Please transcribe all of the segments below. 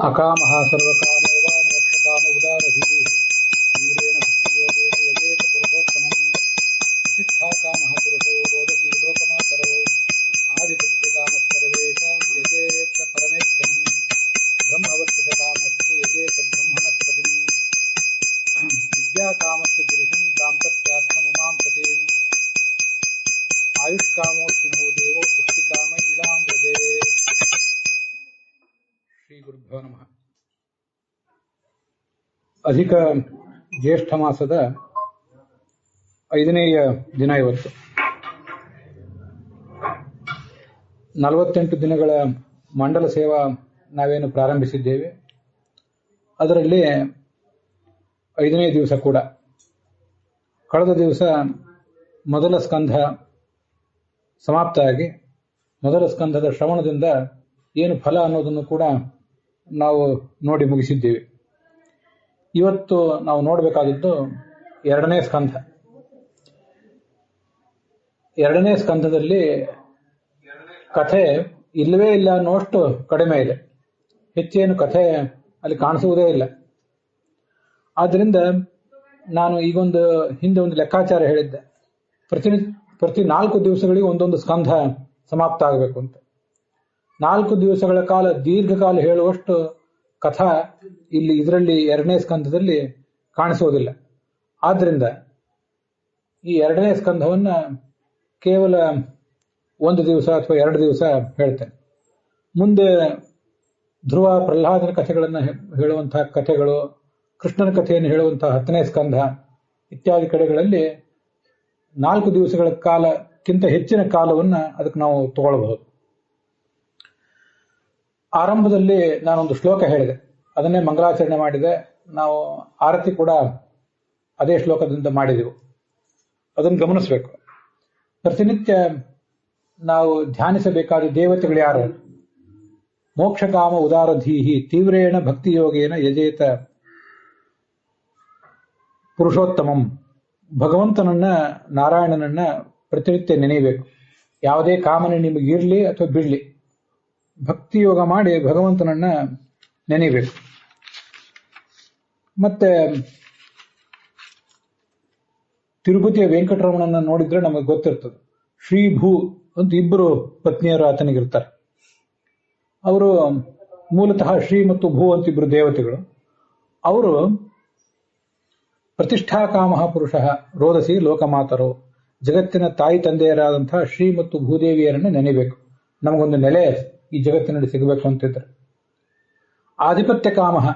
ಅಕಾಮಃ ಸರ್ವಕಾಮೋ ವಾ ಮೋಕ್ಷಕಾಮ ಉದಾರಧೀಃ ತೀವ್ರೇಣ ಭಕ್ತಿಯೋಗೇನ ಯಜೇತ ಪುರುಷೋತ್ತಮಂ ಪ್ರತಿಷ್ಠಾಕಾಮಃ ಪುರುಷೋ ರೋದಸಿ ಲೋಕಮಾತರೋ ಆದಿಪತ್ಯಕಾಮಃ ಯಜೇತ ಪರಮೇಷ್ಠ್ಯಂ ಬ್ರಹ್ಮವರ್ಚಸಕಾಮಸ್ತು ಯಜೇತ ಬ್ರಹ್ಮಣಸ್ಪತಿಂ ವಿದ್ಯಾಕಾಮಸ್ತು ಗಿರಿಶಂ ದಾಂಪತ್ಯಾರ್ಥಮುಮಾಂ ಸತೀಂ ಆಯುಷ್ಕಾಮೋಷ್ವಿನೋ ದೇವೋ ಪುಷ್ಟಿಕಾಮ ಇಳಾಂ ವ್ರಜೇತ್. ಶ್ರೀ ಗುರುಭ್ಯೋ ನಮಃ. ಅಧಿಕ ಜ್ಯೇಷ್ಠ ಮಾಸದ 5ನೇಯ ದಿನ ಇವತ್ತು. 48 ದಿನಗಳ ಮಂಡಲ ಸೇವಾ ನಾವೇನು ಪ್ರಾರಂಭಿಸಿದ್ದೇವೆ, ಅದರಲ್ಲಿ 5ನೇ ದಿವಸ ಕೂಡ. ಕಳೆದ ದಿವಸ ಮೊದಲ ಸ್ಕಂಧ ಸಮಾಪ್ತ ಆಗಿ ಮೊದಲ ಸ್ಕಂಧದ ಶ್ರವಣದಿಂದ ಏನು ಫಲ ಅನ್ನೋದನ್ನು ಕೂಡ ನಾವು ನೋಡಿ ಮುಗಿಸಿದ್ದೇವೆ. ಇವತ್ತು ನಾವು ನೋಡಬೇಕಾದದ್ದು 2ನೇ ಸ್ಕಂಧ. 2ನೇ ಸ್ಕಂಧದಲ್ಲಿ ಕಥೆ ಇಲ್ಲವೇ ಇಲ್ಲ ಅನ್ನೋಷ್ಟು ಕಡಿಮೆ ಇದೆ. ಹೆಚ್ಚೇನು ಕಥೆ ಅಲ್ಲಿ ಕಾಣಿಸುವುದೇ ಇಲ್ಲ. ಆದ್ದರಿಂದ ನಾನು ಈಗೊಂದು ಹಿಂದೆ ಒಂದು ಲೆಕ್ಕಾಚಾರ ಹೇಳಿದ್ದೆ, ಪ್ರತಿ 4 ದಿವಸಗಳಿಗೆ ಒಂದೊಂದು ಸ್ಕಂಧ ಸಮಾಪ್ತ ಆಗಬೇಕು ಅಂತ. 4 ದಿವಸಗಳ ಕಾಲ ದೀರ್ಘಕಾಲ ಹೇಳುವಷ್ಟು ಕಥಾ ಇದರಲ್ಲಿ 2ನೇ ಸ್ಕಂಧದಲ್ಲಿ ಕಾಣಿಸುವುದಿಲ್ಲ. ಆದ್ದರಿಂದ ಈ 2ನೇ ಸ್ಕಂಧವನ್ನ ಕೇವಲ 1 ದಿವಸ ಅಥವಾ 2 ದಿವಸ ಹೇಳ್ತೇನೆ. ಮುಂದೆ ಧ್ರುವ ಪ್ರಹ್ಲಾದನ ಕಥೆಗಳನ್ನು ಹೇಳುವಂತಹ ಕಥೆಗಳು, ಕೃಷ್ಣನ ಕಥೆಯನ್ನು ಹೇಳುವಂತಹ 10ನೇ ಸ್ಕಂಧ ಇತ್ಯಾದಿ ಕಡೆಗಳಲ್ಲಿ 4 ದಿವಸಗಳ ಕಾಲಕ್ಕಿಂತ ಹೆಚ್ಚಿನ ಕಾಲವನ್ನು ಅದಕ್ಕೆ ನಾವು ತಗೊಳ್ಬಹುದು. ಆರಂಭದಲ್ಲಿ ನಾನೊಂದು ಶ್ಲೋಕ ಹೇಳಿದೆ, ಅದನ್ನೇ ಮಂಗಲಾಚರಣೆ ಮಾಡಿದೆ. ನಾವು ಆರತಿ ಕೂಡ ಅದೇ ಶ್ಲೋಕದಿಂದ ಮಾಡಿದೆವು. ಅದನ್ನು ಗಮನಿಸಬೇಕು. ಪ್ರತಿನಿತ್ಯ ನಾವು ಧ್ಯಾನಿಸಬೇಕಾದ ದೇವತೆಗಳು ಯಾರು? ಮೋಕ್ಷಕಾಮ ಉದಾರಧೀಹಿ ತೀವ್ರೇಣ ಭಕ್ತಿಯೋಗೇನ ಯಜೇತ ಪುರುಷೋತ್ತಮಂ. ಭಗವಂತನನ್ನ, ನಾರಾಯಣನನ್ನ ಪ್ರತಿನಿತ್ಯ ನೆನೆಯಬೇಕು. ಯಾವುದೇ ಕಾಮನೆ ನಿಮಗಿರಲಿ ಅಥವಾ ಬಿಡಲಿ, ಭಕ್ತಿಯೋಗ ಮಾಡಿ ಭಗವಂತನನ್ನ ನೆನೆಯಬೇಕು. ಮತ್ತೆ ತಿರುಪತಿಯ ವೆಂಕಟರಮಣನ ನೋಡಿದ್ರೆ ನಮಗೆ ಗೊತ್ತಿರ್ತದೆ. ಶ್ರೀ ಭೂ ಅಂತ 2 ಪತ್ನಿಯರು ಆತನಿಗಿರ್ತಾರೆ. ಅವರು ಮೂಲತಃ ಶ್ರೀ ಮತ್ತು ಭೂ ಅಂತ 2 ದೇವತೆಗಳು. ಅವರು ಪ್ರತಿಷ್ಠಾಕಾಮಃ ಪುರುಷ ರೋದಸಿ ಲೋಕಮಾತರೋ, ಜಗತ್ತಿನ ತಾಯಿ ತಂದೆಯರಾದಂತಹ ಶ್ರೀ ಮತ್ತು ಭೂದೇವಿಯರನ್ನು ನೆನೆಯಬೇಕು. ನಮಗೊಂದು ನೆಲೆ ಈ ಜಗತ್ತಿನಲ್ಲಿ ಸಿಗಬೇಕು ಅಂತಿದ್ರೆ. ಆಧಿಪತ್ಯ ಕಾಮಃ,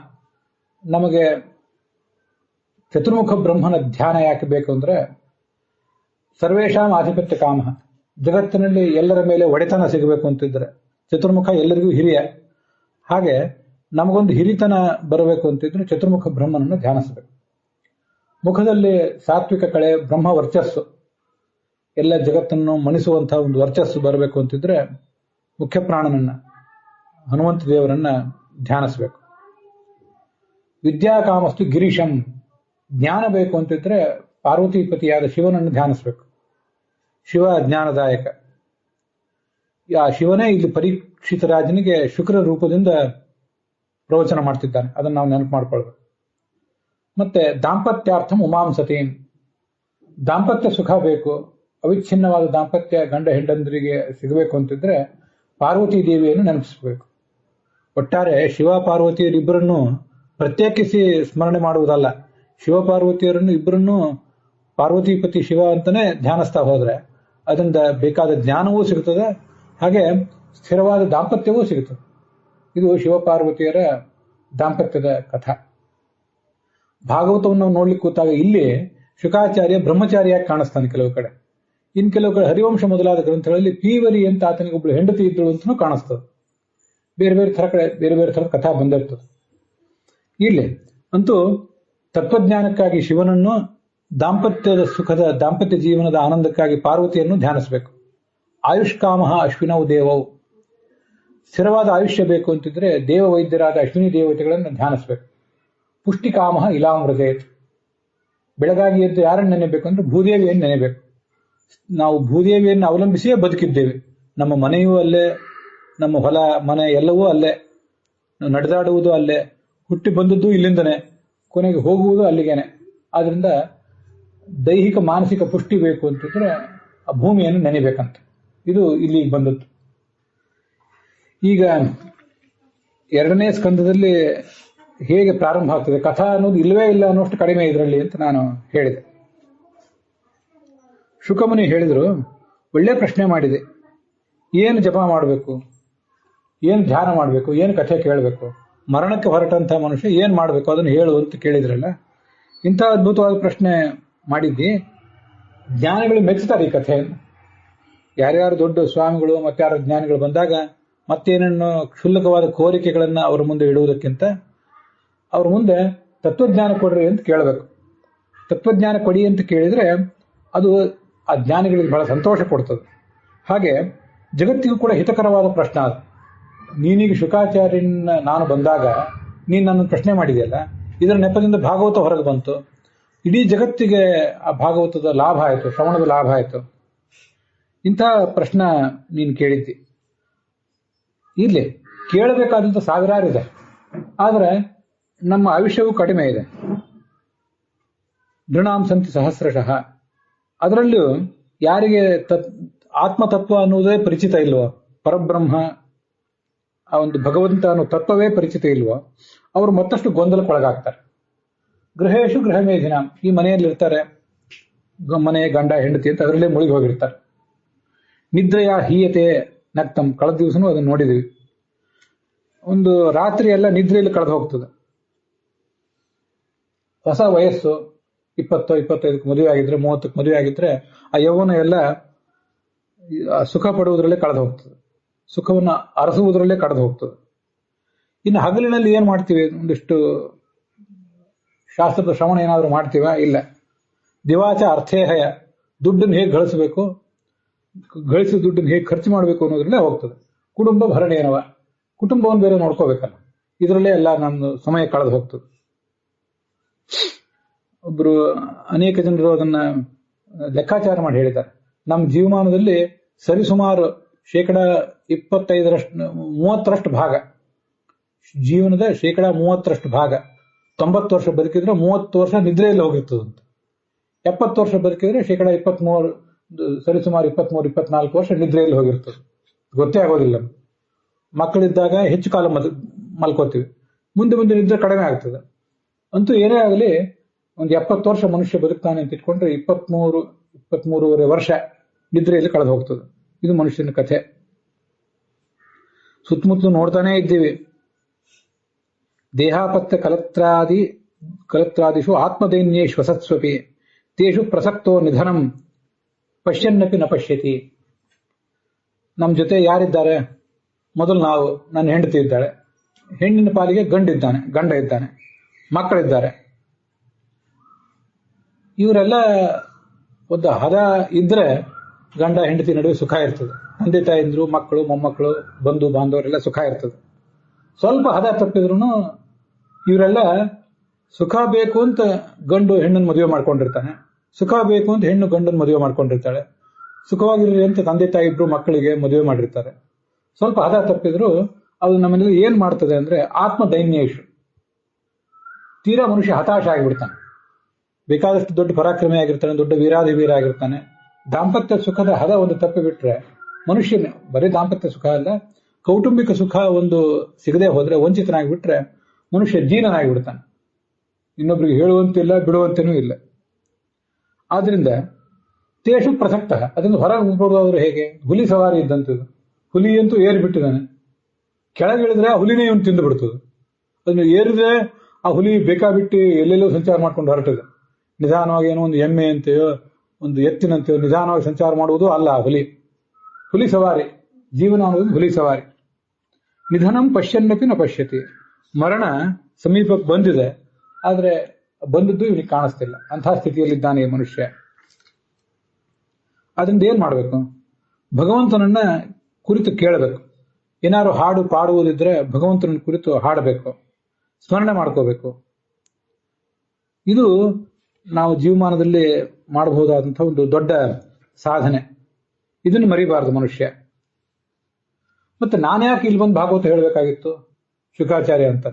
ನಮಗೆ ಚತುರ್ಮುಖ ಬ್ರಹ್ಮನ ಧ್ಯಾನ ಯಾಕೆ ಬೇಕು ಅಂದ್ರೆ, ಸರ್ವೇಷಾಂ ಆಧಿಪತ್ಯ ಕಾಮಃ, ಜಗತ್ತಿನಲ್ಲಿ ಎಲ್ಲರ ಮೇಲೆ ಒಡೆತನ ಸಿಗಬೇಕು ಅಂತಿದ್ರೆ. ಚತುರ್ಮುಖ ಎಲ್ಲರಿಗೂ ಹಿರಿಯ. ಹಾಗೆ ನಮಗೊಂದು ಹಿರಿತನ ಬರಬೇಕು ಅಂತಿದ್ರೆ ಚತುರ್ಮುಖ ಬ್ರಹ್ಮನನ್ನು ಧ್ಯಾನಿಸಬೇಕು. ಮುಖದಲ್ಲಿ ಸಾತ್ವಿಕ ಕಳೆ, ಬ್ರಹ್ಮ ವರ್ಚಸ್ಸು, ಎಲ್ಲ ಜಗತ್ತನ್ನು ಮಣಿಸುವಂತಹ ಒಂದು ವರ್ಚಸ್ಸು ಬರಬೇಕು ಅಂತಿದ್ರೆ ಮುಖ್ಯ ಪ್ರಾಣನನ್ನ, ಹನುಮಂತ ದೇವರನ್ನ ಧ್ಯಾನಿಸಬೇಕು. ವಿದ್ಯಾಕಾಮಸ್ತು ಗಿರೀಶಂ, ಜ್ಞಾನ ಬೇಕು ಅಂತಿದ್ರೆ ಪಾರ್ವತೀಪತಿಯಾದ ಶಿವನನ್ನು ಧ್ಯಾನಿಸಬೇಕು. ಶಿವ ಜ್ಞಾನದಾಯಕ. ಆ ಶಿವನೇ ಇಲ್ಲಿ ಪರೀಕ್ಷಿತ ರಾಜನಿಗೆ ಶುಕ್ರ ರೂಪದಿಂದ ಪ್ರವಚನ ಮಾಡ್ತಿದ್ದಾನೆ. ಅದನ್ನು ನಾವು ನೆನಪು ಮಾಡ್ಕೊಳ್ಬೇಕು. ಮತ್ತೆ ದಾಂಪತ್ಯಾರ್ಥಂ ಉಮಾಂ ಸತೀಂ, ದಾಂಪತ್ಯ ಸುಖ ಬೇಕು, ಅವಿಚ್ಛಿನ್ನವಾದ ದಾಂಪತ್ಯ ಗಂಡ ಹೆಂಡಂದರಿಗೆ ಸಿಗಬೇಕು ಅಂತಿದ್ರೆ ಪಾರ್ವತಿ ದೇವಿಯನ್ನು ನೆನಪಿಸಬೇಕು. ಒಟ್ಟಾರೆ ಶಿವ ಪಾರ್ವತಿಯರಿಬ್ಬರನ್ನು ಪ್ರತ್ಯೇಕಿಸಿ ಸ್ಮರಣೆ ಮಾಡುವುದಲ್ಲ. ಶಿವ ಪಾರ್ವತಿಯರನ್ನು ಇಬ್ಬರನ್ನು ಪಾರ್ವತಿಪತಿ ಶಿವ ಅಂತಾನೆ ಧ್ಯಾನಿಸ್ತಾ ಹೋದ್ರೆ ಅದರಿಂದ ಬೇಕಾದ ಜ್ಞಾನವೂ ಸಿಗುತ್ತದೆ, ಹಾಗೆ ಸ್ಥಿರವಾದ ದಾಂಪತ್ಯವೂ ಸಿಗುತ್ತದೆ. ಇದು ಶಿವಪಾರ್ವತಿಯರ ದಾಂಪತ್ಯದ ಕಥಾ. ಭಾಗವತವನ್ನು ನಾವು ನೋಡ್ಲಿಕ್ಕೆ ಕೂತಾಗ ಇಲ್ಲಿ ಶುಕಾಚಾರ್ಯ ಬ್ರಹ್ಮಚಾರಿಯಾಗಿ ಕಾಣಿಸ್ತಾನೆ ಕೆಲವು ಕಡೆ. ಇನ್ನು ಕೆಲವು ಕಡೆ ಹರಿವಂಶ ಮೊದಲಾದ ಗ್ರಂಥಗಳಲ್ಲಿ ಪೀವರಿ ಅಂತ ಆತನಿಗೆ ಒಬ್ಳು ಹೆಂಡತಿ ಇದ್ದಳು ಅಂತಲೂ ಕಾಣಿಸ್ತದೆ. ಬೇರೆ ಬೇರೆ ಥರದ ಕಥಾ ಬಂದಿರ್ತದೆ. ಇಲ್ಲಿ ಅಂತೂ ತತ್ವಜ್ಞಾನಕ್ಕಾಗಿ ಶಿವನನ್ನು, ದಾಂಪತ್ಯದ ಸುಖದ ದಾಂಪತ್ಯ ಜೀವನದ ಆನಂದಕ್ಕಾಗಿ ಪಾರ್ವತಿಯನ್ನು ಧ್ಯಾನಿಸಬೇಕು. ಆಯುಷ್ಕಾಮಃ ಅಶ್ವಿನೌ ದೇವೌ, ಸ್ಥಿರವಾದ ಆಯುಷ್ಯ ಬೇಕು ಅಂತಿದ್ರೆ ದೇವ ವೈದ್ಯರಾದ ಅಶ್ವಿನಿ ದೇವತೆಗಳನ್ನು ಧ್ಯಾನಿಸಬೇಕು. ಪುಷ್ಟಿಕಾಮಃ ಇಲಾಂ ವ್ರಜೇತ್, ಬೆಳಗಾಗಿ ಎದ್ದು ಯಾರನ್ನು ನೆನೆಬೇಕು ಅಂದ್ರೆ ಭೂದೇವಿಯನ್ನು ನೆನೆಬೇಕು. ನಾವು ಭೂದೇವಿಯನ್ನು ಅವಲಂಬಿಸಿಯೇ ಬದುಕಿದ್ದೇವೆ. ನಮ್ಮ ಮನೆಯೂ ಅಲ್ಲೇ, ನಮ್ಮ ಹೊಲ ಮನೆ ಎಲ್ಲವೂ ಅಲ್ಲೇ, ನಾವು ನಡೆದಾಡುವುದು ಅಲ್ಲೇ, ಹುಟ್ಟಿ ಬಂದದ್ದು ಇಲ್ಲಿಂದನೇ, ಕೊನೆಗೆ ಹೋಗುವುದು ಅಲ್ಲಿಗೇನೆ. ಆದ್ರಿಂದ ದೈಹಿಕ ಮಾನಸಿಕ ಪುಷ್ಟಿ ಬೇಕು ಅಂತಂದ್ರೆ ಆ ಭೂಮಿಯನ್ನು ನೆನೆಬೇಕಂತ. ಇದು ಇಲ್ಲಿಗೆ ಬಂದದ್ದು. ಈಗ 2ನೇ ಸ್ಕಂದದಲ್ಲಿ ಹೇಗೆ ಪ್ರಾರಂಭ ಆಗ್ತದೆ ಕಥಾ ಅನ್ನೋದು ಇಲ್ಲವೇ ಇಲ್ಲ ಅನ್ನೋಷ್ಟು ಕಡಿಮೆ ಇದರಲ್ಲಿ ಅಂತ ನಾನು ಹೇಳಿದೆ. ಶುಕಮುನಿ ಹೇಳಿದ್ರು, ಒಳ್ಳೆ ಪ್ರಶ್ನೆ ಮಾಡಿದೆ, ಏನು ಜಪ ಮಾಡಬೇಕು, ಏನು ಧ್ಯಾನ ಮಾಡಬೇಕು, ಏನು ಕಥೆ ಕೇಳಬೇಕು, ಮರಣಕ್ಕೆ ಹೊರಟಂತಹ ಮನುಷ್ಯ ಏನು ಮಾಡಬೇಕು ಅದನ್ನು ಹೇಳು ಅಂತ ಕೇಳಿದ್ರಲ್ಲ. ಇಂಥ ಅದ್ಭುತವಾದ ಪ್ರಶ್ನೆ ಮಾಡಿದ್ದಿ. ಜ್ಞಾನಿಗಳು ಮೆಚ್ಚುತ್ತಾರೆ ಈ ಕಥೆಯನ್ನು. ಯಾರ್ಯಾರು ದೊಡ್ಡ ಸ್ವಾಮಿಗಳು ಮತ್ತಾರು ಜ್ಞಾನಿಗಳು ಬಂದಾಗ ಮತ್ತೇನನ್ನು ಕ್ಷುಲ್ಲಕವಾದ ಕೋರಿಕೆಗಳನ್ನು ಅವರ ಮುಂದೆ ಇಡುವುದಕ್ಕಿಂತ ಅವ್ರ ಮುಂದೆ ತತ್ವಜ್ಞಾನ ಕೊಡ್ರಿ ಅಂತ ಕೇಳಬೇಕು. ತತ್ವಜ್ಞಾನ ಕೊಡಿ ಅಂತ ಕೇಳಿದ್ರೆ ಅದು ಆ ಜ್ಞಾನಿಗಳಿಗೆ ಬಹಳ ಸಂತೋಷ ಕೊಡ್ತದೆ. ಹಾಗೆ ಜಗತ್ತಿಗೂ ಕೂಡ ಹಿತಕರವಾದ ಪ್ರಶ್ನೆ ಅದು. ನೀನೀಗ ಶುಕಾಚಾರ್ಯನ ನಾನು ಬಂದಾಗ ನೀನು ನನ್ನ ಪ್ರಶ್ನೆ ಮಾಡಿದೆಯಲ್ಲ, ಇದರ ನೆಪದಿಂದ ಭಾಗವತ ಹೊರಗೆ ಬಂತು. ಇಡೀ ಜಗತ್ತಿಗೆ ಆ ಭಾಗವತದ ಲಾಭ ಆಯಿತು, ಶ್ರವಣದ ಲಾಭ ಆಯಿತು. ಇಂಥ ಪ್ರಶ್ನೆ ನೀನು ಕೇಳಿದ್ದಿ. ಇರ್ಲಿ, ಕೇಳಬೇಕಾದಂಥ ಸಾವಿರಾರಿದೆ, ಆದರೆ ನಮ್ಮ ಆಯುಷ್ಯವೂ ಕಡಿಮೆ ಇದೆ. ನೃಣಾಂ ಸಂತಿ ಸಹಸ್ರಶಃ. ಅದರಲ್ಲೂ ಯಾರಿಗೆ ಆತ್ಮತತ್ವ ಅನ್ನುವುದೇ ಪರಿಚಿತ ಇಲ್ವೋ, ಪರಬ್ರಹ್ಮ ಆ ಒಂದು ಭಗವಂತ ಅನ್ನೋ ತತ್ವವೇ ಪರಿಚಿತ ಇಲ್ವೋ, ಅವರು ಮತ್ತಷ್ಟು ಗೊಂದಲಕ್ಕೊಳಗಾಗ್ತಾರೆ. ಗೃಹೇಶು ಗೃಹಮೇಧಿನ, ಈ ಮನೆಯಲ್ಲಿರ್ತಾರೆ, ಮನೆ ಗಂಡ ಹೆಂಡತಿ ಅಂತ ಅದರಲ್ಲೇ ಮುಳುಗಿ ಹೋಗಿರ್ತಾರೆ. ನಿದ್ರೆಯ ಹೀಯತೆ ನಕ್ತಂ, ಕಳೆದ ದಿವಸನೂ ಅದನ್ನು ನೋಡಿದ್ವಿ. ಒಂದು ರಾತ್ರಿ ಎಲ್ಲ ನಿದ್ರೆಯಲ್ಲಿ ಕಳೆದು ಹೋಗ್ತದೆ. ಹೊಸ ವಯಸ್ಸು 20-25 ಮದುವೆ ಆಗಿದ್ರೆ, 30 ಮದುವೆ ಆಗಿದ್ರೆ ಆ ಯೌವನ ಎಲ್ಲ ಸುಖ ಪಡುವುದರಲ್ಲೇ ಕಳೆದು ಹೋಗ್ತದೆ, ಸುಖವನ್ನು ಅರಸುವುದರಲ್ಲೇ ಕಳೆದು ಹೋಗ್ತದೆ. ಇನ್ನು ಹಗಲಿನಲ್ಲಿ ಏನ್ ಮಾಡ್ತೀವಿ, ಒಂದಿಷ್ಟು ಶಾಸ್ತ್ರದ ಶ್ರವಣ ಏನಾದರೂ ಮಾಡ್ತೀವ? ಇಲ್ಲ. ದಿವಾಚ ಅರ್ಥೇಹಯ, ದುಡ್ಡನ್ನು ಹೇಗೆ ಗಳಿಸಬೇಕು, ಗಳಿಸಿದ ದುಡ್ಡನ್ನು ಹೇಗೆ ಖರ್ಚು ಮಾಡಬೇಕು ಅನ್ನೋದ್ರಲ್ಲೇ ಹೋಗ್ತದೆ. ಕುಟುಂಬ ಭರಣೇನವ, ಕುಟುಂಬವನ್ನು ಬೇರೆ ನೋಡ್ಕೋಬೇಕಲ್ಲ, ಇದರಲ್ಲೇ ಎಲ್ಲ ನಮ್ಮ ಸಮಯ ಕಳೆದು ಹೋಗ್ತದೆ. ಒಬ್ರು ಅನೇಕ ಜನರು ಅದನ್ನ ಲೆಕ್ಕಾಚಾರ ಮಾಡಿ ಹೇಳಿದ್ದಾರೆ. ನಮ್ಮ ಜೀವಮಾನದಲ್ಲಿ ಸರಿಸುಮಾರು 25%-30% ಭಾಗ, ಜೀವನದ 30% ಭಾಗ, 90 ವರ್ಷ ಬದುಕಿದ್ರೆ 30 ವರ್ಷ ನಿದ್ರೆಯಲ್ಲಿ ಹೋಗಿರ್ತದಂತ. 70 ವರ್ಷ ಬದುಕಿದ್ರೆ 23%, ಸರಿಸುಮಾರು 23-24 ವರ್ಷ ನಿದ್ರೆಯಲ್ಲಿ ಹೋಗಿರ್ತದೆ. ಗೊತ್ತೇ ಆಗೋದಿಲ್ಲ. ಮಕ್ಕಳಿದ್ದಾಗ ಹೆಚ್ಚು ಕಾಲ ಮಲ್ಕೋತೀವಿ, ಮುಂದೆ ಮುಂದೆ ನಿದ್ರೆ ಕಡಿಮೆ ಆಗ್ತದೆ. ಅಂತೂ ಏನೇ ಆಗಲಿ ಒಂದು 70 ವರ್ಷ ಮನುಷ್ಯ ಬದುಕ್ತಾನೆ ಅಂತ ಇಟ್ಕೊಂಡ್ರೆ 23-23.5 ವರ್ಷ ನಿದ್ರೆಯಲ್ಲಿ ಕಳೆದು ಹೋಗ್ತದೆ. ಇದು ಮನುಷ್ಯನ ಕಥೆ. ಸುತ್ತಮುತ್ತಲು ನೋಡ್ತಾನೆ ಇದ್ದೀವಿ. ದೇಹಾಪತ್ಯ ಕಲತ್ರಾದಿಷು ಆತ್ಮದೈನ್ಯೇಶು ವಸತ್ಸ್ವಪಿ ತೇಷು ಪ್ರಸಕ್ತೋ ನಿಧನಂ ಪಶ್ಯನ್ನಪಿ ನ ಪಶ್ಯತಿ. ನಮ್ಮ ಜೊತೆ ಯಾರಿದ್ದಾರೆ? ಮೊದಲು ನಾವು, ನನ್ನ ಹೆಂಡತಿ ಇದ್ದಾಳೆ, ಹೆಣ್ಣಿನ ಪಾಲಿಗೆ ಗಂಡ ಇದ್ದಾನೆ, ಮಕ್ಕಳಿದ್ದಾರೆ. ಇವರೆಲ್ಲ ಒಂದು ಹದ ಇದ್ರೆ ಗಂಡ ಹೆಂಡತಿ ನಡುವೆ ಸುಖ ಇರ್ತದೆ. ತಂದೆ ತಾಯಿಂದ್ರು, ಮಕ್ಕಳು ಮೊಮ್ಮಕ್ಕಳು ಬಂಧು ಬಾಂಧವರೆಲ್ಲ ಸುಖ ಇರ್ತದೆ. ಸ್ವಲ್ಪ ಹದ ತಪ್ಪಿದ್ರು ಇವರೆಲ್ಲ ಸುಖ ಬೇಕು ಅಂತ ಗಂಡು ಹೆಣ್ಣನ್ನು ಮದುವೆ ಮಾಡ್ಕೊಂಡಿರ್ತಾನೆ, ಸುಖ ಬೇಕು ಅಂತ ಹೆಣ್ಣು ಗಂಡನ್ನು ಮದುವೆ ಮಾಡ್ಕೊಂಡಿರ್ತಾಳೆ, ಸುಖವಾಗಿರ್ಲಿ ಅಂತ ತಂದೆ ತಾಯಿ ಇಬ್ರು ಮಕ್ಕಳಿಗೆ ಮದುವೆ ಮಾಡಿರ್ತಾರೆ. ಸ್ವಲ್ಪ ಹದ ತಪ್ಪಿದ್ರು ಅದು ನಮ್ಮಲ್ಲಿ ಏನ್ ಮಾಡ್ತದೆ ಅಂದ್ರೆ ಆತ್ಮ ದೈನ್ಯೇಶು, ತೀರಾ ಮನುಷ್ಯ ಹತಾಶ ಆಗಿಬಿಡ್ತಾನೆ. ಬೇಕಾದಷ್ಟು ದೊಡ್ಡ ಪರಾಕ್ರಮಿ ಆಗಿರ್ತಾನೆ, ದೊಡ್ಡ ವೀರಾಧಿವೀರ ಆಗಿರ್ತಾನೆ. ದಾಂಪತ್ಯ ಸುಖದ ಹದ ಒಂದು ತಪ್ಪಿ ಬಿಟ್ರೆ ಮನುಷ್ಯನ, ಬರೀ ದಾಂಪತ್ಯ ಸುಖ ಅಲ್ಲ, ಕೌಟುಂಬಿಕ ಸುಖ ಒಂದು ಸಿಗದೆ ಹೋದ್ರೆ, ವಂಚಿತನಾಗಿಬಿಟ್ರೆ ಮನುಷ್ಯ ಜೀನನಾಗಿಬಿಡ್ತಾನೆ. ಇನ್ನೊಬ್ರಿಗೆ ಹೇಳುವಂತಿಲ್ಲ, ಬಿಡುವಂತನೂ ಇಲ್ಲ. ಆದ್ರಿಂದ ತೇಷು ಪ್ರಸಕ್ತ, ಅದನ್ನು ಹೊರಗೆ ಬರುವವರು ಹೇಗೆ? ಹುಲಿ ಸವಾರಿ ಇದ್ದಂಥದ್ದು. ಹುಲಿ ಅಂತೂ ಏರಿ ಬಿಟ್ಟಿದ್ದಾನೆ, ಕೆಳಗಿಳಿದ್ರೆ ಆ ಹುಲಿನೇ ಇವನು ತಿಂದು ಬಿಡ್ತದೆ. ಅದನ್ನು ಏರಿದ್ರೆ ಆ ಹುಲಿ ಬೇಕಾಬಿಟ್ಟು ಎಲ್ಲೆಲ್ಲೋ ಸಂಚಾರ ಮಾಡ್ಕೊಂಡು ಹೊರಟಿದೆ. ನಿಧಾನವಾಗಿ ಏನೋ ಒಂದು ಎಮ್ಮೆ ಅಂತೆಯೋ ಒಂದು ಎತ್ತಿನಂತೆಯೋ ನಿಧಾನವಾಗಿ ಸಂಚಾರ ಮಾಡುವುದು ಅಲ್ಲ ಆ ಹುಲಿ ಸವಾರಿ. ಜೀವನ ಅನ್ನೋದು ಹುಲಿ ಸವಾರಿ. ನಿಧನಂ ಪಶ್ಯನ್ನಪಿ ನ ಪಶ್ಯತಿ, ಮರಣ ಸಮೀಪಕ್ಕೆ ಬಂದಿದೆ, ಆದ್ರೆ ಬಂದದ್ದು ಇವನಿಗೆ ಕಾಣಿಸ್ತಿಲ್ಲ. ಅಂತಹ ಸ್ಥಿತಿಯಲ್ಲಿದ್ದಾನೆ ಈ ಮನುಷ್ಯ. ಅದರಿಂದ ಏನ್ ಮಾಡಬೇಕು? ಭಗವಂತನನ್ನ ಕುರಿತು ಕೇಳಬೇಕು. ಏನಾದ್ರು ಹಾಡು ಪಾಡುವುದಿದ್ರೆ ಭಗವಂತನ ಕುರಿತು ಹಾಡಬೇಕು, ಸ್ಮರಣೆ ಮಾಡ್ಕೋಬೇಕು. ಇದು ನಾವು ಜೀವಮಾನದಲ್ಲಿ ಮಾಡಬಹುದಾದಂತಹ ಒಂದು ದೊಡ್ಡ ಸಾಧನೆ. ಇದನ್ನು ಮರಿಬಾರದು ಮನುಷ್ಯ. ಮತ್ತೆ ನಾನು ಯಾಕೆ ಇಲ್ಲಿ ಬಂದು ಭಾಗವತ ಹೇಳಬೇಕಾಗಿತ್ತು ಶುಕಾಚಾರ್ಯ ಅಂತ?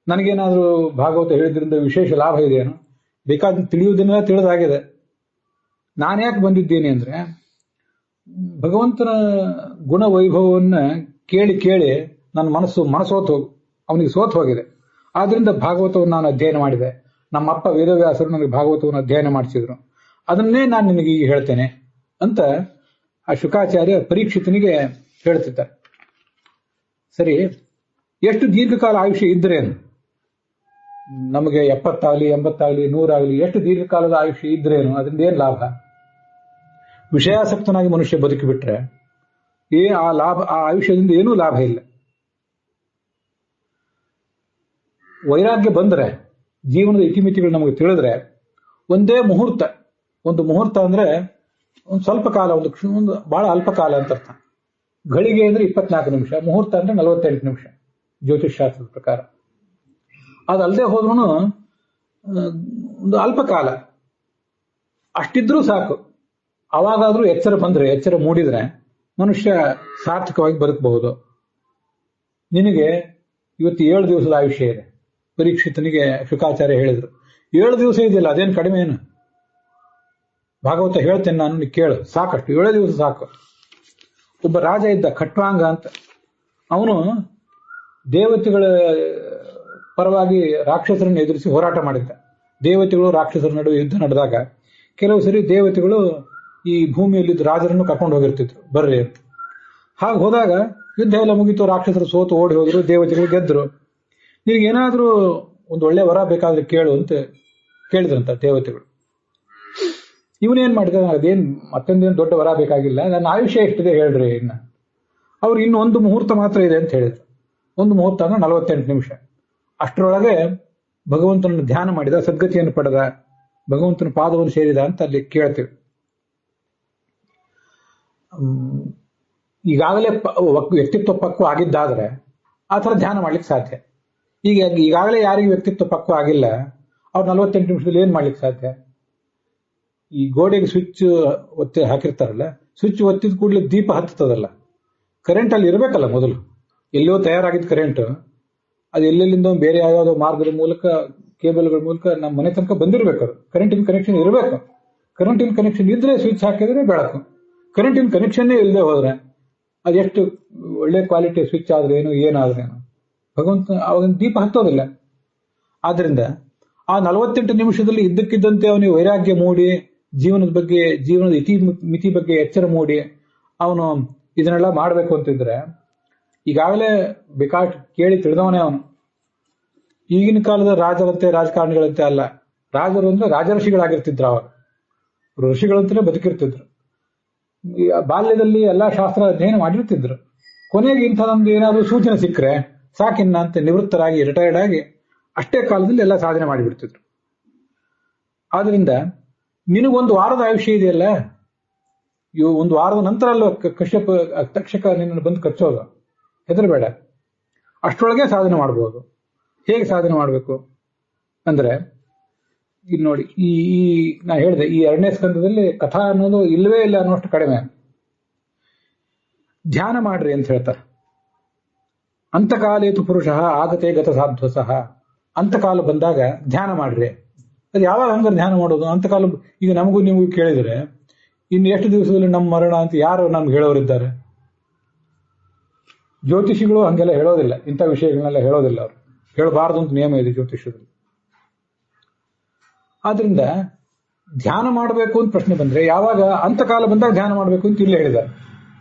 ನನಗೇನಾದ್ರೂ ಭಾಗವತ ಹೇಳಿದ್ರಿಂದ ವಿಶೇಷ ಲಾಭ ಇದೆಯೇನು? ಬೇಕಾದ ತಿಳಿಯುವುದನ್ನೆಲ್ಲ ತಿಳಿದಾಗಿದೆ. ನಾನು ಯಾಕೆ ಬಂದಿದ್ದೀನಿ ಅಂದ್ರೆ, ಭಗವಂತನ ಗುಣ ವೈಭವವನ್ನ ಕೇಳಿ ಕೇಳಿ ನನ್ನ ಮನಸ್ಸೋತು ಅವನಿಗೆ ಸೋತು ಹೋಗಿದೆ. ಆದ್ರಿಂದ ಭಾಗವತವನ್ನು ನಾನು ಅಧ್ಯಯನ ಮಾಡಿದೆ. ನಮ್ಮಪ್ಪ ವೇದವ್ಯಾಸರು ನನಗೆ ಭಾಗವತವನ್ನು ಅಧ್ಯಯನ ಮಾಡಿಸಿದ್ರು. ಅದನ್ನೇ ನಾನು ನಿನಗೆ ಈಗ ಹೇಳ್ತೇನೆ ಅಂತ ಆ ಶುಕಾಚಾರ್ಯ ಪರೀಕ್ಷಿತನಿಗೆ ಹೇಳ್ತಿದ್ದಾರೆ. ಸರಿ, ಎಷ್ಟು ದೀರ್ಘಕಾಲ ಆಯುಷ್ಯ ಇದ್ರೇನು? ನಮಗೆ 70 ಆಗಲಿ 80 ಆಗಲಿ 100 ಆಗಲಿ ಎಷ್ಟು ದೀರ್ಘಕಾಲದ ಆಯುಷ್ಯ ಇದ್ರೇನು? ಅದರಿಂದ ಏನ್ ಲಾಭ? ವಿಷಯಾಸಕ್ತನಾಗಿ ಮನುಷ್ಯ ಬದುಕಿಬಿಟ್ರೆ ಆ ಆಯುಷ್ಯದಿಂದ ಏನೂ ಲಾಭ ಇಲ್ಲ. ವೈರಾಗ್ಯ ಬಂದ್ರೆ, ಜೀವನದ ಇತಿಮಿತಿಗಳು ನಮಗೆ ತಿಳಿದ್ರೆ, ಒಂದೇ ಮುಹೂರ್ತ, ಒಂದು ಮುಹೂರ್ತ ಅಂದ್ರೆ ಒಂದು ಸ್ವಲ್ಪ ಕಾಲ, ಒಂದು ಬಹಳ ಅಲ್ಪ ಕಾಲ ಅಂತ ಅರ್ಥ. ಘಳಿಗೆ ಅಂದ್ರೆ 24 ನಿಮಿಷ, ಮುಹೂರ್ತ ಅಂದ್ರೆ 48 ನಿಮಿಷ ಜ್ಯೋತಿಷ್ ಶಾಸ್ತ್ರದ ಪ್ರಕಾರ. ಅದಲ್ಲದೆ ಹೋದ್ರೂ ಒಂದು ಅಲ್ಪ ಕಾಲ ಅಷ್ಟಿದ್ರೂ ಸಾಕು. ಅವಾಗಾದ್ರೂ ಎಚ್ಚರ ಮೂಡಿದ್ರೆ ಮನುಷ್ಯ ಸಾರ್ಥಕವಾಗಿ ಬದುಕಬಹುದು. ನಿನಗೆ ಇವತ್ತು 7 ದಿವಸದ ಆಯುಷ್ಯ ಇದೆ. ಪರೀಕ್ಷಿತನಿಗೆ ಶುಕಾಚಾರ್ಯ ಹೇಳಿದ್ರು, 7 ದಿವಸ ಇದೆಯಲ್ಲ, ಅದೇನು ಕಡಿಮೆ ಏನು? ಭಾಗವತ ಹೇಳ್ತೇನೆ ನಾನು, ಕೇಳು, ಸಾಕಷ್ಟು 7 ದಿವಸ ಸಾಕು. ಒಬ್ಬ ರಾಜ ಇದ್ದ, ಖಟ್ವಾಂಗ ಅಂತ. ಅವನು ದೇವತೆಗಳ ಪರವಾಗಿ ರಾಕ್ಷಸರನ್ನು ಎದುರಿಸಿ ಹೋರಾಟ ಮಾಡಿದ್ದ. ದೇವತೆಗಳು ರಾಕ್ಷಸರ ನಡುವೆ ಯುದ್ಧ ನಡೆದಾಗ ಕೆಲವು ಸರಿ ದೇವತೆಗಳು ಈ ಭೂಮಿಯಲ್ಲಿದ್ದ ರಾಜರನ್ನು ಕರ್ಕೊಂಡು ಹೋಗಿರ್ತಿದ್ರು, ಬರ್ರಿ ಅಂತ. ಹಾಗೆ ಹೋದಾಗ ಯುದ್ಧ ಎಲ್ಲ ಮುಗಿತು, ರಾಕ್ಷಸರು ಸೋತು ಓಡಿ ಹೋದ್ರು, ದೇವತೆಗಳು ಗೆದ್ರು. ನಿನಗೇನಾದ್ರೂ ಒಂದು ಒಳ್ಳೆ ವರ ಬೇಕಾದ್ರೆ ಕೇಳು ಅಂತ ಕೇಳಿದ್ರಂತ ದೇವತೆಗಳು. ಇವನೇನ್ ಮಾಡಿದ, ಅದೇನ್ ಮತ್ತೊಂದೇನು ದೊಡ್ಡ ವರ ಬೇಕಾಗಿಲ್ಲ, ನನ್ನ ಆಯುಷ್ಯ ಎಷ್ಟಿದೆ ಹೇಳ್ರಿ ಇನ್ನ. ಅವ್ರು ಇನ್ನು ಒಂದು ಮುಹೂರ್ತ ಮಾತ್ರ ಇದೆ ಅಂತ ಹೇಳಿದ್ರು. ಒಂದು ಮುಹೂರ್ತ ಅಂದ್ರೆ 48 ನಿಮಿಷ. ಅಷ್ಟರೊಳಗೆ ಭಗವಂತನನ್ನು ಧ್ಯಾನ ಮಾಡಿದ, ಸದ್ಗತಿಯನ್ನು ಪಡೆದ, ಭಗವಂತನ ಪಾದವನ್ನು ಸೇರಿದ ಅಂತ ಅಲ್ಲಿ ಕೇಳ್ತೀವಿ. ಈಗಾಗಲೇ ವ್ಯಕ್ತಿತ್ವ ಪಕ್ವ ಆಗಿದ್ದಾದ್ರೆ ಆ ಥರ ಧ್ಯಾನ ಮಾಡ್ಲಿಕ್ಕೆ ಸಾಧ್ಯ. ಈಗಾಗಲೇ ಯಾರಿಗೆ ವ್ಯಕ್ತಿತ್ವ ಪಕ್ವ ಆಗಿಲ್ಲ, ಅವ್ರು 48 ನಿಮಿಷದಲ್ಲಿ ಏನ್ ಮಾಡ್ಲಿಕ್ಕೆ ಸಾಧ್ಯ? ಈ ಗೋಡೆಗೆ ಸ್ವಿಚ್ ಒತ್ತಿ ಹಾಕಿರ್ತಾರಲ್ಲ, ಸ್ವಿಚ್ ಒತ್ತಿದ ಕೂಡಲೇ ದೀಪ ಹತ್ತದಲ್ಲ, ಕರೆಂಟ್ ಅಲ್ಲಿ ಇರಬೇಕಲ್ಲ. ಮೊದಲು ಎಲ್ಲೋ ತಯಾರಾಗಿದ್ದ ಕರೆಂಟ್ ಅದು ಎಲ್ಲೆಲ್ಲಿಂದ ಬೇರೆ ಯಾವುದೋ ಮಾರ್ಗದ ಮೂಲಕ, ಕೇಬಲ್ಗಳ ಮೂಲಕ ನಮ್ಮ ಮನೆ ತನಕ ಬಂದಿರಬೇಕು. ಅದು ಕರೆಂಟಿನ ಕನೆಕ್ಷನ್ ಇರಬೇಕು. ಕರೆಂಟಿನ ಕನೆಕ್ಷನ್ ಇದ್ರೆ ಸ್ವಿಚ್ ಹಾಕಿದ್ರೆ ಬೆಳಕು. ಕರೆಂಟಿನ ಕನೆಕ್ಷನ್ನೇ ಇಲ್ಲದೆ ಹೋದ್ರೆ ಅದೆಷ್ಟು ಒಳ್ಳೆ ಕ್ವಾಲಿಟಿ ಸ್ವಿಚ್ ಆದ್ರೇನು, ಏನಾದ್ರೇನು, ಭಗವಂತ ಅವಾಗ ದೀಪ ಹತ್ತೋದಿಲ್ಲ. ಆದ್ರಿಂದ ಆ 48 ನಿಮಿಷದಲ್ಲಿ ಇದ್ದಕ್ಕಿದ್ದಂತೆ ಅವನಿಗೆ ವೈರಾಗ್ಯ ಮೂಡಿ, ಜೀವನದ ಮಿತಿ ಬಗ್ಗೆ ಎಚ್ಚರ ಮೂಡಿ ಅವನು ಇದನ್ನೆಲ್ಲ ಮಾಡಬೇಕು ಅಂತಿದ್ರೆ, ಈಗಾಗಲೇ ಬೇಕಾಟ್ ಕೇಳಿ ತಿಳಿದವನೇ ಅವನು. ಈಗಿನ ಕಾಲದ ರಾಜರಂತೆ ರಾಜಕಾರಣಿಗಳಂತೆ ಅಲ್ಲ. ರಾಜರು ಅಂದ್ರೆ ರಾಜಋಷಿಗಳಾಗಿರ್ತಿದ್ರು, ಅವರು ಋಷಿಗಳಂತಲೇ ಬದುಕಿರ್ತಿದ್ರು. ಬಾಲ್ಯದಲ್ಲಿ ಎಲ್ಲಾ ಶಾಸ್ತ್ರ ಅಧ್ಯಯನ ಮಾಡಿರ್ತಿದ್ರು. ಕೊನೆಗೆ ಇಂಥದೊಂದು ಏನಾದ್ರೂ ಸೂಚನೆ ಸಿಕ್ಕರೆ ಸಾಕಿನ್ನ ಅಂತ ನಿವೃತ್ತರಾಗಿ, ರಿಟೈರ್ಡ್ ಆಗಿ ಅಷ್ಟೇ ಕಾಲದಲ್ಲಿ ಎಲ್ಲ ಸಾಧನೆ ಮಾಡಿಬಿಡ್ತಿದ್ರು. ಆದ್ರಿಂದ ನಿನಗೊಂದು ವಾರದ ಆಯುಷ್ಯ ಇದೆಯಲ್ಲ, ಒಂದು ವಾರದ ನಂತರ ಅಲ್ಲ ಕಶ್ಯಪ ತಕ್ಷಕ ನಿನ್ನನ್ನು ಬಂದು ಕಚ್ಚೋದು, ಹೆದರಬೇಡ. ಅಷ್ಟರೊಳಗೆ ಸಾಧನೆ ಮಾಡಬಹುದು. ಹೇಗೆ ಸಾಧನೆ ಮಾಡಬೇಕು ಅಂದ್ರೆ, ಇಲ್ಲಿ ನೋಡಿ, ನಾ ಹೇಳಿದೆ, ಈ 2ನೇ ಸ್ಕಂದದಲ್ಲಿ ಕಥಾ ಅನ್ನೋದು ಇಲ್ಲವೇ ಇಲ್ಲ ಅನ್ನೋಷ್ಟು ಕಡಿಮೆ. ಧ್ಯಾನ ಮಾಡ್ರಿ ಅಂತ ಹೇಳ್ತಾರೆ. ಅಂತಕಾಲೇತು ಪುರುಷ ಆಗತೆ ಗತ ಸಾಧ್ವಸಃ. ಅಂತಕಾಲ ಬಂದಾಗ ಧ್ಯಾನ ಮಾಡ್ರಿ. ಅದು ಯಾವಾಗ ಹಂಗಾರೆ ಧ್ಯಾನ ಮಾಡೋದು? ಅಂತಕಾಲ ಈಗ ನಮಗೂ ನೀವು ಕೇಳಿದ್ರೆ ಇನ್ನು ಎಷ್ಟು ದಿವಸದಲ್ಲಿ ನಮ್ಮ ಮರಣ ಅಂತ ಯಾರು ನಮ್ಗೆ ಹೇಳೋರಿದ್ದಾರೆ? ಜ್ಯೋತಿಷಿಗಳು ಹಂಗೆಲ್ಲ ಹೇಳೋದಿಲ್ಲ, ಇಂಥ ವಿಷಯಗಳನ್ನೆಲ್ಲ ಹೇಳೋದಿಲ್ಲ. ಅವರು ಹೇಳಬಾರದು ಅಂತ ನಿಯಮ ಇದೆ ಜ್ಯೋತಿಷದಲ್ಲಿ. ಆದ್ರಿಂದ ಧ್ಯಾನ ಮಾಡಬೇಕು ಅಂತ ಪ್ರಶ್ನೆ ಬಂದ್ರೆ, ಯಾವಾಗ ಅಂತಕಾಲ ಬಂದಾಗ ಧ್ಯಾನ ಮಾಡಬೇಕು ಅಂತ ಇಲ್ಲೇ ಹೇಳಿದ್ದಾರೆ.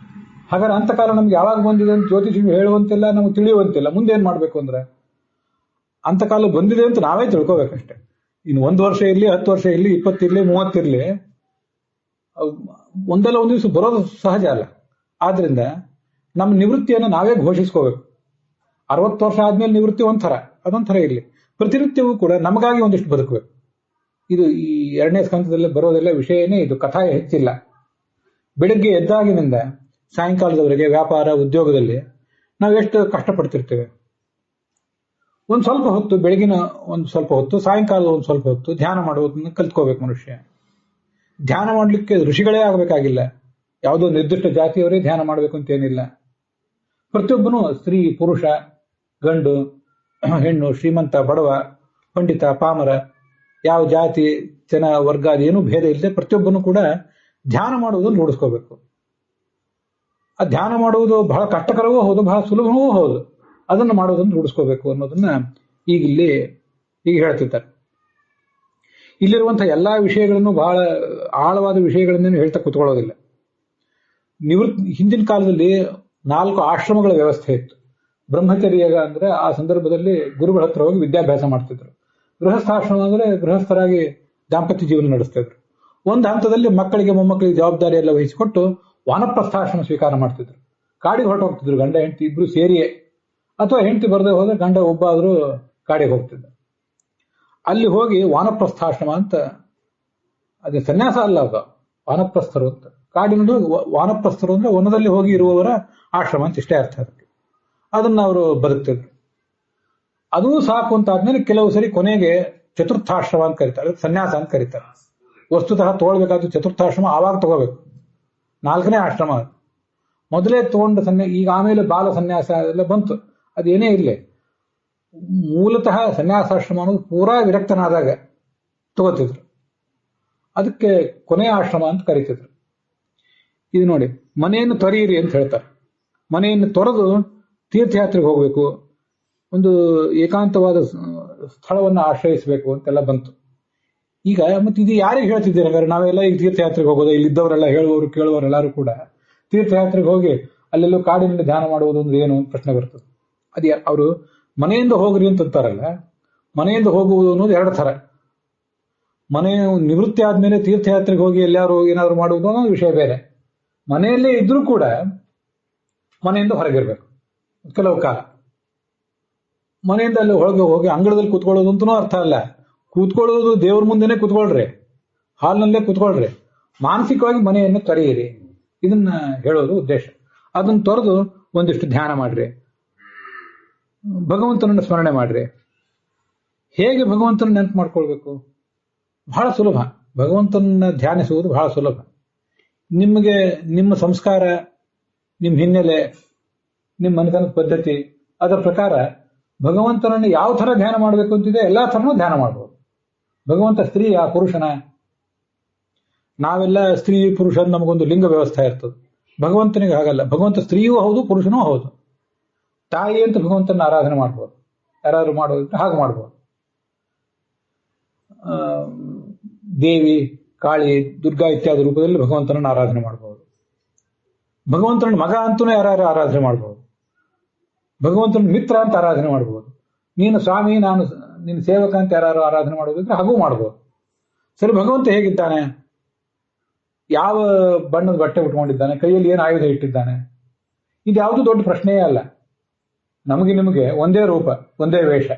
ಹಾಗಾದ್ರೆ ಅಂತಕಾಲ ನಮ್ಗೆ ಯಾವಾಗ ಬಂದಿದೆ ಅಂತ ಜ್ಯೋತಿಷಿಗಳು ಹೇಳುವಂತಿಲ್ಲ, ನಮ್ಗೆ ತಿಳಿಯುವಂತಿಲ್ಲ. ಮುಂದೇನ್ ಮಾಡ್ಬೇಕು ಅಂದ್ರೆ, ಅಂತಕಾಲ ಬಂದಿದೆ ಅಂತ ನಾವೇ ತಿಳ್ಕೋಬೇಕಷ್ಟೆ. ಇನ್ನು 1 ವರ್ಷ ಇರ್ಲಿ, 10 ವರ್ಷ ಇರ್ಲಿ, 20 ಇರ್ಲಿ, 30 ಇರ್ಲಿ, ಒಂದಲ್ಲ ಒಂದು ದಿವಸ ಬರೋದು ಸಹಜ ಅಲ್ಲ. ಆದ್ರಿಂದ ನಮ್ಮ ನಿವೃತ್ತಿಯನ್ನು ನಾವೇ ಘೋಷಿಸ್ಕೋಬೇಕು. 60 ವರ್ಷ ಆದ್ಮೇಲೆ ನಿವೃತ್ತಿ ಅದೊಂಥರ ಇರಲಿ. ಪ್ರತಿನಿತ್ಯವೂ ಕೂಡ ನಮಗಾಗಿ ಒಂದಿಷ್ಟು ಬದುಕಬೇಕು. ಇದು ಈ 2ನೇ ಸ್ಕಂದದಲ್ಲಿ ಬರೋದೆಲ್ಲ ವಿಷಯನೇ ಇದು. ಕಥಾ ಹೆಚ್ಚಿಲ್ಲ. ಬೆಳಿಗ್ಗೆ ಎದ್ದಾಗಿನಿಂದ ಸಾಯಂಕಾಲದವರೆಗೆ ವ್ಯಾಪಾರ ಉದ್ಯೋಗದಲ್ಲಿ ನಾವು ಎಷ್ಟು ಕಷ್ಟಪಡ್ತಿರ್ತೇವೆ. ಒಂದು ಸ್ವಲ್ಪ ಹೊತ್ತು, ಬೆಳಗಿನ ಒಂದು ಸ್ವಲ್ಪ ಹೊತ್ತು, ಸಾಯಂಕಾಲದ ಒಂದು ಸ್ವಲ್ಪ ಹೊತ್ತು ಧ್ಯಾನ ಮಾಡೋದನ್ನ ಕಲ್ತ್ಕೋಬೇಕು ಮನುಷ್ಯ. ಧ್ಯಾನ ಮಾಡಲಿಕ್ಕೆ ಋಷಿಗಳೇ ಆಗಬೇಕಾಗಿಲ್ಲ. ಯಾವುದೋ ನಿರ್ದಿಷ್ಟ ಜಾತಿಯವರೇ ಧ್ಯಾನ ಮಾಡಬೇಕು ಅಂತೇನಿಲ್ಲ. ಪ್ರತಿಯೊಬ್ಬನು ಸ್ತ್ರೀ ಪುರುಷ ಗಂಡು ಹೆಣ್ಣು ಶ್ರೀಮಂತ ಬಡವ ಪಂಡಿತ ಪಾಮರ ಯಾವ ಜಾತಿ ಜನ ವರ್ಗ ಅದೇನೂ ಭೇದ ಇಲ್ಲದೆ ಪ್ರತಿಯೊಬ್ಬನು ಕೂಡ ಧ್ಯಾನ ಮಾಡುವುದನ್ನು ರೂಢಿಸ್ಕೋಬೇಕು. ಆ ಧ್ಯಾನ ಮಾಡುವುದು ಬಹಳ ಕಷ್ಟಕರವೂ ಹೌದು, ಬಹಳ ಸುಲಭವೂ ಹೌದು. ಅದನ್ನು ಮಾಡೋದನ್ನು ರೂಢಿಸ್ಕೋಬೇಕು ಅನ್ನೋದನ್ನ ಈಗ ಹೇಳ್ತಿದ್ದಾರೆ. ಇಲ್ಲಿರುವಂತಹ ಎಲ್ಲಾ ವಿಷಯಗಳನ್ನು ಬಹಳ ಆಳವಾದ ವಿಷಯಗಳನ್ನೇನು ಹೇಳ್ತಾ ಕೂತ್ಕೊಳ್ಳೋದಿಲ್ಲ. ಹಿಂದಿನ ಕಾಲದಲ್ಲಿ 4 ಆಶ್ರಮಗಳ ವ್ಯವಸ್ಥೆ ಇತ್ತು. ಬ್ರಹ್ಮಚರ್ಯ ಅಂದ್ರೆ ಆ ಸಂದರ್ಭದಲ್ಲಿ ಗುರುಗಳ ಹತ್ರ ಹೋಗಿ ವಿದ್ಯಾಭ್ಯಾಸ ಮಾಡ್ತಿದ್ರು. ಗೃಹಸ್ಥಾಶ್ರಮ ಅಂದ್ರೆ ಗೃಹಸ್ಥರಾಗಿ ದಾಂಪತ್ಯ ಜೀವನ ನಡೆಸ್ತಿದ್ರು. ಒಂದು ಹಂತದಲ್ಲಿ ಮಕ್ಕಳಿಗೆ ಮೊಮ್ಮಕ್ಕಳಿಗೆ ಜವಾಬ್ದಾರಿ ಎಲ್ಲ ವಹಿಸಿಕೊಟ್ಟು ವಾನಪ್ರಸ್ಥಾಶ್ರಮ ಸ್ವೀಕಾರ ಮಾಡ್ತಿದ್ರು. ಕಾಡಿಗೆ ಹೊರಟು ಹೋಗ್ತಿದ್ರು ಗಂಡ ಹೆಂಡತಿ ಇಬ್ರು ಸೇರಿಯೇ, ಅಥವಾ ಹೆಂಡತಿ ಬರದೆ ಹೋದ್ರೆ ಗಂಡ ಒಬ್ಬ ಆದ್ರೂ ಕಾಡಿಗೆ ಹೋಗ್ತಿದ್ದ. ಅಲ್ಲಿ ಹೋಗಿ ವಾನಪ್ರಸ್ಥಾಶ್ರಮ ಅಂತ, ಅದೇ ಸನ್ಯಾಸ ಅಲ್ಲ, ಅದ ವಾನಪ್ರಸ್ಥರು ಅಂತ. ಕಾಡಿನ ವಾನಪ್ರಸ್ಥರು ಅಂದ್ರೆ ವನದಲ್ಲಿ ಹೋಗಿ ಇರುವವರ ಆಶ್ರಮ ಅಂತ ಇಷ್ಟೇ ಅರ್ಥ ಅದಕ್ಕೆ. ಅದನ್ನ ಅವರು ಬದುಕ್ತಿದ್ರು. ಅದೂ ಸಾಕು ಅಂತ ಆದ್ಮೇಲೆ ಕೆಲವು ಸರಿ ಕೊನೆಗೆ ಚತುರ್ಥಾಶ್ರಮ ಅಂತ ಕರೀತಾರೆ, ಸನ್ಯಾಸ ಅಂತ ಕರೀತಾರೆ. ವಸ್ತುತಃ ತಗೊಳ್ಬೇಕಾದ ಚತುರ್ಥಾಶ್ರಮ ಆವಾಗ ತಗೋಬೇಕು, 4ನೇ ಆಶ್ರಮ. ಮೊದಲೇ ತಗೊಂಡ ಈಗ ಆಮೇಲೆ ಬಾಲ ಸನ್ಯಾಸ ಎಲ್ಲ ಬಂತು, ಅದೇನೇ ಇರಲಿ. ಮೂಲತಃ ಸನ್ಯಾಸಾಶ್ರಮ ಅನ್ನೋದು ಪೂರಾ ವಿರಕ್ತನಾದಾಗ ತಗೋತಿದ್ರು. ಅದಕ್ಕೆ ಕೊನೆಯ ಆಶ್ರಮ ಅಂತ ಕರೀತಿದ್ರು. ಇದು ನೋಡಿ, ಮನೆಯನ್ನು ತೊರೆಯಿರಿ ಅಂತ ಹೇಳ್ತಾರೆ. ಮನೆಯನ್ನು ತೊರೆದು ತೀರ್ಥಯಾತ್ರೆಗೆ ಹೋಗಬೇಕು, ಒಂದು ಏಕಾಂತವಾದ ಸ್ಥಳವನ್ನು ಆಶ್ರಯಿಸಬೇಕು ಅಂತೆಲ್ಲ ಬಂತು. ಈಗ ಮತ್ತೆ ಇದು ಯಾರಿಗೆ ಹೇಳ್ತಿದ್ದೀರ ಹಾಗಾದ್ರೆ? ನಾವೆಲ್ಲ ಈಗ ತೀರ್ಥಯಾತ್ರೆಗೆ ಹೋಗೋದು, ಇಲ್ಲಿದ್ದವರೆಲ್ಲ ಹೇಳುವವರು ಕೇಳುವವರೆಲ್ಲರೂ ಕೂಡ ತೀರ್ಥಯಾತ್ರೆಗೆ ಹೋಗಿ ಅಲ್ಲೆಲ್ಲೋ ಕಾಡಿನಲ್ಲಿ ಧ್ಯಾನ ಮಾಡುವುದು ಅಂದ್ರೆ ಏನು ಅಂತ ಪ್ರಶ್ನೆ ಬರ್ತದೆ. ಅದು ಅವರು ಮನೆಯಿಂದ ಹೋಗ್ರಿ ಅಂತಂತಾರಲ್ಲ, ಮನೆಯಿಂದ ಹೋಗುವುದು ಅನ್ನೋದು 2 ಥರ. ಮನೆ ನಿವೃತ್ತಿ ಆದ್ಮೇಲೆ ತೀರ್ಥಯಾತ್ರೆಗೆ ಹೋಗಿ ಎಲ್ಲಾರು ಏನಾದ್ರು ಮಾಡುವುದು ಅನ್ನೋದು ವಿಷಯ ಬೇರೆ. ಮನೆಯಲ್ಲೇ ಇದ್ರೂ ಕೂಡ ಮನೆಯಿಂದ ಹೊರಗಿರ್ಬೇಕು ಕೆಲವು ಕಾಲ. ಮನೆಯಿಂದ ಅಲ್ಲಿ ಒಳಗೆ ಹೋಗಿ ಅಂಗಳದಲ್ಲಿ ಕೂತ್ಕೊಳ್ಳೋದು ಅಂತನೂ ಅರ್ಥ ಅಲ್ಲ. ಕೂತ್ಕೊಳ್ಳೋದು ದೇವ್ರ ಮುಂದೆನೆ ಕೂತ್ಕೊಳ್ರಿ, ಹಾಲ್ನಲ್ಲೇ ಕೂತ್ಕೊಳ್ರಿ. ಮಾನಸಿಕವಾಗಿ ಮನೆಯನ್ನು ತೊರೆಯಿರಿ, ಇದನ್ನ ಹೇಳೋದು ಉದ್ದೇಶ. ಅದನ್ನ ತೊರೆದು ಒಂದಿಷ್ಟು ಧ್ಯಾನ ಮಾಡ್ರಿ, ಭಗವಂತನನ್ನು ಸ್ಮರಣೆ ಮಾಡ್ರಿ. ಹೇಗೆ ಭಗವಂತನ ನೆನಪು ಮಾಡ್ಕೊಳ್ಬೇಕು? ಬಹಳ ಸುಲಭ. ಭಗವಂತನ ಧ್ಯಾನಿಸುವುದು ಬಹಳ ಸುಲಭ. ನಿಮಗೆ ನಿಮ್ಮ ಸಂಸ್ಕಾರ, ನಿಮ್ಮ ಹಿನ್ನೆಲೆ, ನಿಮ್ಮ ಮನೆತನದ ಪದ್ಧತಿ, ಅದರ ಪ್ರಕಾರ ಭಗವಂತನನ್ನು ಯಾವ ಥರ ಧ್ಯಾನ ಮಾಡಬೇಕು ಅಂತಿದೆ ಎಲ್ಲಾ ಥರನೂ ಧ್ಯಾನ ಮಾಡ್ಬೋದು. ಭಗವಂತ ಸ್ತ್ರೀಯ ಪುರುಷನ? ನಾವೆಲ್ಲ ಸ್ತ್ರೀ ಪುರುಷ ನಮಗೊಂದು ಲಿಂಗ ವ್ಯವಸ್ಥೆ ಇರ್ತದೆ. ಭಗವಂತನಿಗೆ ಹಾಗಲ್ಲ. ಭಗವಂತ ಸ್ತ್ರೀಯೂ ಹೌದು ಪುರುಷನೂ ಹೌದು. ತಾಯಿ ಅಂತ ಭಗವಂತನ ಆರಾಧನೆ ಮಾಡ್ಬೋದು, ಯಾರಾದ್ರೂ ಮಾಡೋದಿದ್ರೆ ಹಾಗೆ ಮಾಡ್ಬೋದು. ದೇವಿ, ಕಾಳಿ, ದುರ್ಗಾ ಇತ್ಯಾದಿ ರೂಪದಲ್ಲಿ ಭಗವಂತನನ್ನು ಆರಾಧನೆ ಮಾಡಬಹುದು. ಭಗವಂತನ ಮಗ ಅಂತೂ ಯಾರು ಆರಾಧನೆ ಮಾಡಬಹುದು. ಭಗವಂತನ ಮಿತ್ರ ಅಂತ ಆರಾಧನೆ ಮಾಡಬಹುದು. ನೀನು ಸ್ವಾಮಿ, ನಾನು ನಿನ್ನ ಸೇವಕ ಅಂತ ಯಾರು ಆರಾಧನೆ ಮಾಡೋದಿದ್ರೆ ಹಾಗೂ ಮಾಡಬಹುದು. ಸರಿ, ಭಗವಂತ ಹೇಗಿದ್ದಾನೆ? ಯಾವ ಬಣ್ಣದ ಬಟ್ಟೆ ಉಟ್ಕೊಂಡಿದ್ದಾನೆ? ಕೈಯಲ್ಲಿ ಏನು ಆಯುಧ ಇಟ್ಟಿದ್ದಾನೆ? ಇದ್ಯಾವುದು ದೊಡ್ಡ ಪ್ರಶ್ನೆಯೇ ಅಲ್ಲ. ನಿಮಗೆ ಒಂದೇ ರೂಪ, ಒಂದೇ ವೇಷ.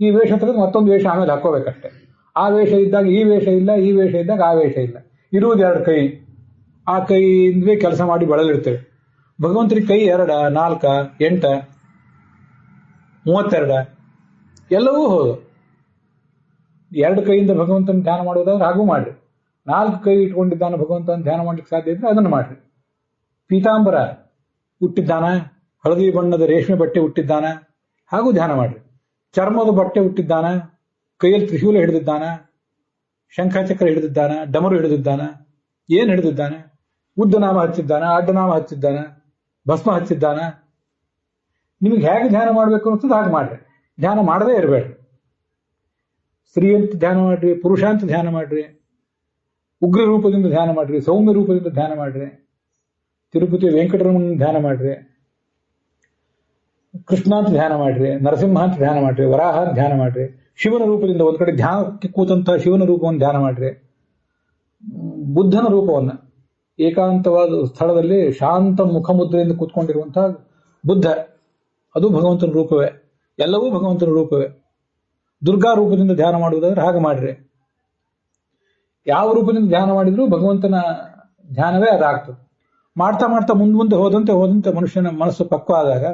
ಈ ವೇಷ ತೆಗೆದು ಮತ್ತೊಂದು ವೇಷ ಆಮೇಲೆ ಹಾಕೋಬೇಕಷ್ಟೆ. ಆ ವೇಷ ಇದ್ದಾಗ ಈ ವೇಷ ಇಲ್ಲ, ಈ ವೇಷ ಇದ್ದಾಗ ಆ ವೇಷ ಇಲ್ಲ. ಇರುವುದು 2 ಕೈ. ಆ ಕೈಯಿಂದಲೇ ಕೆಲಸ ಮಾಡಿ ಬಳಲಿರ್ತೇವೆ. ಭಗವಂತನಿಗೆ ಕೈ 2, 4, 8, 32 ಎಲ್ಲವೂ ಹೌದು. 2 ಕೈಯಿಂದ ಭಗವಂತನ ಧ್ಯಾನ ಮಾಡೋದಾದ್ರೆ ಹಾಗೂ ಮಾಡ್ರಿ. 4 ಕೈ ಇಟ್ಕೊಂಡಿದ್ದಾನೆ ಭಗವಂತನ ಧ್ಯಾನ ಮಾಡ್ಲಿಕ್ಕೆ ಸಾಧ್ಯ ಇದ್ರೆ ಅದನ್ನು ಮಾಡ್ರಿ. ಪೀತಾಂಬರ ಹುಟ್ಟಿದ್ದಾನ, ಹಳದಿ ಬಣ್ಣದ ರೇಷ್ಮೆ ಬಟ್ಟೆ ಹುಟ್ಟಿದ್ದಾನ, ಹಾಗೂ ಧ್ಯಾನ ಮಾಡ್ರಿ. ಚರ್ಮದ ಬಟ್ಟೆ ಹುಟ್ಟಿದ್ದಾನ, ಕೈಯಲ್ಲಿ ತ್ರಿಶೂಲ ಹಿಡಿದಿದ್ದಾನ, ಶಂಖಚಕ್ರ ಹಿಡಿದಿದ್ದಾನ, ಡಮರು ಹಿಡಿದಿದ್ದಾನ, ಏನ್ ಹಿಡಿದಿದ್ದಾನೆ? ಉದ್ದನಾಮ ಹಚ್ಚಿದ್ದಾನ, ಅಡ್ಡನಾಮ ಹಚ್ಚಿದ್ದಾನ, ಭಸ್ಮ ಹಚ್ಚಿದ್ದಾನ. ನಿಮಗೆ ಹೇಗೆ ಧ್ಯಾನ ಮಾಡಬೇಕು ಅನ್ಸುತ್ತೆ ಹಾಗೆ ಮಾಡ್ರಿ. ಧ್ಯಾನ ಮಾಡದೇ ಇರಬೇಡ್ರಿ. ಸ್ತ್ರೀ ಅಂತ ಧ್ಯಾನ ಮಾಡ್ರಿ, ಪುರುಷ ಅಂತ ಧ್ಯಾನ ಮಾಡ್ರಿ, ಉಗ್ರ ರೂಪದಿಂದ ಧ್ಯಾನ ಮಾಡ್ರಿ, ಸೌಮ್ಯ ರೂಪದಿಂದ ಧ್ಯಾನ ಮಾಡ್ರಿ, ತಿರುಪತಿ ವೆಂಕಟರಮಣ ಧ್ಯಾನ ಮಾಡ್ರಿ, ಕೃಷ್ಣ ಅಂತ ಧ್ಯಾನ ಮಾಡ್ರಿ, ನರಸಿಂಹ ಅಂತ ಧ್ಯಾನ ಮಾಡ್ರಿ, ವರಾಹ ಅಂತ ಧ್ಯಾನ ಮಾಡ್ರಿ, ಶಿವನ ರೂಪದಿಂದ ಒಂದ್ ಕಡೆ ಧ್ಯಾನಕ್ಕೆ ಕೂತಂತಹ ಶಿವನ ರೂಪವನ್ನು ಧ್ಯಾನ ಮಾಡ್ರಿ, ಬುದ್ಧನ ರೂಪವನ್ನ ಏಕಾಂತವಾದ ಸ್ಥಳದಲ್ಲಿ ಶಾಂತ ಮುಖಮುದ್ರೆಯಿಂದ ಕೂತ್ಕೊಂಡಿರುವಂತಹ ಬುದ್ಧ, ಅದು ಭಗವಂತನ ರೂಪವೇ. ಎಲ್ಲವೂ ಭಗವಂತನ ರೂಪವೇ. ದುರ್ಗಾ ರೂಪದಿಂದ ಧ್ಯಾನ ಮಾಡುವುದಾದ್ರೆ ಹಾಗೆ ಮಾಡ್ರಿ. ಯಾವ ರೂಪದಿಂದ ಧ್ಯಾನ ಮಾಡಿದ್ರೂ ಭಗವಂತನ ಧ್ಯಾನವೇ ಅದಾಗ್ತದೆ. ಮಾಡ್ತಾ ಮಾಡ್ತಾ ಮುಂದೆ ಹೋದಂತೆ ಮನುಷ್ಯನ ಮನಸ್ಸು ಪಕ್ವ ಆದಾಗ,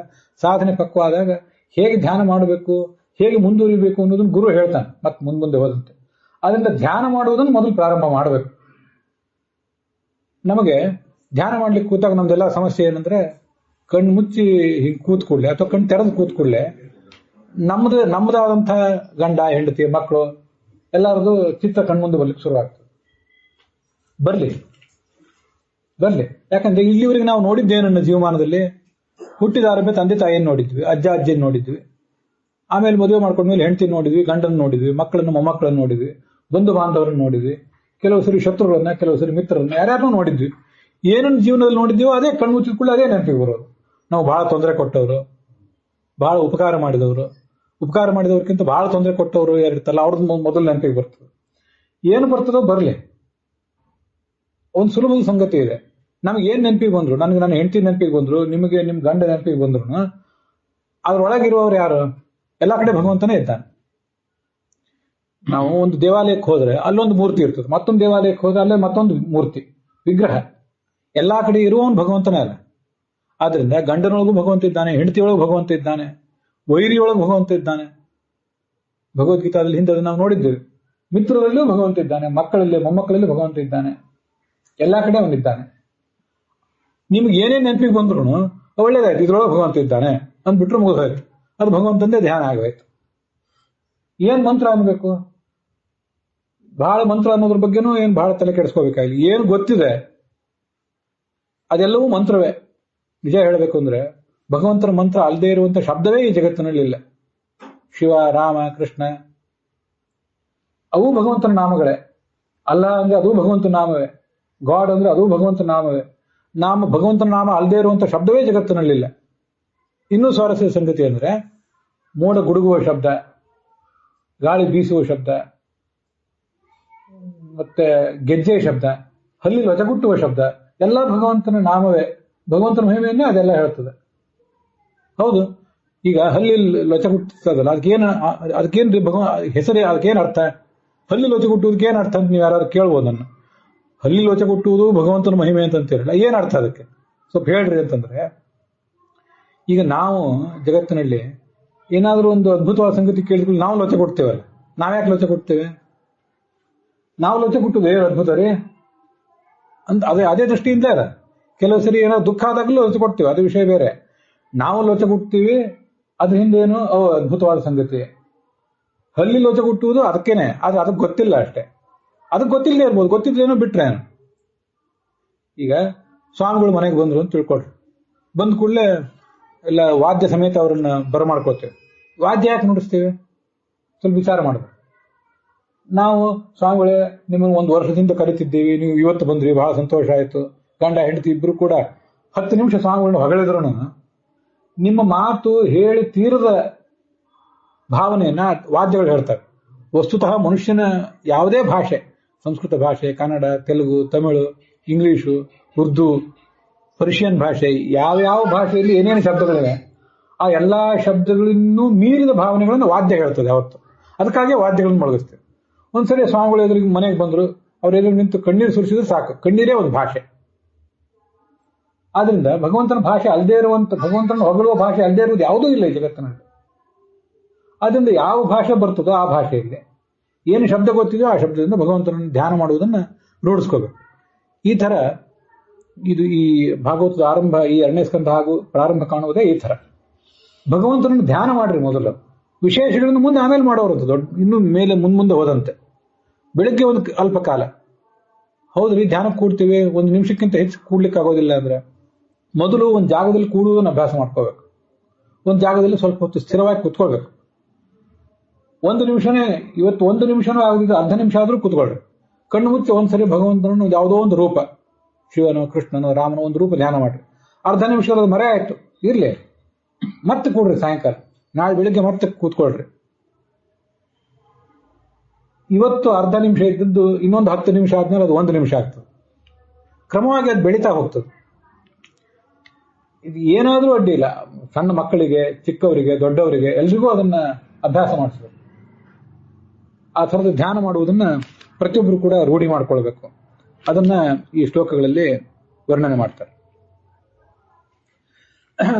ಸಾಧನೆ ಪಕ್ವ ಆದಾಗ ಹೇಗೆ ಧ್ಯಾನ ಮಾಡಬೇಕು, ಹೇಗೆ ಮುಂದುವರಿಬೇಕು ಅನ್ನೋದನ್ನು ಗುರು ಹೇಳ್ತಾನೆ. ಮತ್ತೆ ಮುಂದೆ ಹೋದಂತೆ ಅದರಿಂದ ಧ್ಯಾನ ಮಾಡುವುದನ್ನು ಮೊದಲು ಪ್ರಾರಂಭ ಮಾಡಬೇಕು. ನಮಗೆ ಧ್ಯಾನ ಮಾಡ್ಲಿಕ್ಕೆ ಕೂತಾಗ ನಮ್ದೆಲ್ಲ ಸಮಸ್ಯೆ ಏನಂದ್ರೆ ಕಣ್ಣು ಮುಚ್ಚಿ ಹಿಂಗೆ ಕೂತ್ ಕೂಡ್ಲೆ ಅಥವಾ ಕಣ್ಣು ತೆರೆದು ಕೂತ್ ಕೂಡ್ಲೆ ನಮ್ಮದಾದಂತಹ ಗಂಡ ಹೆಂಡತಿ ಮಕ್ಕಳು ಎಲ್ಲರದು ಚಿತ್ರ ಕಣ್ಮುಂದೆ ಬರ್ಲಿಕ್ಕೆ ಶುರುವಾಗ್ತದೆ. ಬರ್ಲಿ ಯಾಕಂದ್ರೆ ಇಲ್ಲಿವರೆಗೆ ನಾವು ನೋಡಿದ್ದೇನು ನನ್ನ ಜೀವಮಾನದಲ್ಲಿ ಹುಟ್ಟಿದಾರಭ್ಯ ತಂದೆ ತಾಯಿಯನ್ನು ನೋಡಿದ್ವಿ, ಅಜ್ಜ ಅಜ್ಜಿಯನ್ನು ನೋಡಿದ್ವಿ, ಆಮೇಲೆ ಮದುವೆ ಮಾಡ್ಕೊಂಡ್ಮೇಲೆ ಹೆಂಡತಿ ನೋಡಿದ್ವಿ, ಗಂಡನ ನೋಡಿದ್ವಿ, ಮಕ್ಕಳನ್ನು ಮೊಮ್ಮಕ್ಕಳನ್ನು ನೋಡಿದ್ವಿ, ಬಂಧು ಬಾಂಧವರನ್ನು ನೋಡಿದ್ವಿ, ಕೆಲವು ಸರಿ ಶತ್ರುಗಳನ್ನ, ಕೆಲವು ಸರಿ ಮಿತ್ರರನ್ನ, ಯಾರ್ಯಾರನ್ನೂ ನೋಡಿದ್ವಿ. ಏನನ್ನು ಜೀವನದಲ್ಲಿ ನೋಡಿದ್ವೋ ಅದೇ ಕಣ್ಮುಚ್ಚಿಕೊಳ್ಳಿ ಅದೇ ನೆನಪಿಗೆ ಬರೋದು. ನಾವು ಬಹಳ ತೊಂದರೆ ಕೊಟ್ಟವರು, ಬಹಳ ಉಪಕಾರ ಮಾಡಿದವ್ರಿಗಿಂತ ಬಹಳ ತೊಂದರೆ ಕೊಟ್ಟವರು ಯಾರಿರ್ತಲ್ಲ ಅವ್ರದ್ದು ಮೊದಲು ನೆನಪಿಗೆ ಬರ್ತದೆ. ಏನು ಬರ್ತದೋ ಬರಲಿ. ಒಂದು ಸುಲಭದ ಸಂಗತಿ ಇದೆ. ನಮ್ಗೆ ಏನ್ ನೆನಪಿಗೆ ಬಂದ್ರು, ನನಗೆ ನನ್ನ ಹೆಂಡತಿ ನೆನಪಿಗೆ ಬಂದ್ರು, ನಿಮಗೆ ನಿಮ್ ಗಂಡ ನೆನಪಿಗೆ ಬಂದ್ರು, ಅದ್ರೊಳಗಿರುವವರು ಯಾರು? ಎಲ್ಲಾ ಕಡೆ ಭಗವಂತನೇ ಇದ್ದಾನೆ. ನಾವು ಒಂದು ದೇವಾಲಯಕ್ಕೆ ಹೋದ್ರೆ ಅಲ್ಲೊಂದು ಮೂರ್ತಿ ಇರ್ತದೆ, ಮತ್ತೊಂದು ದೇವಾಲಯಕ್ಕೆ ಹೋದ್ರೆ ಅಲ್ಲೇ ಮತ್ತೊಂದು ಮೂರ್ತಿ, ವಿಗ್ರಹ. ಎಲ್ಲಾ ಕಡೆ ಇರುವವನು ಭಗವಂತನೇ ಅಲ್ಲ. ಆದ್ರಿಂದ ಗಂಡನೊಳಗೂ ಭಗವಂತ ಇದ್ದಾನೆ, ಹೆಂಡತಿಯೊಳಗೂ ಭಗವಂತ ಇದ್ದಾನೆ, ವೈರಿಯೊಳಗೂ ಭಗವಂತ ಇದ್ದಾನೆ. ಭಗವದ್ಗೀತಾದಲ್ಲಿ ಹಿಂದೆ ನಾವು ನೋಡಿದ್ದೇವೆ. ಮಿತ್ರರಲ್ಲೂ ಭಗವಂತ ಇದ್ದಾನೆ, ಮಕ್ಕಳಲ್ಲಿ ಮೊಮ್ಮಕ್ಕಳಲ್ಲೂ ಭಗವಂತ ಇದ್ದಾನೆ, ಎಲ್ಲಾ ಕಡೆ ಅವನಿದ್ದಾನೆ. ನಿಮ್ಗೆ ಏನೇನ್ ನೆನಪಿಗೆ ಬಂದ್ರು ಒಳ್ಳೇದಾಯ್ತು, ಇದ್ರೊಳಗೆ ಭಗವಂತ ಇದ್ದಾನೆ ಅಂದ್ಬಿಟ್ರೆ ಮುಗಿದೋಯ್ತು. ಅದು ಭಗವಂತಂದೇ ಧ್ಯಾನ ಆಗೋಯ್ತು. ಏನ್ ಮಂತ್ರ ಅನ್ಬೇಕು? ಬಹಳ ಮಂತ್ರ ಅನ್ನೋದ್ರ ಬಗ್ಗೆನೂ ಏನ್ ಬಹಳ ತಲೆ ಕೆಡಿಸ್ಕೋಬೇಕಾಗಿಲ್ಲ. ಏನು ಗೊತ್ತಿದೆ ಅದೆಲ್ಲವೂ ಮಂತ್ರವೇ. ನಿಜ ಹೇಳಬೇಕು ಅಂದ್ರೆ ಭಗವಂತನ ಮಂತ್ರ ಅಲ್ಲದೆ ಇರುವಂತ ಶಬ್ದವೇ ಈ ಜಗತ್ತಿನಲ್ಲಿ ಇಲ್ಲ. ಶಿವ, ರಾಮ, ಕೃಷ್ಣ ಅವು ಭಗವಂತನ ನಾಮಗಳೇ. ಅಲ್ಲ ಅಂದ್ರೆ ಅದು ಭಗವಂತನ ನಾಮವೇ. ಗಾಡ್ ಅಂದ್ರೆ ಅದು ಭಗವಂತನ ನಾಮವೇ. ಭಗವಂತನ ನಾಮ ಅಲ್ಲದೆ ಇರುವಂತ ಶಬ್ದವೇ ಜಗತ್ತಿನಲ್ಲಿಲ್ಲ. ಇನ್ನೂ ಸ್ವಾರಸ್ಯ ಸಂಗತಿ ಅಂದ್ರೆ ಮೋಡ ಗುಡುಗುವ ಶಬ್ದ, ಗಾಳಿ ಬೀಸುವ ಶಬ್ದ, ಮತ್ತೆ ಗೆಜ್ಜೆ ಶಬ್ದ, ಹಲ್ಲಿ ಲೊಚಗುಟ್ಟುವ ಶಬ್ದ ಎಲ್ಲ ಭಗವಂತನ ನಾಮವೇ. ಭಗವಂತನ ಮಹಿಮೆಯನ್ನೇ ಅದೆಲ್ಲ ಹೇಳ್ತದೆ. ಹೌದು, ಈಗ ಹಲ್ಲಿ ಲೊಚಗುಟ್ಟದಲ್ಲ, ಅದಕ್ಕೇನ್ರಿ ಹೆಸರೇ, ಅದಕ್ಕೇನ್ ಅರ್ಥ? ಹಲ್ಲಿ ಲೊಚಗುಟ್ಟುವುದಕ್ಕೆ ಏನ್ ಅರ್ಥ ಅಂತ ನೀವು ಯಾರು ಕೇಳ್ಬೋದು ನನ್ನ. ಹಲ್ಲಿ ಲೊಚಗುಟ್ಟುವುದು ಭಗವಂತನ ಮಹಿಮೆ ಅಂತೀರಲ್ಲ, ಏನ್ ಅರ್ಥ ಅದಕ್ಕೆ ಸ್ವಲ್ಪ ಹೇಳ್ರಿ ಅಂತಂದ್ರೆ, ಈಗ ನಾವು ಜಗತ್ತಿನಲ್ಲಿ ಏನಾದ್ರೂ ಒಂದು ಅದ್ಭುತವಾದ ಸಂಗತಿ ಕೇಳಿದ್ರು ನಾವು ಲೋಚ ಕೊಡ್ತೇವಲ್ಲ. ನಾವ್ಯಾಕೆ ಲೋಚ ಕೊಡ್ತೇವೆ? ನಾವು ಲೋಚ ಕೊಟ್ಟುದು ಏನು ಅದ್ಭುತ ರೀ ಅಂತ ಅದೇ ದೃಷ್ಟಿಯಿಂದ ಅದ. ಕೆಲವು ಸರಿ ಏನೋ ದುಃಖ ಆದಾಗಲೂ ಲೋಚ ಕೊಡ್ತೇವೆ, ಅದು ವಿಷಯ ಬೇರೆ. ನಾವು ಲೋಚ ಕೊಡ್ತೀವಿ, ಅದ್ರ ಹಿಂದೇನು ಅದ್ಭುತವಾದ ಸಂಗತಿ. ಹಲ್ಲಿ ಲೋಚ ಕೊಟ್ಟುವುದು ಅದಕ್ಕೇನೆ, ಅದಕ್ಕೆ ಗೊತ್ತಿಲ್ಲ ಅಷ್ಟೇ. ಅದಕ್ಕೆ ಗೊತ್ತಿಲ್ಲದೆ ಇರ್ಬೋದು, ಗೊತ್ತಿದ್ರೇನೋ ಬಿಟ್ರೆ ಏನು. ಈಗ ಸ್ವಾಮಿಗಳು ಮನೆಗೆ ಬಂದ್ರು ಅಂತ ತಿಳ್ಕೊಳ್ರಿ. ಬಂದ ಕೂಡಲೇ ಎಲ್ಲ ವಾದ್ಯ ಸಮೇತ ಅವರನ್ನ ಬರಮಾಡ್ಕೋತೇವೆ. ವಾದ್ಯ ಯಾಕೆ ನುಡಿಸ್ತೇವೆ? ಸ್ವಲ್ಪ ವಿಚಾರ ಮಾಡಬೇಕು. ನಾವು ಸ್ವಾಮಿಗಳೇ ನಿಮ್ಮನ್ನು ಒಂದು ವರ್ಷದಿಂದ ಕರಿತಿದ್ದೀವಿ, ನೀವು ಇವತ್ತು ಬಂದ್ರಿ, ಬಹಳ ಸಂತೋಷ ಆಯ್ತು. ಗಂಡ ಹೆಂಡತಿ ಇಬ್ರು ಕೂಡ 10 ನಿಮಿಷ ಸ್ವಾಮಿಗಳನ್ನ ಹೊಗಳಿದ್ರು ನಿಮ್ಮ ಮಾತು ಹೇಳಿ ತೀರದ ಭಾವನೆಯನ್ನ ವಾದ್ಯಗಳು ಹೇಳ್ತವೆ. ವಸ್ತುತಃ ಮನುಷ್ಯನ ಯಾವುದೇ ಭಾಷೆ, ಸಂಸ್ಕೃತ ಭಾಷೆ, ಕನ್ನಡ, ತೆಲುಗು, ತಮಿಳು, ಇಂಗ್ಲಿಷು, ಉರ್ದು, ಪರ್ಷಿಯನ್ ಭಾಷೆ, ಯಾವ್ಯಾವ ಭಾಷೆಯಲ್ಲಿ ಏನೇನು ಶಬ್ದಗಳಿವೆ ಆ ಎಲ್ಲಾ ಶಬ್ದಗಳನ್ನು ಮೀರಿದ ಭಾವನೆಗಳನ್ನು ವಾದ್ಯ ಹೇಳ್ತದೆ ಅವತ್ತು. ಅದಕ್ಕಾಗಿ ವಾದ್ಯಗಳನ್ನು ಮೊಳಗಿಸ್ತೇವೆ. ಒಂದ್ಸರಿ ಸ್ವಾಮಿಗಳು ಎದುರಿಗೆ ಮನೆಗೆ ಬಂದ್ರು, ಅವ್ರ ಎದುರು ನಿಂತು ಕಣ್ಣೀರು ಸುರಿಸಿದ್ರೆ ಸಾಕು. ಕಣ್ಣೀರೇ ಒಂದು ಭಾಷೆ. ಆದ್ರಿಂದ ಭಗವಂತನ ಭಾಷೆ ಅಲ್ಲದೆ ಇರುವಂತ, ಭಗವಂತನ ಹೊಗಳುವ ಭಾಷೆ ಅಲ್ಲದೆ ಇರುವುದು ಯಾವುದೂ ಇಲ್ಲ ಈ ಜಗತ್ತಿನಲ್ಲಿ. ಆದ್ರಿಂದ ಯಾವ ಭಾಷೆ ಬರ್ತದೋ ಆ ಭಾಷೆಯಲ್ಲಿ ಏನು ಶಬ್ದ ಗೊತ್ತಿದೆಯೋ ಆ ಶಬ್ದದಿಂದ ಭಗವಂತನನ್ನು ಧ್ಯಾನ ಮಾಡುವುದನ್ನ ರೂಢಿಸ್ಕೋಬೇಕು. ಈ ತರ ಇದು ಈ ಭಾಗವತದ ಆರಂಭ, ಈ 2ನೇ ಸ್ಕಂಧ ಹಾಗೂ ಪ್ರಾರಂಭ ಕಾಣುವುದೇ ಈ ತರ. ಭಗವಂತನನ್ನು ಧ್ಯಾನ ಮಾಡ್ರಿ ಮೊದಲು, ವಿಶೇಷಗಳನ್ನು ಮುಂದೆ ಆಮೇಲೆ ಮಾಡೋರಂತ. ದೊಡ್ಡ ಇನ್ನು ಮೇಲೆ ಮುಂದೆ ಹೋದಂತೆ. ಬೆಳಿಗ್ಗೆ ಒಂದು ಅಲ್ಪ ಕಾಲ ಹೌದ್ರಿ ಧ್ಯಾನಕ್ಕೆ ಕೂಡ್ತೀವಿ, 1 ನಿಮಿಷಕ್ಕಿಂತ ಹೆಚ್ಚು ಕೂಡ್ಲಿಕ್ಕೆ ಆಗೋದಿಲ್ಲ ಅಂದ್ರೆ ಮೊದಲು ಒಂದು ಜಾಗದಲ್ಲಿ ಕೂಡುವುದನ್ನು ಅಭ್ಯಾಸ ಮಾಡ್ಕೋಬೇಕು. ಒಂದು ಜಾಗದಲ್ಲಿ ಸ್ವಲ್ಪ ಹೊತ್ತು ಸ್ಥಿರವಾಗಿ ಕೂತ್ಕೊಳ್ಬೇಕು. 1 ನಿಮಿಷನೇ, ಇವತ್ತು 1 ನಿಮಿಷನೂ ಆಗದಿದ್ದು ಅರ್ಧ ನಿಮಿಷ ಆದ್ರೂ ಕೂತ್ಕೊಳ್ರಿ. ಕಣ್ಣು ಮುಚ್ಚಿ ಒಂದ್ಸರಿ ಭಗವಂತನನ್ನು ಯಾವುದೋ ಒಂದು ರೂಪ, ಶಿವನೋ ಕೃಷ್ಣನೋ ರಾಮನೋ ಒಂದು ರೂಪ ಧ್ಯಾನ ಮಾಡ್ರಿ. ಅರ್ಧ ನಿಮಿಷದ ಮರೆ ಆಯ್ತು, ಇರ್ಲಿ, ಮತ್ತೆ ಕೂಡ್ರಿ. ಸಾಯಂಕಾಲ ನಾಳೆ ಬೆಳಿಗ್ಗೆ ಮತ್ತೆ ಕೂತ್ಕೊಳ್ರಿ. ಇವತ್ತು ಅರ್ಧ ನಿಮಿಷ ಇದ್ದದ್ದು ಇನ್ನೊಂದು 10 ನಿಮಿಷ ಆದ್ಮೇಲೆ ಅದು 1 ನಿಮಿಷ ಆಗ್ತದೆ. ಕ್ರಮವಾಗಿ ಅದು ಬೆಳೀತಾ ಹೋಗ್ತದೆ. ಇದು ಏನಾದ್ರೂ ಅಡ್ಡಿ ಇಲ್ಲ. ಸಣ್ಣ ಮಕ್ಕಳಿಗೆ, ಚಿಕ್ಕವರಿಗೆ, ದೊಡ್ಡವರಿಗೆ ಎಲ್ರಿಗೂ ಅದನ್ನ ಅಭ್ಯಾಸ ಮಾಡಿಸ್ಬೇಕು. ಆ ಥರದ ಧ್ಯಾನ ಮಾಡುವುದನ್ನ ಪ್ರತಿಯೊಬ್ಬರು ಕೂಡ ರೂಢಿ ಮಾಡ್ಕೊಳ್ಬೇಕು. ಅದನ್ನ ಈ ಶ್ಲೋಕಗಳಲ್ಲಿ ವರ್ಣನೆ ಮಾಡ್ತಾರೆ.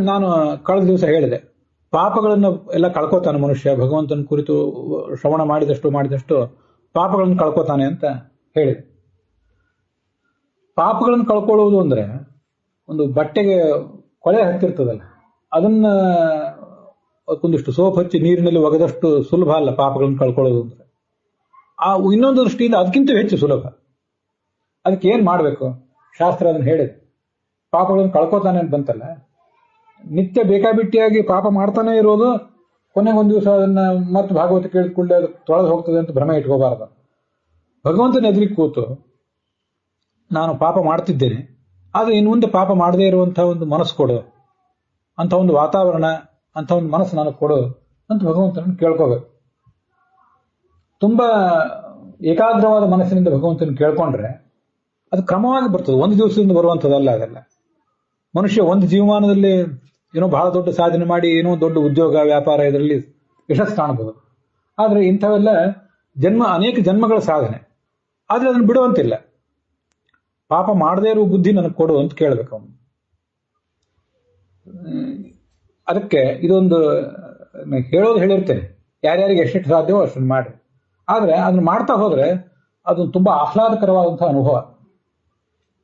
ನಾನು ಕಳೆದ ದಿವಸ ಹೇಳಿದೆ, ಪಾಪಗಳನ್ನು ಎಲ್ಲ ಕಳ್ಕೋತಾನೆ ಮನುಷ್ಯ. ಭಗವಂತನ ಕುರಿತು ಶ್ರವಣ ಮಾಡಿದಷ್ಟು ಪಾಪಗಳನ್ನು ಕಳ್ಕೋತಾನೆ ಅಂತ ಹೇಳಿದೆ. ಪಾಪಗಳನ್ನು ಕಳ್ಕೊಳ್ಳುವುದು ಅಂದ್ರೆ ಒಂದು ಬಟ್ಟೆಗೆ ಕೊಳೆ ಹತ್ತಿರ್ತದಲ್ಲ, ಅದನ್ನ ಒಂದಿಷ್ಟು ಸೋಪ್ ಹಚ್ಚಿ ನೀರಿನಲ್ಲಿ ಒಗೆದಷ್ಟು ಸುಲಭ ಅಲ್ಲ ಪಾಪಗಳನ್ನು ಕಳ್ಕೊಳ್ಳೋದು ಅಂದ್ರೆ. ಆ ಇನ್ನೊಂದು ದೃಷ್ಟಿಯಿಂದ ಅದಕ್ಕಿಂತ ಹೆಚ್ಚು ಸುಲಭ. ಅದಕ್ಕೆ ಏನ್ ಮಾಡಬೇಕು? ಶಾಸ್ತ್ರ ಅದನ್ನು ಹೇಳಿದೆ. ಪಾಪಗಳನ್ನು ಕಳ್ಕೊತಾನೆ ಅಂತ ಬಂತಲ್ಲ, ನಿತ್ಯ ಬೇಕಾಬಿಟ್ಟಿಯಾಗಿ ಪಾಪ ಮಾಡ್ತಾನೆ ಇರೋದು, ಕೊನೆಗೊಂದು ದಿವಸ ಅದನ್ನ ಮತ್ತೆ ಭಾಗವತ ಕೇಳಿದ್ಕೊಳ್ಳಿ ಅದು ತೊಳೆದು ಹೋಗ್ತದೆ ಅಂತ ಭ್ರಮೆ ಇಟ್ಕೋಬಾರ್ದು. ಭಗವಂತನ ಎದುರಿಗೆ ಕೂತು ನಾನು ಪಾಪ ಮಾಡ್ತಿದ್ದೇನೆ, ಆದ್ರೆ ಇನ್ನು ಮುಂದೆ ಪಾಪ ಮಾಡದೇ ಇರುವಂತಹ ಒಂದು ಮನಸ್ಸು ಕೊಡು, ಅಂತ ಒಂದು ವಾತಾವರಣ, ಅಂತ ಒಂದು ಮನಸ್ಸು ನನಗೆ ಕೊಡು ಅಂತ ಭಗವಂತನನ್ನು ಕೇಳ್ಕೋಬೇಕು. ತುಂಬಾ ಏಕಾಗ್ರವಾದ ಮನಸ್ಸಿನಿಂದ ಭಗವಂತನ ಕೇಳ್ಕೊಂಡ್ರೆ ಅದು ಕ್ರಮವಾಗಿ ಬರ್ತದೆ, ಒಂದು ದಿವಸದಿಂದ ಬರುವಂಥದ್ದಲ್ಲ ಅದೆಲ್ಲ. ಮನುಷ್ಯ ಒಂದು ಜೀವಮಾನದಲ್ಲಿ ಏನೋ ಬಹಳ ದೊಡ್ಡ ಸಾಧನೆ ಮಾಡಿ ಏನೋ ದೊಡ್ಡ ಉದ್ಯೋಗ ವ್ಯಾಪಾರ ಇದರಲ್ಲಿ ಯಶಸ್ಸು ಕಾಣಬಹುದು. ಆದ್ರೆ ಇಂಥವೆಲ್ಲ ಅನೇಕ ಜನ್ಮಗಳ ಸಾಧನೆ. ಆದ್ರೆ ಅದನ್ನು ಬಿಡುವಂತಿಲ್ಲ. ಪಾಪ ಮಾಡದೇ ಇರುವ ಬುದ್ಧಿ ನನಗೆ ಕೊಡು ಅಂತ ಕೇಳಬೇಕು ಅವನು. ಅದಕ್ಕೆ ಇದೊಂದು ಹೇಳಿರ್ತೇನೆ, ಯಾರ್ಯಾರಿಗೆ ಎಷ್ಟೆಷ್ಟು ಸಾಧ್ಯವೋ ಅಷ್ಟನ್ನು ಮಾಡಿ. ಆದ್ರೆ ಅದನ್ನು ಮಾಡ್ತಾ ಹೋದ್ರೆ ಅದೊಂದು ತುಂಬಾ ಆಹ್ಲಾದಕರವಾದಂತಹ ಅನುಭವ.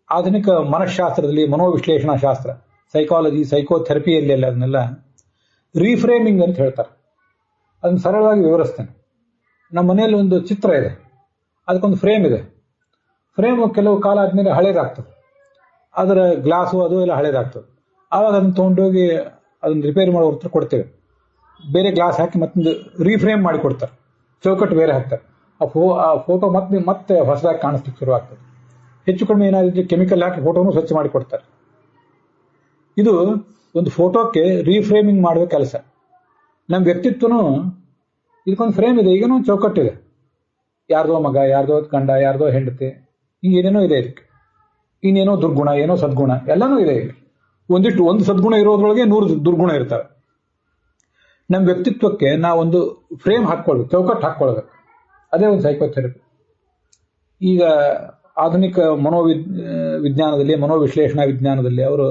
ಆಧುನಿಕ ಮನಃಶಾಸ್ತ್ರದಲ್ಲಿ, ಮನೋವಿಶ್ಲೇಷಣಾ ಶಾಸ್ತ್ರ, ಸೈಕಾಲಜಿ, ಸೈಕೋಥೆರಪಿಯಲ್ಲಿ ಅದನ್ನೆಲ್ಲ ರೀಫ್ರೇಮಿಂಗ್ ಅಂತ ಹೇಳ್ತಾರೆ. ಅದನ್ನು ಸರಳವಾಗಿ ವಿವರಿಸ್ತೇನೆ. ನಮ್ಮ ಮನೆಯಲ್ಲಿ ಒಂದು ಚಿತ್ರ ಇದೆ, ಅದಕ್ಕೊಂದು ಫ್ರೇಮ್ ಇದೆ. ಫ್ರೇಮ್ ಕೆಲವು ಕಾಲ ಆದ್ಮೇಲೆ ಹಳೇದಾಗ್ತದೆ, ಅದರ ಗ್ಲಾಸು ಅದು ಎಲ್ಲ ಹಳೇದಾಗ್ತದೆ. ಆವಾಗ ಅದನ್ನು ತೊಗೊಂಡೋಗಿ ಅದನ್ನು ರಿಪೇರಿ ಮಾಡೋ ಹತ್ರ ಕೊಡ್ತೇವೆ. ಬೇರೆ ಗ್ಲಾಸ್ ಹಾಕಿ ಮತ್ತೊಂದು ರೀಫ್ರೇಮ್ ಮಾಡಿ ಕೊಡ್ತಾರೆ, ಚೌಕಟ್ಟು ಬೇರೆ ಹಾಕ್ತಾರೆ. ಆ ಫೋಟೋ ಮತ್ತೆ ಹೊಸದಾಗಿ ಕಾಣಿಸ್ಲಿಕ್ಕೆ ಶುರು ಆಗ್ತದೆ. ಹೆಚ್ಚು ಕಡಿಮೆ ಏನಾದ್ರು ಕೆಮಿಕಲ್ ಹಾಕಿ ಫೋಟೋನು ಸ್ವಚ್ಛ ಮಾಡಿ ಕೊಡ್ತಾರೆ. ಇದು ಒಂದು ಫೋಟೋಕ್ಕೆ ರೀಫ್ರೇಮಿಂಗ್ ಮಾಡುವ ಕೆಲಸ. ನಮ್ಮ ವ್ಯಕ್ತಿತ್ವನೂ ಇದಕ್ಕೊಂದು ಫ್ರೇಮ್ ಇದೆ, ಈಗನೂ ಒಂದು ಚೌಕಟ್ಟಿದೆ. ಯಾರ್ದೋ ಮಗ, ಯಾರ್ದೋ ಗಂಡ, ಯಾರ್ದೋ ಹೆಂಡತಿ, ಹಿಂಗೇನೇನೋ ಇದೆ ಇದಕ್ಕೆ. ಇನ್ನೇನೋ ದುರ್ಗುಣ, ಏನೋ ಸದ್ಗುಣ, ಎಲ್ಲನೂ ಇದೆ ಇಲ್ಲಿ. ಒಂದು ಸದ್ಗುಣ ಇರೋದ್ರೊಳಗೆ 100 ದುರ್ಗುಣ ಇರ್ತವೆ. ನಮ್ಮ ವ್ಯಕ್ತಿತ್ವಕ್ಕೆ ನಾವೊಂದು ಫ್ರೇಮ್ ಹಾಕ್ಕೊಳ್ಬೇಕು, ಚೌಕಟ್ಟು ಹಾಕ್ಕೊಳ್ಬೇಕು. ಅದೇ ಒಂದು ಸೈಕೋಥೆರಪಿ. ಈಗ ಆಧುನಿಕ ವಿಜ್ಞಾನದಲ್ಲಿ, ಮನೋವಿಶ್ಲೇಷಣಾ ವಿಜ್ಞಾನದಲ್ಲಿ ಅವರು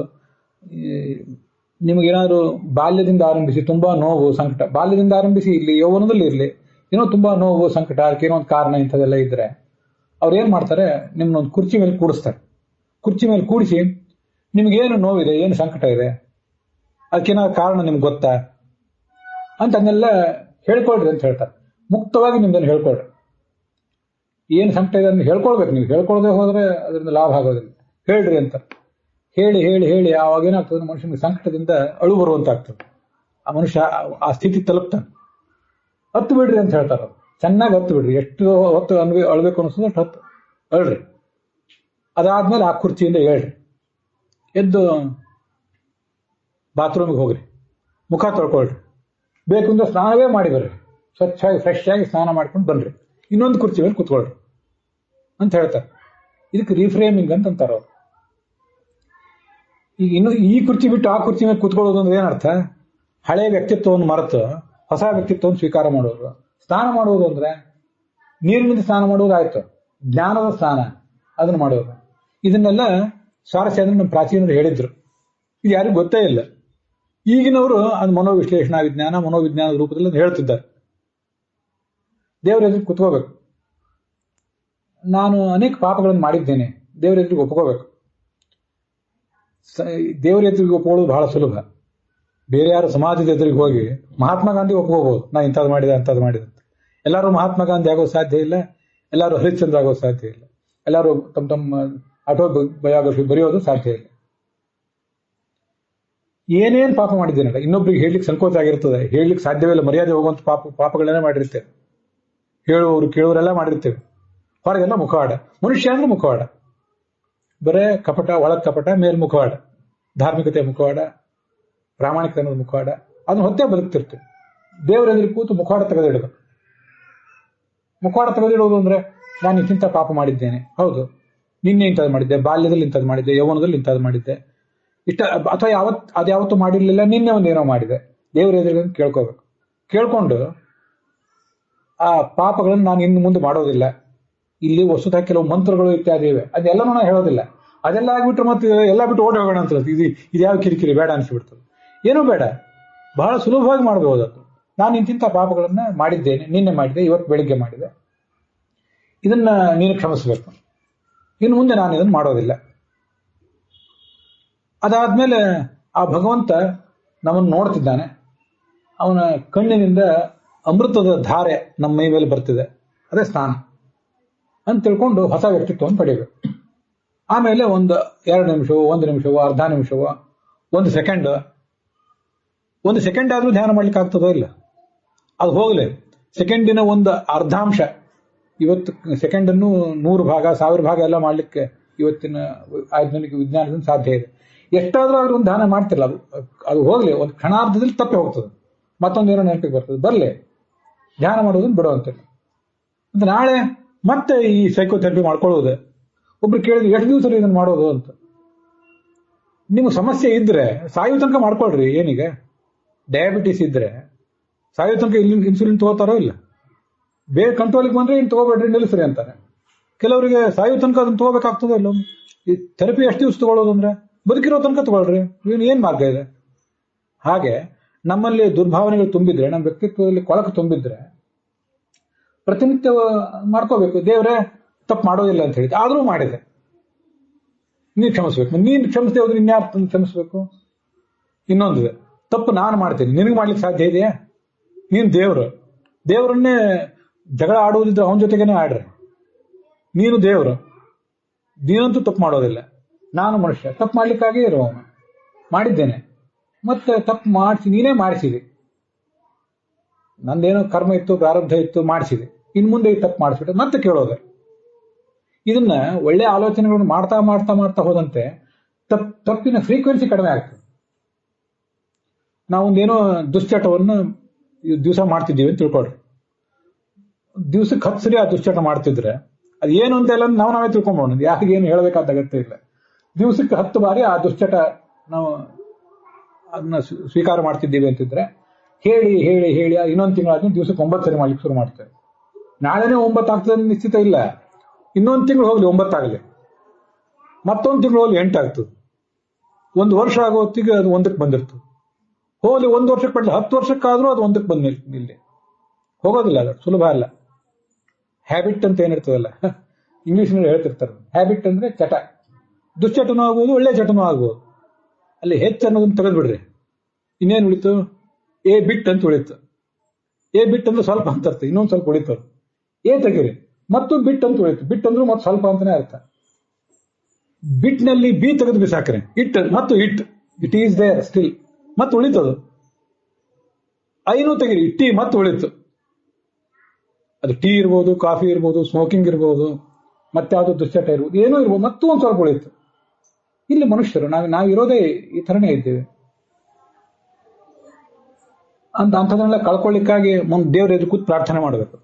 ನಿಮಗೇನಾದ್ರು ಬಾಲ್ಯದಿಂದ ಆರಂಭಿಸಿ ತುಂಬಾ ನೋವು, ಸಂಕಟ, ಬಾಲ್ಯದಿಂದ ಆರಂಭಿಸಿ ಇಲ್ಲಿ ಯೌವನದಲ್ಲಿ ಇರಲಿ, ಏನೋ ತುಂಬಾ ನೋವು, ಸಂಕಟ, ಅದಕ್ಕೆ ಏನೋ ಒಂದು ಕಾರಣ ಇಂಥದೆಲ್ಲ ಇದ್ರೆ ಅವ್ರು ಏನ್ ಮಾಡ್ತಾರೆ, ನಿಮ್ನೊಂದು ಕುರ್ಚಿ ಮೇಲೆ ಕೂಡಿಸ್ತಾರೆ. ಕುರ್ಚಿ ಮೇಲೆ ಕೂಡಿಸಿ ನಿಮ್ಗೇನು ನೋವಿದೆ, ಏನು ಸಂಕಟ ಇದೆ, ಅದಕ್ಕೇನಾದ್ರು ಕಾರಣ ನಿಮ್ಗೆ ಗೊತ್ತಾ ಅಂತ ಅದನ್ನೆಲ್ಲ ಹೇಳ್ಕೊಳ್ರಿ ಅಂತ ಹೇಳ್ತಾರೆ. ಮುಕ್ತವಾಗಿ ನಿಮ್ದನ್ನು ಹೇಳ್ಕೊಳ್ರಿ. ಏನು ಸಂಕಟ ಇದೆ ಅದನ್ನು ಹೇಳ್ಕೊಳ್ಬೇಕು. ನೀವು ಹೇಳ್ಕೊಳ್ದೆ ಹೋದ್ರೆ ಅದರಿಂದ ಲಾಭ ಆಗೋದಿಲ್ಲ. ಹೇಳ್ರಿ ಅಂತ ಹೇಳಿ ಹೇಳಿ ಹೇಳಿ ಆವಾಗ ಏನಾಗ್ತದೆ, ಮನುಷ್ಯನಿಗೆ ಸಂಕಟದಿಂದ ಅಳು ಬರುವಂತಾಗ್ತದೆ. ಆ ಮನುಷ್ಯ ಆ ಸ್ಥಿತಿ ತಲುಪ್ತಾನೆ. ಹತ್ತು ಬಿಡ್ರಿ ಅಂತ ಹೇಳ್ತಾರೆ. ಚೆನ್ನಾಗಿ ಹತ್ತು ಬಿಡ್ರಿ, ಎಷ್ಟು ಹೊತ್ತು ಅಳ್ಬೇಕು ಅನಿಸ್ತದೆ ಅಷ್ಟು ಹತ್ತು ಅಳ್ರಿ. ಅದಾದ್ಮೇಲೆ ಆ ಕುರ್ಚಿಯಿಂದ ಹೇಳ್ರಿ, ಎದ್ದು ಬಾತ್ರೂಮಿಗೆ ಹೋಗ್ರಿ, ಮುಖ ತೊಳ್ಕೊಳ್ರಿ, ಬೇಕು ಅಂದ್ರೆ ಸ್ನಾನವೇ ಮಾಡಿ ಬರ್ರಿ, ಸ್ವಚ್ಛಾಗಿ ಫ್ರೆಶ್ ಆಗಿ ಸ್ನಾನ ಮಾಡ್ಕೊಂಡು ಬನ್ರಿ, ಇನ್ನೊಂದು ಕುರ್ಚಿ ಮೇಲೆ ಕುತ್ಕೊಳ್ರಿ ಅಂತ ಹೇಳ್ತಾರೆ. ಇದಕ್ಕೆ ರೀಫ್ರೇಮಿಂಗ್ ಅಂತ ಅಂತಾರೆ ಅವರು. ಈಗ ಇನ್ನು ಈ ಕುರ್ಚಿ ಬಿಟ್ಟು ಆ ಕುರ್ಚಿ ಮೇಲೆ ಕುತ್ಕೊಳ್ಳೋದು ಅಂದ್ರೆ ಏನರ್ಥ? ಹಳೆ ವ್ಯಕ್ತಿತ್ವವನ್ನು ಮರೆತು ಹೊಸ ವ್ಯಕ್ತಿತ್ವವನ್ನು ಸ್ವೀಕಾರ ಮಾಡೋದು. ಸ್ನಾನ ಮಾಡುವುದು ಅಂದ್ರೆ ನೀರಿನಿಂದ ಸ್ನಾನ ಮಾಡುವುದಾಯ್ತು, ಜ್ಞಾನದ ಸ್ನಾನ ಅದನ್ನು ಮಾಡೋದು. ಇದನ್ನೆಲ್ಲ ಸ್ವಾರಸ್ಯ ಅಂದ್ರೆ ನಮ್ಮ ಪ್ರಾಚೀನರು ಹೇಳಿದ್ರು. ಇದು ಯಾರಿಗೂ ಗೊತ್ತೇ ಇಲ್ಲ. ಈಗಿನವರು ಅದು ಮನೋವಿಶ್ಲೇಷಣಾ ವಿಜ್ಞಾನ, ಮನೋವಿಜ್ಞಾನದ ರೂಪದಲ್ಲಿ ಹೇಳ್ತಿದ್ದಾರೆ. ದೇವರ ಎದುರಿಗೆ ಕುತ್ಕೋಬೇಕು. ನಾನು ಅನೇಕ ಪಾಪಗಳನ್ನು ಮಾಡಿದ್ದೇನೆ, ದೇವರ ಎದುರಿಗೆ ಒಪ್ಕೋಬೇಕು. ದೇವರ ಎದುರಿಗೆ ಒಪ್ಕೊಳ್ಳೋದು ಬಹಳ ಸುಲಭ. ಬೇರೆ ಯಾರು ಸಮಾಜದ ಎದುರಿಗೆ ಹೋಗಿ ಮಹಾತ್ಮ ಗಾಂಧಿ ಒಪ್ಕೋಬಹುದು, ನಾ ಇಂಥದ್ದು ಮಾಡಿದೆ ಅಂಥದ್ದು ಮಾಡಿದೆ ಅಂತ. ಎಲ್ಲರೂ ಮಹಾತ್ಮ ಗಾಂಧಿ ಆಗೋದು ಸಾಧ್ಯ ಇಲ್ಲ, ಎಲ್ಲರೂ ಹರಿಶ್ಚಂದ್ರ ಆಗೋದು ಸಾಧ್ಯ ಇಲ್ಲ, ಎಲ್ಲರೂ ತಮ್ಮ ಆಟೋ ಬಯೋಗ್ರಫಿ ಬರೆಯೋದು ಸಾಧ್ಯ ಇಲ್ಲ. ಏನೇನು ಪಾಪ ಮಾಡಿದ್ದೇನಲ್ಲ ಇನ್ನೊಬ್ರಿಗೆ ಹೇಳಲಿಕ್ಕೆ ಸಂಕೋಚ ಆಗಿರ್ತದೆ, ಹೇಳಲಿಕ್ಕೆ ಸಾಧ್ಯವಿಲ್ಲ, ಮರ್ಯಾದೆ ಹೋಗುವಂತ ಪಾಪಗಳನ್ನೇ ಮಾಡಿರ್ತೇವೆ. ಹೇಳುವವರು ಕೇಳುವರೆಲ್ಲ ಮಾಡಿರ್ತೇವೆ. ಹೊರಗೆಲ್ಲ ಮುಖವಾಡ. ಮನುಷ್ಯ ಅಂದ್ರೆ ಮುಖವಾಡ, ಬರೇ ಕಪಟ, ಒಳಗ್ ಕಪಟ, ಮೇಲ್ ಮುಖವಾಡ, ಧಾರ್ಮಿಕತೆ ಮುಖವಾಡ, ಪ್ರಾಮಾಣಿಕತನದ ಮುಖವಾಡ, ಅದನ್ನ ಹೊತ್ತೇ ಬದುಕ್ತಿರ್ತೇವೆ. ದೇವರ ಎದುರು ಕೂತು ಮುಖವಾಡ ತೆಗೆದಿಡಬೇಕು. ಮುಖವಾಡ ತೆಗೆದಿಡುವುದು ಅಂದ್ರೆ ನಾನು ಇಂಥ ಪಾಪ ಮಾಡಿದ್ದೇನೆ, ಹೌದು, ನಿನ್ನೆ ಇಂಥದ್ದು ಮಾಡಿದ್ದೆ, ಬಾಲ್ಯದಲ್ಲಿ ಇಂಥದ್ದು ಮಾಡಿದ್ದೆ, ಯೌವನದಲ್ಲಿ ಇಂಥದ್ದು ಮಾಡಿದ್ದೆ, ಇಷ್ಟ, ಅಥವಾ ಅದ್ಯಾವತ್ತೂ ಮಾಡಿರ್ಲಿಲ್ಲ, ನಿನ್ನೆ ಒಂದೇನೋ ಮಾಡಿದೆ. ದೇವರ ಎದುರು ಕೇಳ್ಕೋಬೇಕು. ಕೇಳ್ಕೊಂಡು ಆ ಪಾಪಗಳನ್ನು ನಾನು ಇನ್ನು ಮುಂದೆ ಮಾಡೋದಿಲ್ಲ. ಇಲ್ಲಿ ವಸ್ತುತಃ ಕೆಲವು ಮಂತ್ರಗಳು ಇತ್ಯಾದಿ ಇವೆ, ಅದೆಲ್ಲನೂ ನಾನು ಹೇಳೋದಿಲ್ಲ. ಅದೆಲ್ಲ ಆಗ್ಬಿಟ್ರೆ ಮತ್ತೆ ಎಲ್ಲ ಬಿಟ್ಟು ಓಡಿ ಹೋಗೋಣ ಅಂತ ಇದ್ಯಾವ ಕಿರಿಕಿರಿ ಬೇಡ ಅನಿಸ್ಬಿಡ್ತದೆ. ಏನೂ ಬೇಡ, ಬಹಳ ಸುಲಭವಾಗಿ ಮಾಡಬಹುದು ಅದು. ನಾನು ಇಂತಿಂಥ ಪಾಪಗಳನ್ನ ಮಾಡಿದ್ದೇನೆ, ನಿನ್ನೆ ಮಾಡಿದೆ, ಇವತ್ತು ಬೆಳಿಗ್ಗೆ ಮಾಡಿದೆ, ಇದನ್ನ ನೀನು ಕ್ಷಮಿಸಬೇಕು, ಇನ್ನು ಮುಂದೆ ನಾನು ಇದನ್ನು ಮಾಡೋದಿಲ್ಲ. ಅದಾದ್ಮೇಲೆ ಆ ಭಗವಂತ ನಮ್ಮನ್ನು ನೋಡ್ತಿದ್ದಾನೆ. ಅವನ ಕಣ್ಣಿನಿಂದ ಅಮೃತದ ಧಾರೆ ನಮ್ಮ ಮೈ ಮೇಲೆ ಬರ್ತಿದೆ, ಅದೇ ಸ್ನಾನ ಅಂತ ತಿಳ್ಕೊಂಡು ಹೊಸ ವ್ಯಕ್ತಿತ್ವವನ್ನು ಪಡೆಯಬೇಕು. ಆಮೇಲೆ ಒಂದು 2 ನಿಮಿಷವೋ 1 ನಿಮಿಷವೋ ಅರ್ಧ ನಿಮಿಷವೋ 1 ಸೆಕೆಂಡ್ ಆದ್ರೂ ಧ್ಯಾನ ಮಾಡ್ಲಿಕ್ಕೆ ಆಗ್ತದೋ ಇಲ್ಲ, ಅದು ಹೋಗಲಿ. ಸೆಕೆಂಡಿನ ಒಂದು ಅರ್ಧಾಂಶ, ಇವತ್ತು ಸೆಕೆಂಡನ್ನು 100 ಭಾಗ 1000 ಭಾಗ ಎಲ್ಲ ಮಾಡ್ಲಿಕ್ಕೆ ಇವತ್ತಿನ ಆಧುನಿಕ ವಿಜ್ಞಾನದಿಂದ ಸಾಧ್ಯ ಇದೆ. ಎಷ್ಟಾದ್ರೂ ಆದ್ರೂ ಒಂದು ಧ್ಯಾನ ಮಾಡ್ತಿಲ್ಲ, ಅದು ಹೋಗ್ಲಿ, ಒಂದು ಕ್ಷಣಾರ್ಧದಲ್ಲಿ ತಪ್ಪಿ ಹೋಗ್ತದೆ, ಮತ್ತೊಂದೇನೋ ನೆನಪಿಗೆ ಬರ್ತದೆ, ಬರಲಿ ಧ್ಯಾನ ಮಾಡೋದನ್ನು ಬಿಡುವಂತಿಲ್ಲ. ಅಂತ ನಾಳೆ ಮತ್ತೆ ಈ ಸೈಕೋಥೆರಪಿ ಮಾಡ್ಕೊಳ್ಳೋದೆ. ಒಬ್ರು ಕೇಳಿದ್ರು ಎಷ್ಟು ದಿವಸ ಇದನ್ನು ಮಾಡೋದು ಅಂತ. ನಿಮ್ಗೆ ಸಮಸ್ಯೆ ಇದ್ರೆ ಸಾಯೋ ತನಕ ಮಾಡ್ಕೊಳ್ರಿ. ಏನೀಗ ಡಯಾಬಿಟಿಸ್ ಇದ್ರೆ ಸಾಯೋ ತನಕ ಇನ್ಸುಲಿನ್ ತಗೋತಾರೋ ಇಲ್ಲ, ಬೇರೆ ಕಂಟ್ರೋಲಿಗೆ ಬಂದ್ರೆ ಇನ್ನು ತಗೋಬೇಡ್ರಿ ನಿಲ್ಲಿಸ್ರಿ ಅಂತಾರೆ. ಕೆಲವರಿಗೆ ಸಾಯೋ ತನಕ ಅದನ್ನು ತಗೋಬೇಕಾಗ್ತದೆ ಇಲ್ಲ. ಈ ಥೆರಪಿ ಎಷ್ಟು ದಿವಸ ತಗೊಳ್ಳೋದು ಅಂದ್ರೆ ಬದುಕಿರೋ ತನಕ ತಗೊಳ್ರಿ, ಏನ್ ಮಾರ್ಗ ಇದೆ? ಹಾಗೆ ನಮ್ಮಲ್ಲಿ ದುರ್ಭಾವನೆಗಳು ತುಂಬಿದ್ರೆ, ನಮ್ಮ ವ್ಯಕ್ತಿತ್ವದಲ್ಲಿ ಕೊಳಕು ತುಂಬಿದ್ರೆ ಪ್ರತಿನಿತ್ಯ ಮಾಡ್ಕೋಬೇಕು. ದೇವರೇ ತಪ್ಪು ಮಾಡೋದಿಲ್ಲ ಅಂತ ಹೇಳಿದ್ರೆ ಆದ್ರೂ ಮಾಡಿದೆ, ನೀನು ಕ್ಷಮಿಸ್ಬೇಕು. ನೀನು ಕ್ಷಮಿಸದೆ ಹೋದ್ರೆ ಇನ್ಯಾರು ಕ್ಷಮಿಸ್ಬೇಕು? ಇನ್ನೊಂದಿದೆ, ತಪ್ಪು ನಾನು ಮಾಡ್ತೀನಿ, ನಿನಗೆ ಮಾಡ್ಲಿಕ್ಕೆ ಸಾಧ್ಯ ಇದೆಯಾ? ನೀನು ದೇವರನ್ನೇ ಜಗಳ ಆಡುವುದಿದ್ರೆ ಅವನ ಜೊತೆಗೇನೆ ಆಡ್ರಿ. ನೀನು ದೇವರು, ನೀನಂತೂ ತಪ್ಪು ಮಾಡೋದಿಲ್ಲ. ನಾನು ಮನುಷ್ಯ, ತಪ್ಪು ಮಾಡ್ಲಿಕ್ಕಾಗೇ ಇರುವವನು, ಮಾಡಿದ್ದೇನೆ. ಮತ್ತೆ ತಪ್ಪು ನೀನೇ ಮಾಡಿಸಿದೆ. ನಂದೇನೋ ಕರ್ಮ ಇತ್ತು, ಪ್ರಾರಬ್ಧ ಇತ್ತು, ಮಾಡಿಸಿದೆ. ಇನ್ನು ಮುಂದೆ ಈ ತಪ್ಪು ಮಾಡಿಸ್ಬಿಟ್ಟು ಮತ್ತೆ ಕೇಳೋದೆ. ಇದನ್ನ ಒಳ್ಳೆ ಆಲೋಚನೆಗಳನ್ನು ಮಾಡ್ತಾ ಮಾಡ್ತಾ ಮಾಡ್ತಾ ಹೋದಂತೆ ತಪ್ಪಿನ ಫ್ರೀಕ್ವೆನ್ಸಿ ಕಡಿಮೆ ಆಗ್ತದೆ. ನಾವೊಂದೇನೋ ದುಶ್ಚಟವನ್ನು ದಿವಸ ಮಾಡ್ತಿದ್ದೀವಿ ಅಂತ ತಿಳ್ಕೊಳ್ರಿ. ದಿವಸಕ್ಕೆ 10 ಸರಿ ಆ ದುಶ್ಚಟ ಮಾಡ್ತಿದ್ರೆ ಅದು ಏನು ಅಂತ ಎಲ್ಲ ನಾವೇ ತಿಳ್ಕೊಂಬೋಣ, ಯಾರಿಗೇನು ಹೇಳಬೇಕಾದ ಅಗತ್ಯ ಇಲ್ಲ. ದಿವಸಕ್ಕೆ 10 ಬಾರಿ ಆ ದುಶ್ಚಟ ನಾವು ಅದನ್ನ ಸ್ವೀಕಾರ ಮಾಡ್ತಿದ್ದೀವಿ ಅಂತಿದ್ರೆ ಹೇಳಿ ಹೇಳಿ ಹೇಳಿ ಇನ್ನೊಂದು ತಿಂಗಳಾದ್ಮೇಲೆ ದಿವಸಕ್ಕೆ 9 ಸರಿ ಮಾಡ್ಲಿಕ್ಕೆ ಶುರು ಮಾಡ್ತೇವೆ. ನಾಳೆನೇ 9 ಆಗ್ತದೆ ನಿಶ್ಚಿತ ಇಲ್ಲ, ಇನ್ನೊಂದು ತಿಂಗಳು ಹೋಗ್ಲಿ 9 ಆಗಲಿ, ಮತ್ತೊಂದು ತಿಂಗಳು ಹೋಗ್ಲಿ 8 ಆಗ್ತದೆ. 1 ವರ್ಷ ಆಗೋ ಹೊತ್ತಿಗೆ ಅದು 1ಕ್ಕೆ ಬಂದಿರ್ತದೆ. ಹೋಗ್ಲಿ 1 ವರ್ಷಕ್ಕೆ ಬರಲಿ, 10 ವರ್ಷಕ್ಕಾದ್ರೂ ಅದು 1ಕ್ಕೆ ಬಂದ ಇಲ್ಲಿ ಹೋಗೋದಿಲ್ಲ. ಅದು ಸುಲಭ ಅಲ್ಲ. ಹ್ಯಾಬಿಟ್ ಅಂತ ಏನಿರ್ತದಲ್ಲ, ಇಂಗ್ಲಿಷ್ನಲ್ಲಿ ಹೇಳ್ತಿರ್ತಾರೆ. ಹ್ಯಾಬಿಟ್ ಅಂದ್ರೆ ಚಟ. ದುಶ್ಚಟನೂ ಆಗ್ಬೋದು, ಒಳ್ಳೆ ಚಟನೂ ಆಗ್ಬೋದು. ಅಲ್ಲಿ ಹೆಚ್ಚು ಅನ್ನೋದನ್ನ ತೆಗೆದು ಬಿಡ್ರಿ, ಇನ್ನೇನು ಉಳಿತು? ಎ ಬಿಟ್ ಅಂತ ಉಳಿತು. ಎ ಬಿಟ್ ಅಂದ್ರೆ ಸ್ವಲ್ಪ ಅಂತ ಅರ್ಥ, ಇನ್ನೊಂದು ಸ್ವಲ್ಪ ಉಳಿತು. ಎ ತೆಗೀರಿ, ಮತ್ತು ಬಿಟ್ ಅಂತ ಉಳಿತು. ಬಿಟ್ ಅಂದ್ರೂ ಮತ್ತೆ ಸ್ವಲ್ಪ ಅಂತಾನೆ ಅರ್ಥ. ಬಿಟ್ನಲ್ಲಿ ಬಿ ತೆಗೆದು ಬಿಸಾಕ್ರೆ ಇಟ್, ಮತ್ತು ಇಟ್ ಈಸ್ ದೇರ್ ಸ್ಟಿಲ್, ಮತ್ತೆ ಉಳಿತದು. ಐನೂ ತೆಗೀರಿ, ಟೀ ಮತ್ತೆ ಉಳಿತು. ಅದು ಟೀ ಇರ್ಬೋದು, ಕಾಫಿ ಇರ್ಬೋದು, ಸ್ಮೋಕಿಂಗ್ ಇರ್ಬೋದು, ಮತ್ತೆ ಯಾವುದು ದುಶ್ಚಟ ಇರ್ಬೋದು, ಏನೋ ಇರ್ಬೋದು, ಮತ್ತೂ ಒಂದು ಸ್ವಲ್ಪ ಉಳಿತು. ಇಲ್ಲಿ ಮನುಷ್ಯರು ನಾವಿರೋದೇ ಈ ಥರನೇ ಇದ್ದೇವೆ. ಅಂಥದನ್ನೆಲ್ಲ ಕಳ್ಕೊಳ್ಳಿಕ್ಕಾಗಿ ದೇವ್ರ ಎದುರು ಕೂತ್ ಪ್ರಾರ್ಥನೆ ಮಾಡಬೇಕು.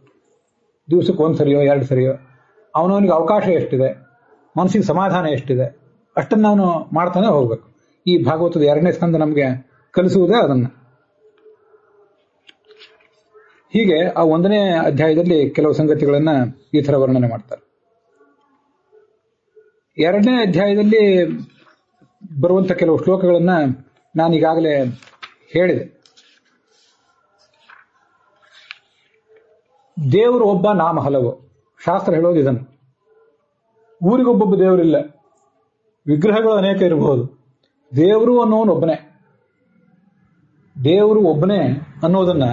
ದಿವಸಕ್ಕೆ 1 ಸರಿಯೋ 2 ಸರಿಯೋ, ಅವನವನಿಗೆ ಅವಕಾಶ ಎಷ್ಟಿದೆ, ಮನಸ್ಸಿಗೆ ಸಮಾಧಾನ ಎಷ್ಟಿದೆ, ಅಷ್ಟನ್ನು ಅವನು ಮಾಡ್ತಾನೆ ಹೋಗ್ಬೇಕು. ಈ ಭಾಗವತದ 2ನೇ ಸ್ಕಂದ ನಮಗೆ ಕಲಿಸುವುದೇ ಅದನ್ನ. ಹೀಗೆ ಆ 1ನೇ ಅಧ್ಯಾಯದಲ್ಲಿ ಕೆಲವು ಸಂಗತಿಗಳನ್ನ ಈ ತರ ವರ್ಣನೆ ಮಾಡ್ತಾರೆ. 2ನೇ ಅಧ್ಯಾಯದಲ್ಲಿ ಬರುವಂತ ಕೆಲವು ಶ್ಲೋಕಗಳನ್ನ ನಾನು ಈಗಾಗಲೇ ಹೇಳಿದೆ. ದೇವರು ಒಬ್ಬ, ನಾಮ ಹಲವು. ಶಾಸ್ತ್ರ ಹೇಳೋದು ಇದನ್ನು. ಊರಿಗೊಬ್ಬೊಬ್ಬ ದೇವರಿಲ್ಲ, ವಿಗ್ರಹಗಳು ಅನೇಕ ಇರಬಹುದು, ದೇವರು ಅನ್ನೋನು ಒಬ್ಬನೇ. ದೇವರು ಒಬ್ಬನೇ ಅನ್ನೋದನ್ನ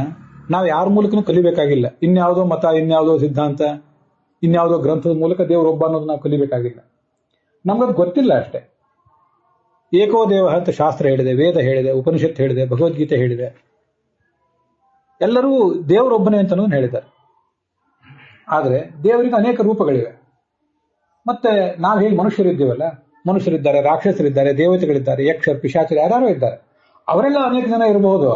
ನಾವು ಯಾರ ಮೂಲಕನೂ ಕಲಿಬೇಕಾಗಿಲ್ಲ. ಇನ್ಯಾವುದೋ ಮತ, ಇನ್ಯಾವುದೋ ಸಿದ್ಧಾಂತ, ಇನ್ಯಾವುದೋ ಗ್ರಂಥದ ಮೂಲಕ ದೇವರು ಒಬ್ಬ ಅನ್ನೋದು ನಾವು ಕಲಿಬೇಕಾಗಿಲ್ಲ. ನಮ್ಗದು ಗೊತ್ತಿಲ್ಲ ಅಷ್ಟೇ. ಏಕೋ ದೇವ ಅಂತ ಶಾಸ್ತ್ರ ಹೇಳಿದೆ, ವೇದ ಹೇಳಿದೆ, ಉಪನಿಷತ್ತು ಹೇಳಿದೆ, ಭಗವದ್ಗೀತೆ ಹೇಳಿದೆ. ಎಲ್ಲರೂ ದೇವರೊಬ್ಬನೇ ಅಂತ ಹೇಳಿದ್ದಾರೆ. ಆದರೆ ದೇವರಿಗೆ ಅನೇಕ ರೂಪಗಳಿವೆ. ಮತ್ತೆ ನಾವು ಹೇಗೆ ಮನುಷ್ಯರಿದ್ದೀವಲ್ಲ, ಮನುಷ್ಯರಿದ್ದಾರೆ, ರಾಕ್ಷಸರಿದ್ದಾರೆ, ದೇವತೆಗಳಿದ್ದಾರೆ, ಯಕ್ಷರು, ಪಿಶಾಚರು, ಯಾರ್ಯಾರೋ ಇದ್ದಾರೆ. ಅವರೆಲ್ಲ ಅನೇಕ ಜನ ಇರಬಹುದು.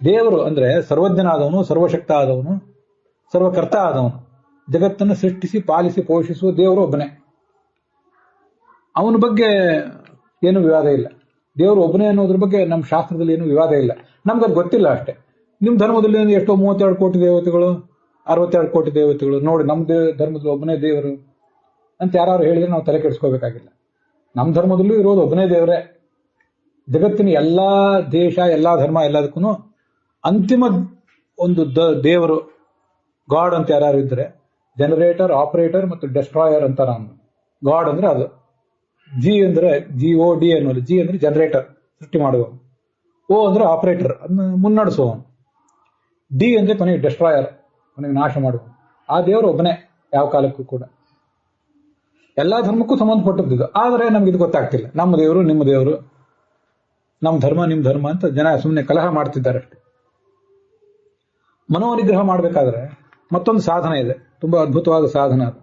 ದೇವರು ಅಂದ್ರೆ ಸರ್ವಜ್ಞನ ಆದವನು, ಸರ್ವಶಕ್ತ ಆದವನು, ಸರ್ವಕರ್ತ ಆದವನು, ಜಗತ್ತನ್ನು ಸೃಷ್ಟಿಸಿ ಪಾಲಿಸಿ ಪೋಷಿಸುವ ದೇವರು ಒಬ್ಬನೇ. ಅವನ ಬಗ್ಗೆ ಏನು ವಿವಾದ ಇಲ್ಲ. ದೇವರು ಒಬ್ಬನೇ ಅನ್ನೋದ್ರ ಬಗ್ಗೆ ನಮ್ಮ ಶಾಸ್ತ್ರದಲ್ಲಿ ಏನು ವಿವಾದ ಇಲ್ಲ. ನಮ್ಗದು ಗೊತ್ತಿಲ್ಲ ಅಷ್ಟೇ. ನಿಮ್ಮ ಧರ್ಮದಲ್ಲಿ ಎಷ್ಟೋ 32 ಕೋಟಿ ದೇವತೆಗಳು, 62 ಕೋಟಿ ದೇವತೆಗಳು, ನೋಡಿ ನಮ್ಮ ಧರ್ಮದಲ್ಲಿ ಒಬ್ಬನೇ ದೇವರು ಅಂತ ಯಾರು ಹೇಳಿದ್ರೆ ನಾವು ತಲೆ ಕೆಡಿಸ್ಕೋಬೇಕಾಗಿಲ್ಲ. ನಮ್ಮ ಧರ್ಮದಲ್ಲೂ ಇರೋದು ಒಬ್ಬನೇ ದೇವರೇ. ಜಗತ್ತಿನ ಎಲ್ಲಾ ದೇಶ, ಎಲ್ಲಾ ಧರ್ಮ, ಎಲ್ಲದಕ್ಕೂ ಅಂತಿಮ ಒಂದು ದೇವರು, ಗಾಡ್ ಅಂತ ಯಾರು ಇದ್ರೆ ಜನರೇಟರ್, ಆಪರೇಟರ್ ಮತ್ತು ಡೆಸ್ಟ್ರಾಯರ್ ಅಂತ. ನಾನು ಗಾಡ್ ಅಂದ್ರೆ ಅದು. ಜಿ ಅಂದ್ರೆ GOD ಅನ್ನೋದು. ಜಿ ಅಂದ್ರೆ ಜನರೇಟರ್, ಸೃಷ್ಟಿ ಮಾಡುವವನು. ಓ ಅಂದ್ರೆ ಆಪರೇಟರ್, ಅದನ್ನ ಮುನ್ನಡೆಸುವವನು. ಡಿ ಅಂದ್ರೆ ಕೊನೆಗೆ ಡೆಸ್ಟ್ರಾಯರ್, ಕೊನೆಗೆ ನಾಶ ಮಾಡುವವನು. ಆ ದೇವರು ಒಬ್ಬನೇ ಯಾವ ಕಾಲಕ್ಕೂ ಕೂಡ. ಎಲ್ಲಾ ಧರ್ಮಕ್ಕೂ ಸಂಬಂಧಪಟ್ಟದ್ದು. ಆದರೆ ನಮ್ಗೆ ಇದು ಗೊತ್ತಾಗ್ತಿಲ್ಲ. ನಮ್ಮ ದೇವರು ನಿಮ್ಮ ದೇವರು, ನಮ್ಮ ಧರ್ಮ ನಿಮ್ಮ ಧರ್ಮ ಅಂತ ಜನ ಸುಮ್ಮನೆ ಕಲಹ ಮಾಡ್ತಿದ್ದಾರೆ ಅಷ್ಟೇ. ಮನೋನಿಗ್ರಹ ಮಾಡಬೇಕಾದ್ರೆ ಮತ್ತೊಂದು ಸಾಧನ ಇದೆ, ತುಂಬಾ ಅದ್ಭುತವಾದ ಸಾಧನ ಅದು.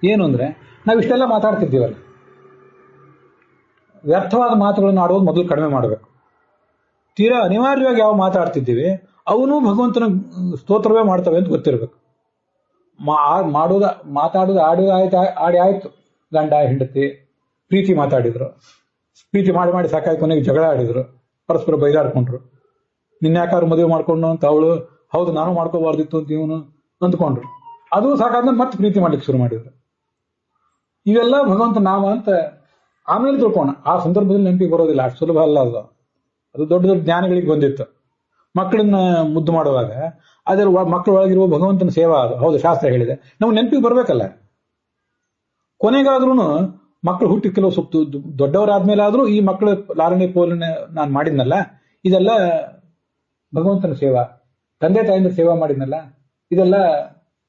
ಏನು ಅಂದ್ರೆ, ನಾವಿಷ್ಟೆಲ್ಲ ಮಾತಾಡ್ತಿದ್ದೀವಲ್ಲ, ವ್ಯರ್ಥವಾದ ಮಾತುಗಳನ್ನು ಆಡೋದು ಮೊದಲು ಕಡಿಮೆ ಮಾಡಬೇಕು. ತೀರಾ ಅನಿವಾರ್ಯವಾಗಿ ಯಾವ ಮಾತಾಡ್ತಿದ್ದೀವಿ ಅವನು ಭಗವಂತನ ಸ್ತೋತ್ರವೇ ಮಾಡ್ತವೆ ಅಂತ ಗೊತ್ತಿರಬೇಕು. ಮಾತಾಡೋದು ಆಡಿ ಆಯ್ತು. ಗಂಡ ಹೆಂಡತಿ ಪ್ರೀತಿ ಮಾತಾಡಿದ್ರು, ಪ್ರೀತಿ ಮಾಡಿ ಮಾಡಿ ಸಾಕಾಗಿ ಕೊನೆಗೆ ಜಗಳ ಆಡಿದ್ರು, ಪರಸ್ಪರ ಬೈದಾಡ್ಕೊಂಡ್ರು. ನಿನ್ಯಾಕಾರು ಮದುವೆ ಮಾಡ್ಕೊಂಡು ಅಂತ ಅವಳು, ಹೌದು ನಾನು ಮಾಡ್ಕೋಬಾರ್ದಿತ್ತು ಅಂತ ಇವನು ಅಂದ್ಕೊಂಡ್ರು. ಅದು ಸಾಕಾದ್ಮೇಲೆ ಮತ್ತೆ ಪ್ರೀತಿ ಮಾಡ್ಲಿಕ್ಕೆ ಶುರು ಮಾಡಿದ್ರು. ಇವೆಲ್ಲ ಭಗವಂತ ನಾಮ ಅಂತ ಆಮೇಲೆ ತಿಳ್ಕೋಣ. ಆ ಸಂದರ್ಭದಲ್ಲಿ ನೆನಪಿಗೆ ಬರೋದಿಲ್ಲ, ಅಷ್ಟು ಸುಲಭ ಅಲ್ಲ ಅದು. ಅದು ದೊಡ್ಡ ದೊಡ್ಡ ಜ್ಞಾನಿಗಳಿಗೆ ಬಂದಿತ್ತು. ಮಕ್ಕಳನ್ನ ಮುದ್ದು ಮಾಡುವಾಗ ಅದರ ಮಕ್ಕಳ ಒಳಗಿರುವ ಭಗವಂತನ ಸೇವಾ ಅದು. ಹೌದು, ಶಾಸ್ತ್ರ ಹೇಳಿದೆ, ನಮ್ಗೆ ನೆನಪಿಗೆ ಬರ್ಬೇಕಲ್ಲ. ಕೊನೆಗಾದ್ರೂ ಮಕ್ಕಳು ಹುಟ್ಟಿ ಕೆಲವು ಸುತ್ತು ದೊಡ್ಡವರಾದ್ಮೇಲೆ ಆದ್ರೂ ಈ ಮಕ್ಕಳ ಲಾಲನೆ ಪೋಲನೆ ನಾನು ಮಾಡಿದ್ನಲ್ಲ, ಇದೆಲ್ಲ ಭಗವಂತನ ಸೇವಾ. ತಂದೆ ತಾಯಿಂದ ಸೇವಾ ಮಾಡಿದ್ನಲ್ಲ, ಇದೆಲ್ಲ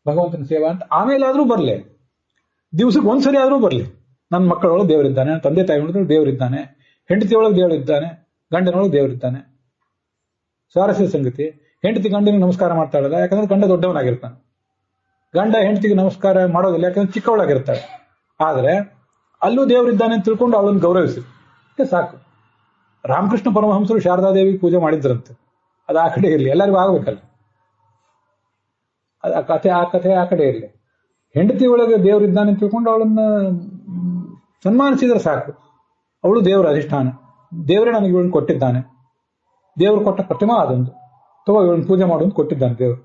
ಭಗವಂತನ ಸೇವಾ ಅಂತ ಆಮೇಲಾದ್ರೂ ಬರ್ಲಿ. ದಿವಸಕ್ಕೆ ಒಂದ್ಸರಿ ಆದ್ರೂ ಬರ್ಲಿ. ನನ್ನ ಮಕ್ಕಳೊಳಗೆ ದೇವರಿದ್ದಾನೆ, ನನ್ನ ತಂದೆ ತಾಯಿ ಒಳಗೆ ದೇವರಿದ್ದಾನೆ, ಹೆಂಡತಿ ಒಳಗೆ ದೇವರಿದ್ದಾನೆ, ಗಂಡನೊಳಗೆ ದೇವರಿದ್ದಾನೆ. ಸ್ವಾರಸ್ಯ ಸಂಗತಿ, ಹೆಂಡತಿ ಗಂಡನಿಗೆ ನಮಸ್ಕಾರ ಮಾಡ್ತಾಳಲ್ಲ, ಯಾಕಂದ್ರೆ ಗಂಡ ದೊಡ್ಡವನಾಗಿರ್ತಾನೆ. ಗಂಡ ಹೆಂಡತಿಗೆ ನಮಸ್ಕಾರ ಮಾಡೋದಿಲ್ಲ, ಯಾಕಂದ್ರೆ ಚಿಕ್ಕವಳಾಗಿರ್ತಾಳೆ. ಆದ್ರೆ ಅಲ್ಲೂ ದೇವರಿದ್ದಾನೆ ಅಂತ ತಿಳ್ಕೊಂಡು ಅವಳನ್ನು ಗೌರವಿಸಿ ಸಾಕು. ರಾಮಕೃಷ್ಣ ಪರಮಹಂಸರು ಶಾರದಾದೇವಿಗೆ ಪೂಜೆ ಮಾಡಿದ್ರಂತೆ. ಅದು ಆ ಕಡೆ ಇರಲಿ, ಎಲ್ಲರಿಗೂ ಆಗ್ಬೇಕಲ್ಲ. ಆ ಕಥೆ ಆ ಕಡೆ ಇರಲಿ. ಹೆಂಡತಿ ಒಳಗೆ ದೇವರಿದ್ದಾನೆ ಅಂತ ತಿಳ್ಕೊಂಡು ಅವಳನ್ನ ಸನ್ಮಾನಿಸಿದ್ರೆ ಸಾಕು. ಅವಳು ದೇವರ ಅಧಿಷ್ಠಾನ, ದೇವರೇ ನನಗೆ ಇವಳನ್ನು ಕೊಟ್ಟಿದ್ದಾನೆ, ದೇವರು ಕೊಟ್ಟ ಪ್ರತಿಮಾ ಅದೊಂದು, ತಗೋ ಇವಳನ್ನು ಪೂಜೆ ಮಾಡೋದು ಕೊಟ್ಟಿದ್ದಾನೆ ದೇವರು.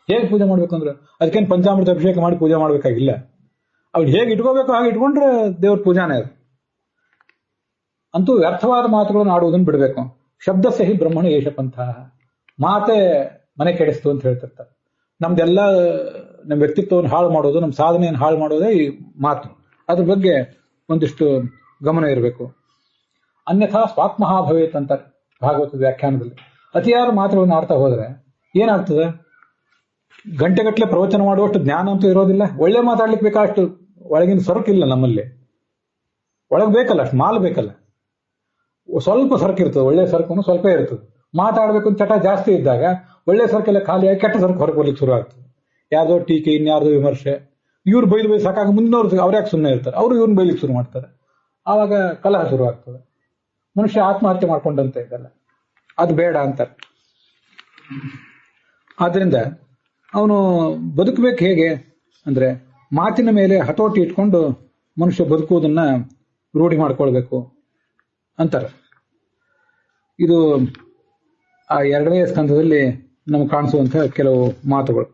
ಹೇಗೆ ಪೂಜೆ ಮಾಡ್ಬೇಕು ಅಂದ್ರೆ ಅದಕ್ಕೇನು ಪಂಚಾಮೃತ ಅಭಿಷೇಕ ಮಾಡಿ ಪೂಜೆ ಮಾಡ್ಬೇಕಾಗಿಲ್ಲ. ಅವ್ಳು ಹೇಗೆ ಇಟ್ಕೋಬೇಕು ಹಾಗೆ ಇಟ್ಕೊಂಡ್ರೆ ದೇವ್ರ ಪೂಜಾನೇ ಅದು. ಅಂತೂ ವ್ಯರ್ಥವಾದ ಮಾತುಗಳನ್ನು ಆಡುವುದನ್ನು ಬಿಡಬೇಕು. ಶಬ್ದ ಸಹಿ ಬ್ರಹ್ಮಣ ಏಷ ಪಂಥ, ಮಾತೆ ಮನೆ ಕೆಡಿಸ್ತು ಅಂತ ಹೇಳ್ತಿರ್ತಾರೆ. ನಮ್ದೆಲ್ಲ ನಮ್ಮ ವ್ಯಕ್ತಿತ್ವವನ್ನು ಹಾಳು ಮಾಡೋದು, ನಮ್ಮ ಸಾಧನೆಯನ್ನು ಹಾಳು ಮಾಡೋದೇ ಈ ಮಾತು. ಅದ್ರ ಬಗ್ಗೆ ಒಂದಿಷ್ಟು ಗಮನ ಇರಬೇಕು. ಅನ್ಯಥಾ ಸ್ವಾತ್ಮಹಾ ಭವೇತ್ ಅಂತಾರೆ ಭಾಗವತದ ವ್ಯಾಖ್ಯಾನದಲ್ಲಿ. ಅತಿಯಾದ ಮಾತುಗಳನ್ನು ಆಡ್ತಾ ಹೋದ್ರೆ ಏನಾಗ್ತದೆ? ಗಂಟೆಗಟ್ಟಲೆ ಪ್ರವಚನ ಮಾಡುವಷ್ಟು ಜ್ಞಾನ ಅಂತೂ ಇರೋದಿಲ್ಲ. ಒಳ್ಳೆ ಮಾತಾಡ್ಲಿಕ್ಕೆ ಬೇಕಾಷ್ಟು ಒಳಗಿನ ಸರಕಿಲ್ಲ ನಮ್ಮಲ್ಲಿ. ಒಳಗೆ ಬೇಕಲ್ಲ, ಅಷ್ಟು ಮಾಲ್ ಬೇಕಲ್ಲ. ಸ್ವಲ್ಪ ಸರಕು ಇರ್ತದೆ, ಒಳ್ಳೆ ಸರಕು ಸ್ವಲ್ಪ ಇರ್ತದೆ. ಮಾತಾಡ್ಬೇಕು ಅಂತ ಚಟ ಜಾಸ್ತಿ ಇದ್ದಾಗ ಒಳ್ಳೆ ಸರಕೆಲ್ಲ ಖಾಲಿಯಾಗಿ ಕೆಟ್ಟ ಸರಕು ಹೊರಗೆ ಬರ್ಲಿಕ್ಕೆ ಶುರು ಆಗ್ತದೆ. ಯಾರ್ದೋ ಟೀಕೆ, ಇನ್ಯಾರ್ದೋ ವಿಮರ್ಶೆ, ಇವ್ರು ಬೈದು ಸಾಕಾಗ ಮುಂದಿನವ್ರು ಅವ್ರ್ಯಾಕೆ ಸುಮ್ಮನೆ ಇರ್ತಾರೆ, ಅವರು ಇವ್ರನ್ನ ಬೈಲಿಕ್ಕೆ ಶುರು ಮಾಡ್ತಾರೆ. ಆವಾಗ ಕಲಹ ಶುರು ಆಗ್ತದೆ. ಮನುಷ್ಯ ಆತ್ಮಹತ್ಯೆ ಮಾಡ್ಕೊಂಡಂತ ಇದಲ್ಲ, ಅದು ಬೇಡ ಅಂತಾರೆ. ಆದ್ರಿಂದ ಅವನು ಬದುಕಬೇಕು ಹೇಗೆ ಅಂದ್ರೆ ಮಾತಿನ ಮೇಲೆ ಹತೋಟಿ ಇಟ್ಕೊಂಡು ಮನುಷ್ಯ ಬದುಕುವುದನ್ನ ರೂಢಿ ಮಾಡ್ಕೊಳ್ಬೇಕು ಅಂತಾರೆ. ಇದು ಆ 2ನೇ ಸ್ಕಂದದಲ್ಲಿ ನಮ್ಗೆ ಕಾಣಿಸುವಂತಹ ಕೆಲವು ಮಾತುಗಳು.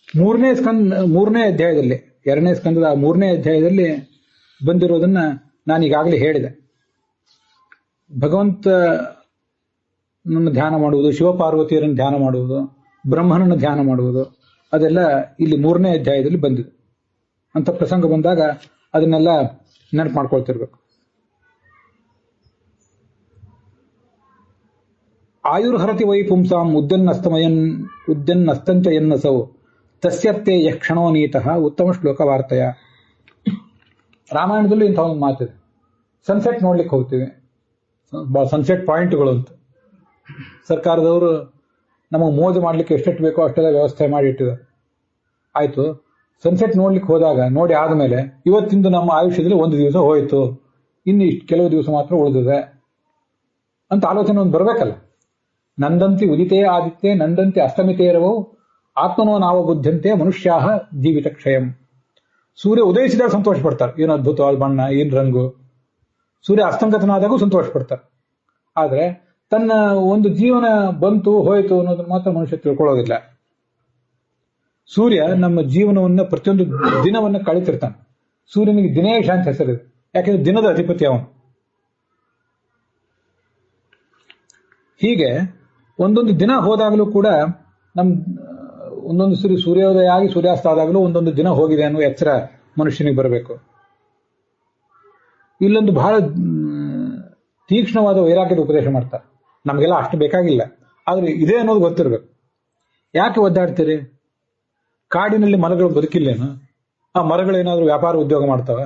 3ನೇ ಅಧ್ಯಾಯದಲ್ಲಿ, 2ನೇ ಸ್ಕಂದದ 3ನೇ ಅಧ್ಯಾಯದಲ್ಲಿ ಬಂದಿರೋದನ್ನ ನಾನು ಈಗಾಗಲೇ ಹೇಳಿದೆ. ಭಗವಂತ ನನ್ನ ಧ್ಯಾನ ಮಾಡುವುದು, ಶಿವಪಾರ್ವತಿಯರನ್ನು ಧ್ಯಾನ ಮಾಡುವುದು, ಬ್ರಹ್ಮನನ್ನು ಧ್ಯಾನ ಮಾಡುವುದು, ಅದೆಲ್ಲ ಇಲ್ಲಿ 3ನೇ ಅಧ್ಯಾಯದಲ್ಲಿ ಬಂದಿದೆ. ಅಂತ ಪ್ರಸಂಗ ಬಂದಾಗ ಅದನ್ನೆಲ್ಲ ನೆನಪು ಮಾಡ್ಕೊಳ್ತಿರ್ಬೇಕು. ಆಯುರ್ಹರತಿ ವೈ ಪುಂಸಾಂ ಉದ್ಯನ್ನಸ್ತಂಚ ಎನ್ನಸೌ ತಸ್ಯರ್ತೆ ಯಕ್ಷಣೋ ನೀತಃ ಉತ್ತಮ ಶ್ಲೋಕ ವಾರ್ತೆಯ. ರಾಮಾಯಣದಲ್ಲೂ ಇಂಥ ಒಂದು ಮಾತಿದೆ. ಸನ್ಸೆಟ್ ನೋಡ್ಲಿಕ್ಕೆ ಹೋಗ್ತೀವಿ, ಸನ್ಸೆಟ್ ಪಾಯಿಂಟ್ಗಳು ಅಂತ ಸರ್ಕಾರದವರು ನಮಗೆ ಮೋಜು ಮಾಡ್ಲಿಕ್ಕೆ ಎಷ್ಟೆಷ್ಟು ಬೇಕೋ ಅಷ್ಟೆಲ್ಲ ವ್ಯವಸ್ಥೆ ಮಾಡಿ ಇಟ್ಟಿದ್ದಾರೆ. ಆಯ್ತು, ಸನ್ಸೆಟ್ ನೋಡ್ಲಿಕ್ಕೆ ಹೋದಾಗ ನೋಡಿ ಆದ್ಮೇಲೆ ಇವತ್ತಿಂದ ನಮ್ಮ ಆಯುಷ್ಯದಲ್ಲಿ 1 ದಿವಸ ಹೋಯ್ತು, ಇನ್ನು ಇಷ್ಟು ಕೆಲವು ದಿವಸ ಮಾತ್ರ ಉಳಿದಿದೆ ಅಂತ ಆಲೋಚನೆ ಒಂದು ಬರಬೇಕಲ್ಲ. ನಂದಂತಿ ಉದಿತೇ ಆದಿತ್ಯೆ ನಂದಂತಿ ಅಸ್ತಮಿತೇರವೋ ಆತ್ಮನೋ ನಾವ ಬುದ್ಧಂತೆ ಮನುಷ್ಯಾಹ ಜೀವಿತ ಕ್ಷಯಂ. ಸೂರ್ಯ ಉದಯಿಸಿದಾಗ ಸಂತೋಷ ಪಡ್ತಾರೆ, ಏನು ಅದ್ಭುತವಾದ ಬಣ್ಣ, ಏನು ರಂಗು. ಸೂರ್ಯ ಅಸ್ತಂಗತನಾದಾಗೂ ಸಂತೋಷ ಪಡ್ತಾರೆ. ಆದ್ರೆ ತನ್ನ ಒಂದು ಜೀವನ ಬಂತು ಹೋಯ್ತು ಅನ್ನೋದನ್ನ ಮಾತ್ರ ಮನುಷ್ಯ ತಿಳ್ಕೊಳ್ಳೋದಿಲ್ಲ. ಸೂರ್ಯ ನಮ್ಮ ಜೀವನವನ್ನ ಪ್ರತಿಯೊಂದು ದಿನವನ್ನ ಕಳೀತಿರ್ತಾನೆ. ಸೂರ್ಯನಿಗೆ ದಿನೇಶ ಅಂತ ಹೆಸರಿದೆ, ಯಾಕೆಂದ್ರೆ ದಿನದ ಅಧಿಪತಿ ಅವನು. ಹೀಗೆ ಒಂದೊಂದು ದಿನ ಹೋದಾಗಲೂ ಕೂಡ ನಮ್ ಒಂದೊಂದು ಸರಿ ಸೂರ್ಯೋದಯ ಆಗಿ ಸೂರ್ಯಾಸ್ತ ಆದಾಗಲೂ ಒಂದೊಂದು ದಿನ ಹೋಗಿದೆ ಅನ್ನೋ ಎಚ್ಚರ ಮನುಷ್ಯನಿಗೆ ಬರಬೇಕು. ಇಲ್ಲೊಂದು ಬಹಳ ತೀಕ್ಷ್ಣವಾದ ವೈರಾಗ್ಯದ ಉಪದೇಶ ಮಾಡ್ತಾರೆ. ನಮಗೆಲ್ಲ ಅಷ್ಟು ಬೇಕಾಗಿಲ್ಲ, ಆದ್ರೆ ಇದೇ ಅನ್ನೋದು ಗೊತ್ತಿರ್ಬೇಕು. ಯಾಕೆ ಒದ್ದಾಡ್ತೀರಿ? ಕಾಡಿನಲ್ಲಿ ಮರಗಳು ಬದುಕಿಲ್ಲೇನು? ಆ ಮರಗಳೇನಾದ್ರೂ ವ್ಯಾಪಾರ ಉದ್ಯೋಗ ಮಾಡ್ತಾವೆ?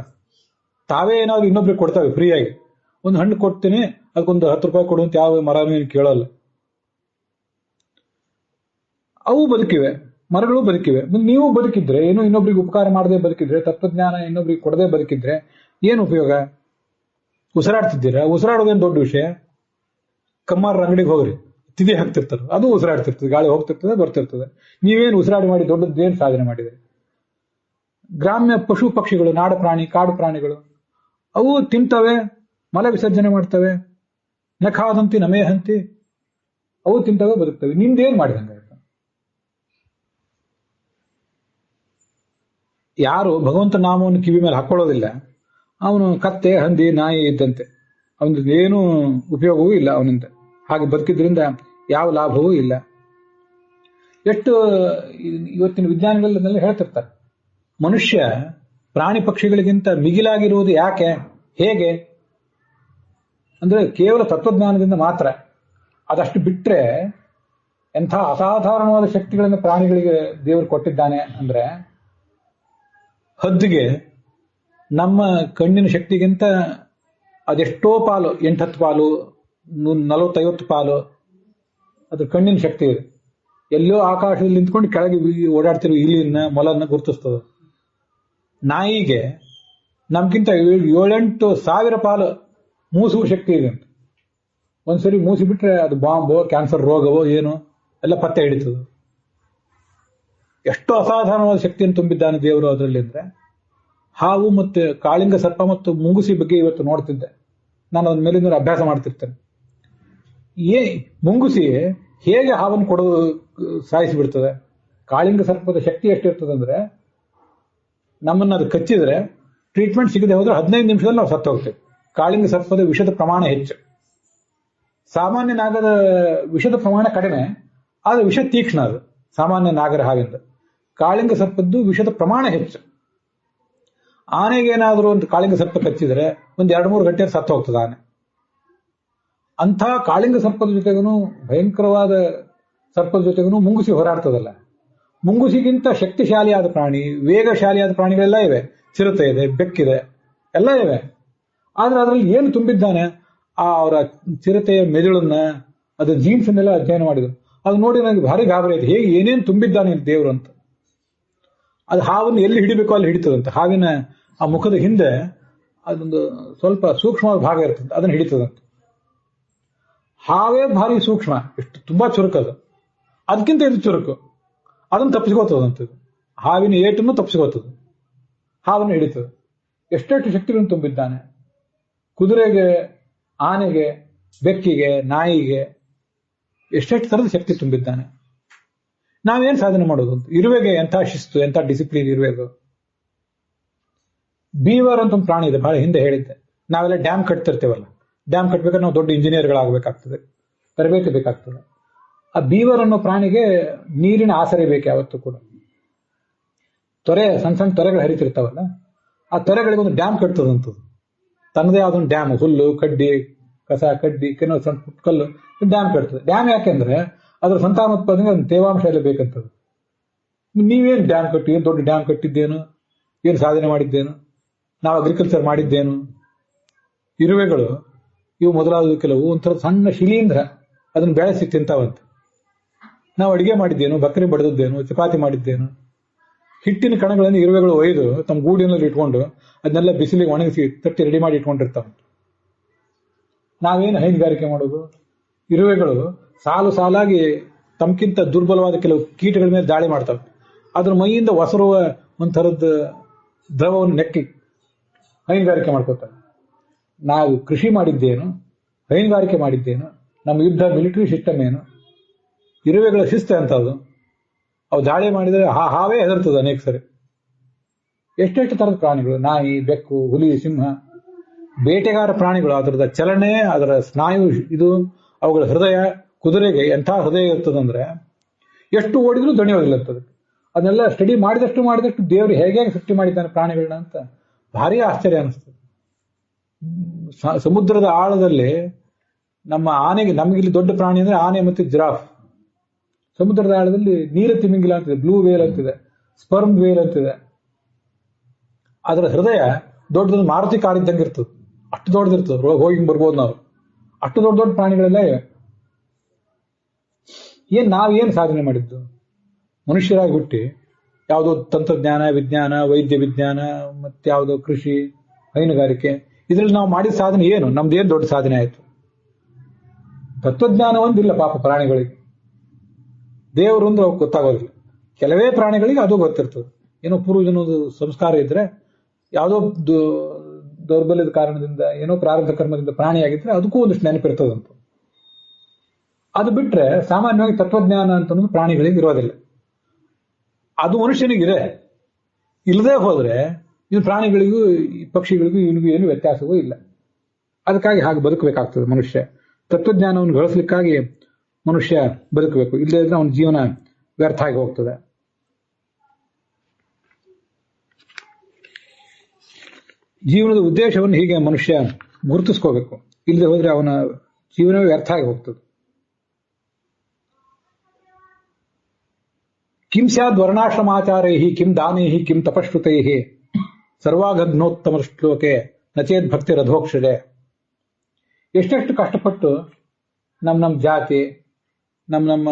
ತಾವೇ ಏನಾದ್ರು ಇನ್ನೊಬ್ರಿಗೆ ಕೊಡ್ತಾವೆ ಫ್ರೀಯಾಗಿ. ಒಂದು ಹಣ್ಣು ಕೊಡ್ತೀನಿ, ಅದಕ್ಕೊಂದು 10 ರೂಪಾಯಿ ಕೊಡು ಅಂತ ಯಾವ ಮರನೂ ಕೇಳಲ್ಲ. ಅವು ಬದುಕಿವೆ, ಮರಗಳು ಬದುಕಿವೆ. ನೀವು ಬದುಕಿದ್ರೆ, ಏನು ಇನ್ನೊಬ್ರಿಗೆ ಉಪಕಾರ ಮಾಡದೆ ಬದುಕಿದ್ರೆ, ತತ್ವಜ್ಞಾನ ಇನ್ನೊಬ್ರಿಗೆ ಕೊಡದೆ ಬದುಕಿದ್ರೆ ಏನು ಉಪಯೋಗ? ಉಸಿರಾಡ್ತಿದ್ದೀರಾ? ಉಸಿರಾಡೋದೇನು ದೊಡ್ಡ ವಿಷಯ? ಕಮ್ಮಾರ ಅಂಗಡಿಗೆ ಹೋಗ್ರಿ, ತಿದಿ ಹಾಕ್ತಿರ್ತಾರೆ, ಅದು ಉಸಿರಾಡ್ತಿರ್ತದೆ, ಗಾಳಿ ಹೋಗ್ತಿರ್ತದೆ ಬರ್ತಿರ್ತದೆ. ನೀವೇನು ಉಸಿರಾಡಿ ಮಾಡಿ ದೊಡ್ಡದ್ದೇನು ಸಾಧನೆ ಮಾಡಿದೆ? ಗ್ರಾಮ್ಯ ಪಶು ಪಕ್ಷಿಗಳು, ನಾಡ ಪ್ರಾಣಿ, ಕಾಡು ಪ್ರಾಣಿಗಳು, ಅವು ತಿಂತವೆ, ಮಲ ವಿಸರ್ಜನೆ ಮಾಡ್ತವೆ. ನಖಾದಂತಿ ನಮೇ ಹಂತಿ, ಅವು ತಿಂತವೆ, ಬದುಕ್ತವೆ. ನಿಂದೇನ್ ಮಾಡಿದಂಗ? ಯಾರು ಭಗವಂತ ನಾಮವನ್ನು ಕಿವಿ ಮೇಲೆ ಹಾಕೊಳ್ಳೋದಿಲ್ಲ, ಅವನು ಕತ್ತೆ, ಹಂದಿ, ನಾಯಿ ಇದ್ದಂತೆ. ಅವನಿಗೆ ಏನೂ ಉಪಯೋಗವೂ ಇಲ್ಲ ಅವನಿಂದ. ಹಾಗೆ ಬದುಕಿದ್ರಿಂದ ಯಾವ ಲಾಭವೂ ಇಲ್ಲ. ಎಷ್ಟು ಇವತ್ತಿನ ವಿಜ್ಞಾನಿಗಳನ್ನೆಲ್ಲ ಹೇಳ್ತಿರ್ತಾರೆ, ಮನುಷ್ಯ ಪ್ರಾಣಿ ಪಕ್ಷಿಗಳಿಗಿಂತ ಮಿಗಿಲಾಗಿರುವುದು ಯಾಕೆ, ಹೇಗೆ ಅಂದ್ರೆ ಕೇವಲ ತತ್ವಜ್ಞಾನದಿಂದ ಮಾತ್ರ. ಅದಷ್ಟು ಬಿಟ್ರೆ ಎಂಥ ಅಸಾಧಾರಣವಾದ ಶಕ್ತಿಗಳನ್ನು ಪ್ರಾಣಿಗಳಿಗೆ ದೇವರು ಕೊಟ್ಟಿದ್ದಾನೆ ಅಂದ್ರೆ, ಹದ್ದಿಗೆ ನಮ್ಮ ಕಣ್ಣಿನ ಶಕ್ತಿಗಿಂತ ಅದೆಷ್ಟೋ ಪಾಲು, 8-10 ಪಾಲು, 40-50 ಪಾಲು ಅದ್ರ ಕಣ್ಣಿನ ಶಕ್ತಿ ಇದೆ. ಎಲ್ಲೋ ಆಕಾಶದಲ್ಲಿ ನಿಂತ್ಕೊಂಡು ಕೆಳಗೆ ಓಡಾಡ್ತಿರೋ ಇಲಿಯನ್ನ, ಮೊಲನ್ನ ಗುರುತಿಸ್ತದೆ. ನಾಯಿಗೆ ನಮ್ಗಿಂತ 7-8 ಸಾವಿರ ಪಾಲು ಮೂಸುವ ಶಕ್ತಿ ಇದೆ ಅಂತ. ಒಂದ್ಸರಿ ಮೂಸಿ ಬಿಟ್ರೆ ಅದು ಬಾಂಬೋ, ಕ್ಯಾನ್ಸರ್ ರೋಗವೋ ಏನೋ ಎಲ್ಲ ಪತ್ತೆ ಹಿಡಿತದೆ. ಎಷ್ಟು ಅಸಾಧಾರಣವಾದ ಶಕ್ತಿಯನ್ನು ತುಂಬಿದ್ದಾನೆ ದೇವರು ಅದರಲ್ಲಿ ಅಂದ್ರೆ. ಹಾವು ಮತ್ತೆ ಕಾಳಿಂಗ ಸರ್ಪ ಮತ್ತು ಮುಂಗುಸಿ ಬಗ್ಗೆ ಇವತ್ತು ನೋಡ್ತಿದ್ದೆ ನಾನು. ಅದ್ರ ಮೇಲಿಂದ ಅಭ್ಯಾಸ ಮಾಡ್ತಿರ್ತೇನೆ. ಮುಂಗುಸಿ ಹೇಗೆ ಹಾವನ್ನು ಕೊಡೋದು ಸಾಯಿಸಿಬಿಡ್ತದೆ. ಕಾಳಿಂಗ ಸರ್ಪದ ಶಕ್ತಿ ಎಷ್ಟಿರ್ತದೆ ಅಂದ್ರೆ, ನಮ್ಮನ್ನು ಅದು ಕಚ್ಚಿದ್ರೆ ಟ್ರೀಟ್ಮೆಂಟ್ ಸಿಗದೆ ಹೋದ್ರೆ 15 ನಿಮಿಷದಲ್ಲಿ ನಾವು ಸತ್ತು ಹೋಗ್ತೇವೆ. ಕಾಳಿಂಗ ಸರ್ಪದ ವಿಷದ ಪ್ರಮಾಣ ಹೆಚ್ಚು. ಸಾಮಾನ್ಯ ನಾಗದ ವಿಷದ ಪ್ರಮಾಣ ಕಡಿಮೆ, ಆದ್ರೆ ವಿಷ ತೀಕ್ಷ್ಣ. ಅದು ಸಾಮಾನ್ಯ ನಾಗರ ಹಾವಿಂದ. ಕಾಳಿಂಗ ಸರ್ಪದ್ದು ವಿಷದ ಪ್ರಮಾಣ ಹೆಚ್ಚು. ಆನೆಗೇನಾದ್ರೂ ಒಂದು ಕಾಳಿಂಗ ಸರ್ಪ ಕಚ್ಚಿದ್ರೆ ಒಂದು 2-3 ಗಂಟೆ ಸತ್ತು ಹೋಗ್ತದೆ ಆನೆ. ಅಂಥ ಕಾಳಿಂಗ ಸರ್ಪದ ಜೊತೆಗೂ, ಭಯಂಕರವಾದ ಸರ್ಪದ ಜೊತೆಗೂ ಮುಂಗುಸಿ ಹೋರಾಡ್ತದಲ್ಲ. ಮುಂಗುಸಿಗಿಂತ ಶಕ್ತಿಶಾಲಿಯಾದ ಪ್ರಾಣಿ, ವೇಗಶಾಲಿಯಾದ ಪ್ರಾಣಿಗಳೆಲ್ಲ ಇವೆ. ಚಿರತೆ ಇದೆ, ಬೆಕ್ಕಿದೆ, ಎಲ್ಲ ಇವೆ. ಆದ್ರೆ ಅದರಲ್ಲಿ ಏನು ತುಂಬಿದ್ದಾನೆ? ಅವರ ಚಿರತೆಯ ಮೆದುಳನ್ನ, ಅದರ ಜೀನ್ಸ್ ಅನ್ನೆಲ್ಲ ಅಧ್ಯಯನ ಮಾಡಿದ್ರು. ಅದು ನೋಡಿ ನನಗೆ ಭಾರಿ ಗಾಬರಿ ಆಯ್ತು, ಹೇಗೆ ಏನೇನು ತುಂಬಿದ್ದಾನೆ ದೇವರು ಅಂತ. ಅದು ಹಾವನ್ನು ಎಲ್ಲಿ ಹಿಡಿಬೇಕೋ ಅಲ್ಲಿ ಹಿಡಿತದಂತೆ. ಹಾವಿನ ಆ ಮುಖದ ಹಿಂದೆ ಅದೊಂದು ಸ್ವಲ್ಪ ಸೂಕ್ಷ್ಮವಾದ ಭಾಗ ಇರ್ತದೆ, ಅದನ್ನು ಹಿಡಿತದಂತೆ. ಹಾವೇ ಭಾರಿ ಸೂಕ್ಷ್ಮ, ಎಷ್ಟು ತುಂಬಾ ಚುರುಕದು. ಅದಕ್ಕಿಂತ ಇದು ಚುರುಕು, ಅದನ್ನು ತಪ್ಪಿಸ್ಕೋತದಂತೆ. ಹಾವಿನ ಏಟನ್ನು ತಪ್ಪಿಸ್ಕೋತದ, ಹಾವನ್ನು ಹಿಡಿತದೆ. ಎಷ್ಟೆಷ್ಟು ಶಕ್ತಿಗಳನ್ನು ತುಂಬಿದ್ದಾನೆ. ಕುದುರೆಗೆ, ಆನೆಗೆ, ಬೆಕ್ಕಿಗೆ, ನಾಯಿಗೆ ಎಷ್ಟೆಷ್ಟು ತರದ ಶಕ್ತಿ ತುಂಬಿದ್ದಾನೆ. ನಾವೇನ್ ಸಾಧನೆ ಮಾಡೋದು ಅಂತ. ಇರುವೆಗೆ ಎಂಥ ಶಿಸ್ತು, ಎಂಥ ಡಿಸಿಪ್ಲಿನ್ ಇರುವೆದು. ಬೀವರ್ ಅಂತ ಒಂದು ಪ್ರಾಣಿ ಇದೆ, ಬಹಳ ಹಿಂದೆ ಹೇಳಿದ್ದೆ. ನಾವೆಲ್ಲ ಡ್ಯಾಮ್ ಕಟ್ತಿರ್ತೇವಲ್ಲ, ಡ್ಯಾಮ್ ಕಟ್ಬೇಕಾದ್ರೆ ನಾವು ದೊಡ್ಡ ಇಂಜಿನಿಯರ್ಗಳಾಗಬೇಕಾಗ್ತದೆ, ತರಬೇತಿ ಬೇಕಾಗ್ತದೆ. ಆ ಬೀವರ್ ಅನ್ನೋ ಪ್ರಾಣಿಗೆ ನೀರಿನ ಆಸರೆ ಬೇಕು ಯಾವತ್ತೂ ಕೂಡ. ತೊರೆ, ಸಣ್ಣ ಸಣ್ಣ ತೊರೆಗಳು ಹರಿತಿರ್ತಾವಲ್ಲ, ಆ ತೊರೆಗಳಿಗೆ ಒಂದು ಡ್ಯಾಮ್ ಕಟ್ತದಂಥದ್ದು. ತನ್ನದೇ ಆದೊಂದು ಡ್ಯಾಮ್, ಹುಲ್ಲು, ಕಡ್ಡಿ, ಕಸ, ಕಡ್ಡಿ, ಕೆಲವು ಸಣ್ಣ ಪುಟ್ಕಲ್ಲು ಡ್ಯಾಮ್ ಕಟ್ತದೆ. ಡ್ಯಾಮ್ ಯಾಕೆಂದ್ರೆ ಅದ್ರ ಸಂತಾನೋತ್ಪಾದನೆಗೆ ಒಂದು ತೇವಾಂಶ ಎಲ್ಲ ಬೇಕಂತದ್ದು. ನೀವೇನು ಡ್ಯಾಮ್ ಕಟ್ಟಿ, ಏನು ದೊಡ್ಡ ಡ್ಯಾಮ್ ಕಟ್ಟಿದ್ದೇನು, ಏನು ಸಾಧನೆ ಮಾಡಿದ್ದೇನು, ನಾವು ಅಗ್ರಿಕಲ್ಚರ್ ಮಾಡಿದ್ದೇನು. ಇರುವೆಗಳು ಇವು ಮೊದಲಾದ ಕೆಲವು ಒಂಥರ ಸಣ್ಣ ಶಿಲೀಂಧ್ರ, ಅದನ್ನು ಬೆಳೆಸಿ ತಿಂತಾವಂತ. ನಾವು ಅಡಿಗೆ ಮಾಡಿದ್ದೇನು, ಬಕರಿ ಬಡಿದ್ದೇನು, ಚಪಾತಿ ಮಾಡಿದ್ದೇನು. ಹಿಟ್ಟಿನ ಕಣಗಳನ್ನು ಇರುವೆಗಳು ಒಯ್ದು ತಮ್ಮ ಗೂಡಿನಲ್ಲಿ ಇಟ್ಕೊಂಡು ಅದನ್ನೆಲ್ಲ ಬಿಸಿಲಿಗೆ ಒಣಗಿಸಿ ತಟ್ಟಿ ರೆಡಿ ಮಾಡಿ ಇಟ್ಕೊಂಡಿರ್ತಾವ. ನಾವೇನು ಹೈನುಗಾರಿಕೆ ಮಾಡೋದು? ಇರುವೆಗಳು ಸಾಲು ಸಾಲಾಗಿ ತಮ್ಗಿಂತ ದುರ್ಬಲವಾದ ಕೆಲವು ಕೀಟಗಳ ಮೇಲೆ ದಾಳಿ ಮಾಡ್ತವೆ. ಅದ್ರ ಮೈಯಿಂದ ಒಸರುವ ಒಂಥರದ ದ್ರವವನ್ನು ನೆಕ್ಕಿ ಹೈನುಗಾರಿಕೆ ಮಾಡ್ಕೋತಾರೆ. ನಾವು ಕೃಷಿ ಮಾಡಿದ್ದೇನು, ಹೈನುಗಾರಿಕೆ ಮಾಡಿದ್ದೇನು, ನಮ್ಮ ಯುದ್ಧ ಮಿಲಿಟರಿ ಸಿಸ್ಟಮ್ ಏನು. ಇರುವೆಗಳ ಶಿಸ್ತು ಅಂತದ್ದು. ಅವು ದಾಳಿ ಮಾಡಿದರೆ ಹಾವೇ ಹೆದರ್ತದೆ ಅನೇಕ ಸರಿ. ಎಷ್ಟೆಷ್ಟು ತರದ ಪ್ರಾಣಿಗಳು, ನಾಯಿ, ಬೆಕ್ಕು, ಹುಲಿ, ಸಿಂಹ, ಬೇಟೆಗಾರ ಪ್ರಾಣಿಗಳು. ಅದರದ ಚಲನೆ, ಅದರ ಸ್ನಾಯು, ಇದು ಅವುಗಳ ಹೃದಯ. ಕುದುರೆಗೆ ಎಂಥ ಹೃದಯ ಇರ್ತದಂದ್ರೆ ಎಷ್ಟು ಓಡಿದ್ರೂ ದಣಿಯೋದಿಲ್ಲ ಅಂತದೆ. ಅದನ್ನೆಲ್ಲ ಸ್ಟಡಿ ಮಾಡಿದಷ್ಟು ದೇವರು ಹೇಗೆ ಸೃಷ್ಟಿ ಮಾಡಿದ್ದಾನೆ ಪ್ರಾಣಿಗಳನ್ನ ಅಂತ ಭಾರಿ ಆಶ್ಚರ್ಯ ಅನಿಸ್ತದೆ. ಸಮುದ್ರದ ಆಳದಲ್ಲಿ ನಮ್ಮ ಆನೆಗೆ, ನಮಗಿಲ್ಲಿ ದೊಡ್ಡ ಪ್ರಾಣಿ ಅಂದ್ರೆ ಆನೆ ಮತ್ತೆ ಜಿರಾಫ್. ಸಮುದ್ರದ ಆಳದಲ್ಲಿ ನೀಲ ತಿಮಿಂಗಿಲ ಅಂತಿದೆ, ಬ್ಲೂ ವೇಲ್ ಅಂತಿದೆ, ಸ್ಪರ್ಮ್ ವೇಲ್ ಅಂತಿದೆ. ಅದರ ಹೃದಯ ದೊಡ್ಡದೊಂದು ಮಾರುತಿ ಕಾರ್ ಇದ್ದಂಗೆ ಇರ್ತದೆ, ಅಷ್ಟು ದೊಡ್ಡದಿರ್ತದೆ, ಹೋಗಿ ಬರ್ಬೋದು ನಾವು. ಅಷ್ಟು ದೊಡ್ಡ ದೊಡ್ಡ ಪ್ರಾಣಿಗಳೆಲ್ಲ ಇವೆ. ನಾವೇನು ಸಾಧನೆ ಮಾಡಿದ್ದು? ಮನುಷ್ಯರಾಗಿ ಹುಟ್ಟಿ ಯಾವುದೋ ತಂತ್ರಜ್ಞಾನ, ವಿಜ್ಞಾನ, ವೈದ್ಯ ವಿಜ್ಞಾನ, ಮತ್ತೆ ಯಾವುದೋ ಕೃಷಿ, ಹೈನುಗಾರಿಕೆ, ಇದರಲ್ಲಿ ನಾವು ಮಾಡಿದ ಸಾಧನೆ ಏನು? ನಮ್ದೇನು ದೊಡ್ಡ ಸಾಧನೆ ಆಯ್ತು? ತತ್ವಜ್ಞಾನ ಒಂದಿಲ್ಲ ಪಾಪ ಪ್ರಾಣಿಗಳಿಗೆ. ದೇವರು ಅಂದ್ರೆ ಅವ್ರಿಗೆ ಗೊತ್ತಾಗೋದಿಲ್ಲ. ಕೆಲವೇ ಪ್ರಾಣಿಗಳಿಗೆ ಅದು ಗೊತ್ತಿರ್ತದೆ. ಏನೋ ಪೂರ್ವಜನದ ಸಂಸ್ಕಾರ ಇದ್ರೆ, ಯಾವುದೋ ದೌರ್ಬಲ್ಯದ ಕಾರಣದಿಂದ, ಏನೋ ಪ್ರಾರಬ್ಧ ಕರ್ಮದಿಂದ ಪ್ರಾಣಿಯಾಗಿದ್ರೆ ಅದಕ್ಕೂ ಒಂದಿಷ್ಟು ನೆನಪಿರ್ತದಂತ. ಅದು ಬಿಟ್ರೆ ಸಾಮಾನ್ಯವಾಗಿ ತತ್ವಜ್ಞಾನ ಅಂತ ಅನ್ನೋದು ಪ್ರಾಣಿಗಳಿಗೆ ಇರೋದಿಲ್ಲ. ಅದು ಮನುಷ್ಯನಿಗಿದೆ. ಇಲ್ಲದೆ ಹೋದ್ರೆ ಇನ್ನು ಪ್ರಾಣಿಗಳಿಗೂ ಪಕ್ಷಿಗಳಿಗೂ ಇವನಿಗೂ ಏನು ವ್ಯತ್ಯಾಸವೂ ಇಲ್ಲ. ಅದಕ್ಕಾಗಿ ಹಾಗೆ ಬದುಕಬೇಕಾಗ್ತದೆ ಮನುಷ್ಯ. ತತ್ವಜ್ಞಾನವನ್ನು ಗಳಿಸ್ಲಿಕ್ಕಾಗಿ ಮನುಷ್ಯ ಬದುಕಬೇಕು. ಇಲ್ಲದೇ ಇದ್ರೆ ಅವನ ಜೀವನ ವ್ಯರ್ಥ ಆಗಿ ಹೋಗ್ತದೆ. ಜೀವನದ ಉದ್ದೇಶವನ್ನು ಹೀಗೆ ಮನುಷ್ಯ ಗುರುತಿಸ್ಕೋಬೇಕು. ಇಲ್ಲದೆ ಹೋದ್ರೆ ಅವನ ಜೀವನವೇ ವ್ಯರ್ಥ ಆಗಿ ಹೋಗ್ತದೆ. ಕಿಂ ಸ್ಯಾದ್ ವರ್ಣಾಶ್ರಮಾಚಾರೈ ಕಿಂ ದಾನೈ ಕಿಂ ತಪಶ್ರುತೈ ಸರ್ವಾಗಗ್ನೋತ್ತಮ ಶ್ಲೋಕೆ ನಚೇದ್ ಭಕ್ತಿ ರಥೋಕ್ಷರೆ. ಎಷ್ಟೆಷ್ಟು ಕಷ್ಟಪಟ್ಟು ನಮ್ಮ ಜಾತಿ, ನಮ್ಮ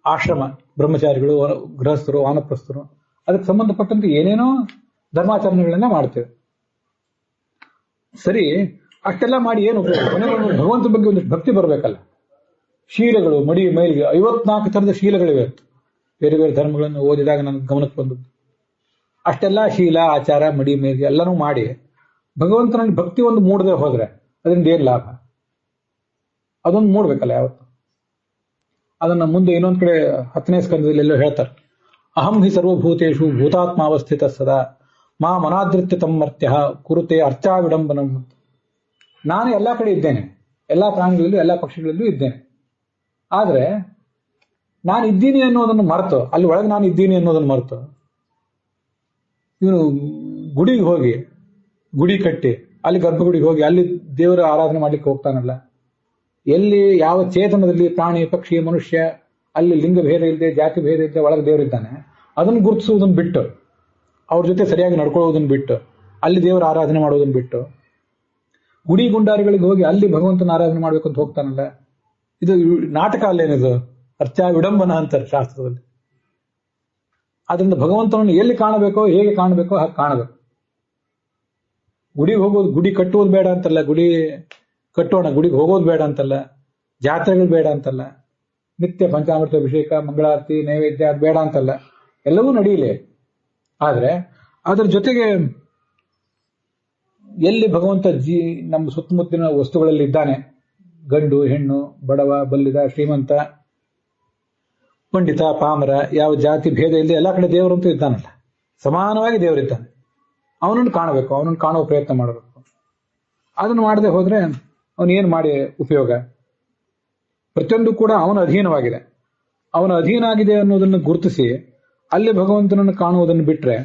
ಆಶ್ರಮ, ಬ್ರಹ್ಮಚಾರಿಗಳು, ಗೃಹಸ್ಥರು, ವಾನಪ್ರಸ್ಥರು, ಅದಕ್ಕೆ ಸಂಬಂಧಪಟ್ಟಂತೆ ಏನೇನೋ ಧರ್ಮಾಚರಣೆಗಳನ್ನ ಮಾಡ್ತೇವೆ. ಸರಿ, ಅಷ್ಟೆಲ್ಲ ಮಾಡಿ ಏನು ಉಪಯೋಗ? ಭಗವಂತನ ಬಗ್ಗೆ ಒಂದಿಷ್ಟು ಭಕ್ತಿ ಬರಬೇಕಲ್ಲ. ಶೀಲಗಳು, ಮಡಿ ಮೈಲಿಗೆ 54 ಥರದ ಶೀಲಗಳಿವೆ. ಬೇರೆ ಬೇರೆ ಧರ್ಮಗಳನ್ನು ಓದಿದಾಗ ನನಗೆ ಗಮನಕ್ಕೆ ಬಂದದ್ದು. ಅಷ್ಟೆಲ್ಲ ಶೀಲ, ಆಚಾರ, ಮಡಿ ಮೈಲಿಗೆ ಎಲ್ಲನೂ ಮಾಡಿ ಭಗವಂತನಲ್ಲಿ ಭಕ್ತಿ ಒಂದು ಮೂಡದೆ ಹೋದ್ರೆ ಅದರಿಂದ ಏನ್ ಲಾಭ? ಅದೊಂದು ಮೂಡ್ಬೇಕಲ್ಲ ಯಾವತ್ತು. ಅದನ್ನ ಮುಂದೆ ಇನ್ನೊಂದ್ ಕಡೆ 10ನೇ ಸ್ಕಂದದಲ್ಲಿ ಎಲ್ಲೋ ಹೇಳ್ತಾರೆ, ಅಹಂ ಹಿ ಸರ್ವಭೂತೇಷು ಭೂತಾತ್ಮಾವಸ್ಥಿತ ಸದಾ ಮಾ ಮನಾದೃತ್ಯ ತಮ್ಮರ್ತ್ಯ ಕುರುತೆ ಅರ್ಚಾ ವಿಡಂಬನಂ. ನಾನು ಎಲ್ಲಾ ಕಡೆ ಇದ್ದೇನೆ, ಎಲ್ಲಾ ಪ್ರಾಣಿಗಳಲ್ಲೂ ಎಲ್ಲಾ ಪಕ್ಷಿಗಳಲ್ಲೂ ಇದ್ದೇನೆ. ಆದ್ರೆ ನಾನು ಇದ್ದೀನಿ ಅನ್ನೋದನ್ನು ಮರೆತು, ಅಲ್ಲಿ ಒಳಗೆ ನಾನು ಇದ್ದೀನಿ ಅನ್ನೋದನ್ನು ಮರೆತು ಇವನು ಗುಡಿಗೆ ಹೋಗಿ, ಗುಡಿ ಕಟ್ಟಿ ಅಲ್ಲಿ ಗರ್ಭಗುಡಿಗೆ ಹೋಗಿ ಅಲ್ಲಿ ದೇವರ ಆರಾಧನೆ ಮಾಡ್ಲಿಕ್ಕೆ ಹೋಗ್ತಾನಲ್ಲ. ಎಲ್ಲಿ ಯಾವ ಚೇತನದಲ್ಲಿ ಪ್ರಾಣಿ, ಪಕ್ಷಿ, ಮನುಷ್ಯ ಅಲ್ಲಿ ಲಿಂಗ ಭೇದ ಇಲ್ಲದೆ, ಜಾತಿ ಭೇದ ಇಲ್ಲದೆ ಒಳಗೆ ದೇವರಿದ್ದಾನೆ, ಅದನ್ನು ಗುರುತಿಸುವುದನ್ನು ಬಿಟ್ಟು, ಅವ್ರ ಜೊತೆ ಸರಿಯಾಗಿ ನಡ್ಕೊಳ್ಳೋದನ್ನು ಬಿಟ್ಟು, ಅಲ್ಲಿ ದೇವರ ಆರಾಧನೆ ಮಾಡೋದನ್ನು ಬಿಟ್ಟು ಗುಡಿ ಗುಂಡಾರಿಗಳಿಗೆ ಹೋಗಿ ಅಲ್ಲಿ ಭಗವಂತನ ಆರಾಧನೆ ಮಾಡ್ಬೇಕು ಅಂತ ಹೋಗ್ತಾನಲ್ಲ. ಇದು ನಾಟಕ ಅಲ್ಲೇನಿದು? ಅರ್ಚಾ ವಿಡಂಬನ ಅಂತಾರೆ ಶಾಸ್ತ್ರದಲ್ಲಿ. ಅದರಿಂದ ಭಗವಂತನನ್ನು ಎಲ್ಲಿ ಕಾಣಬೇಕೋ, ಹೇಗೆ ಕಾಣಬೇಕೋ ಹಾಗೆ ಕಾಣಬೇಕು. ಗುಡಿಗೆ ಹೋಗೋದು, ಗುಡಿ ಕಟ್ಟುವುದು ಬೇಡ ಅಂತಲ್ಲ, ಗುಡಿ ಕಟ್ಟೋಣ, ಗುಡಿಗೆ ಹೋಗೋದು ಬೇಡ ಅಂತಲ್ಲ, ಜಾತ್ರೆಗಳು ಬೇಡ ಅಂತಲ್ಲ, ನಿತ್ಯ ಪಂಚಾಮೃತ ಅಭಿಷೇಕ, ಮಂಗಳಾರತಿ, ನೈವೇದ್ಯ ಅದು ಬೇಡ ಅಂತಲ್ಲ, ಎಲ್ಲವೂ ನಡೀಲಿ. ಆದ್ರೆ ಅದರ ಜೊತೆಗೆ ಎಲ್ಲಿ ಭಗವಂತ ನಮ್ಮ ಸುತ್ತಮುತ್ತಲಿನ ವಸ್ತುಗಳಲ್ಲಿ ಇದ್ದಾನೆ, ಗಂಡು ಹೆಣ್ಣು, ಬಡವ ಬಲ್ಲಿದ, ಶ್ರೀಮಂತ, ಪಂಡಿತ ಪಾಮರ, ಯಾವ ಜಾತಿ ಭೇದ ಇಲ್ಲದೆ ಎಲ್ಲ ಕಡೆ ದೇವರಂತೂ ಇದ್ದಾನಲ್ಲ, ಸಮಾನವಾಗಿ ದೇವರಿದ್ದಾನೆ. ಅವನನ್ನು ಕಾಣಬೇಕು, ಅವನನ್ನು ಕಾಣುವ ಪ್ರಯತ್ನ ಮಾಡಬೇಕು. ಅದನ್ನು ಮಾಡದೆ ಹೋದ್ರೆ ಅವನೇನು ಮಾಡಿ ಉಪಯೋಗ? ಪ್ರತಿಯೊಂದು ಕೂಡ ಅವನ ಅಧೀನವಾಗಿದೆ. ಅವನ ಅಧೀನ ಆಗಿದೆ ಅನ್ನೋದನ್ನು ಗುರುತಿಸಿ ಅಲ್ಲಿ ಭಗವಂತನನ್ನು ಕಾಣುವುದನ್ನು ಬಿಟ್ರೆ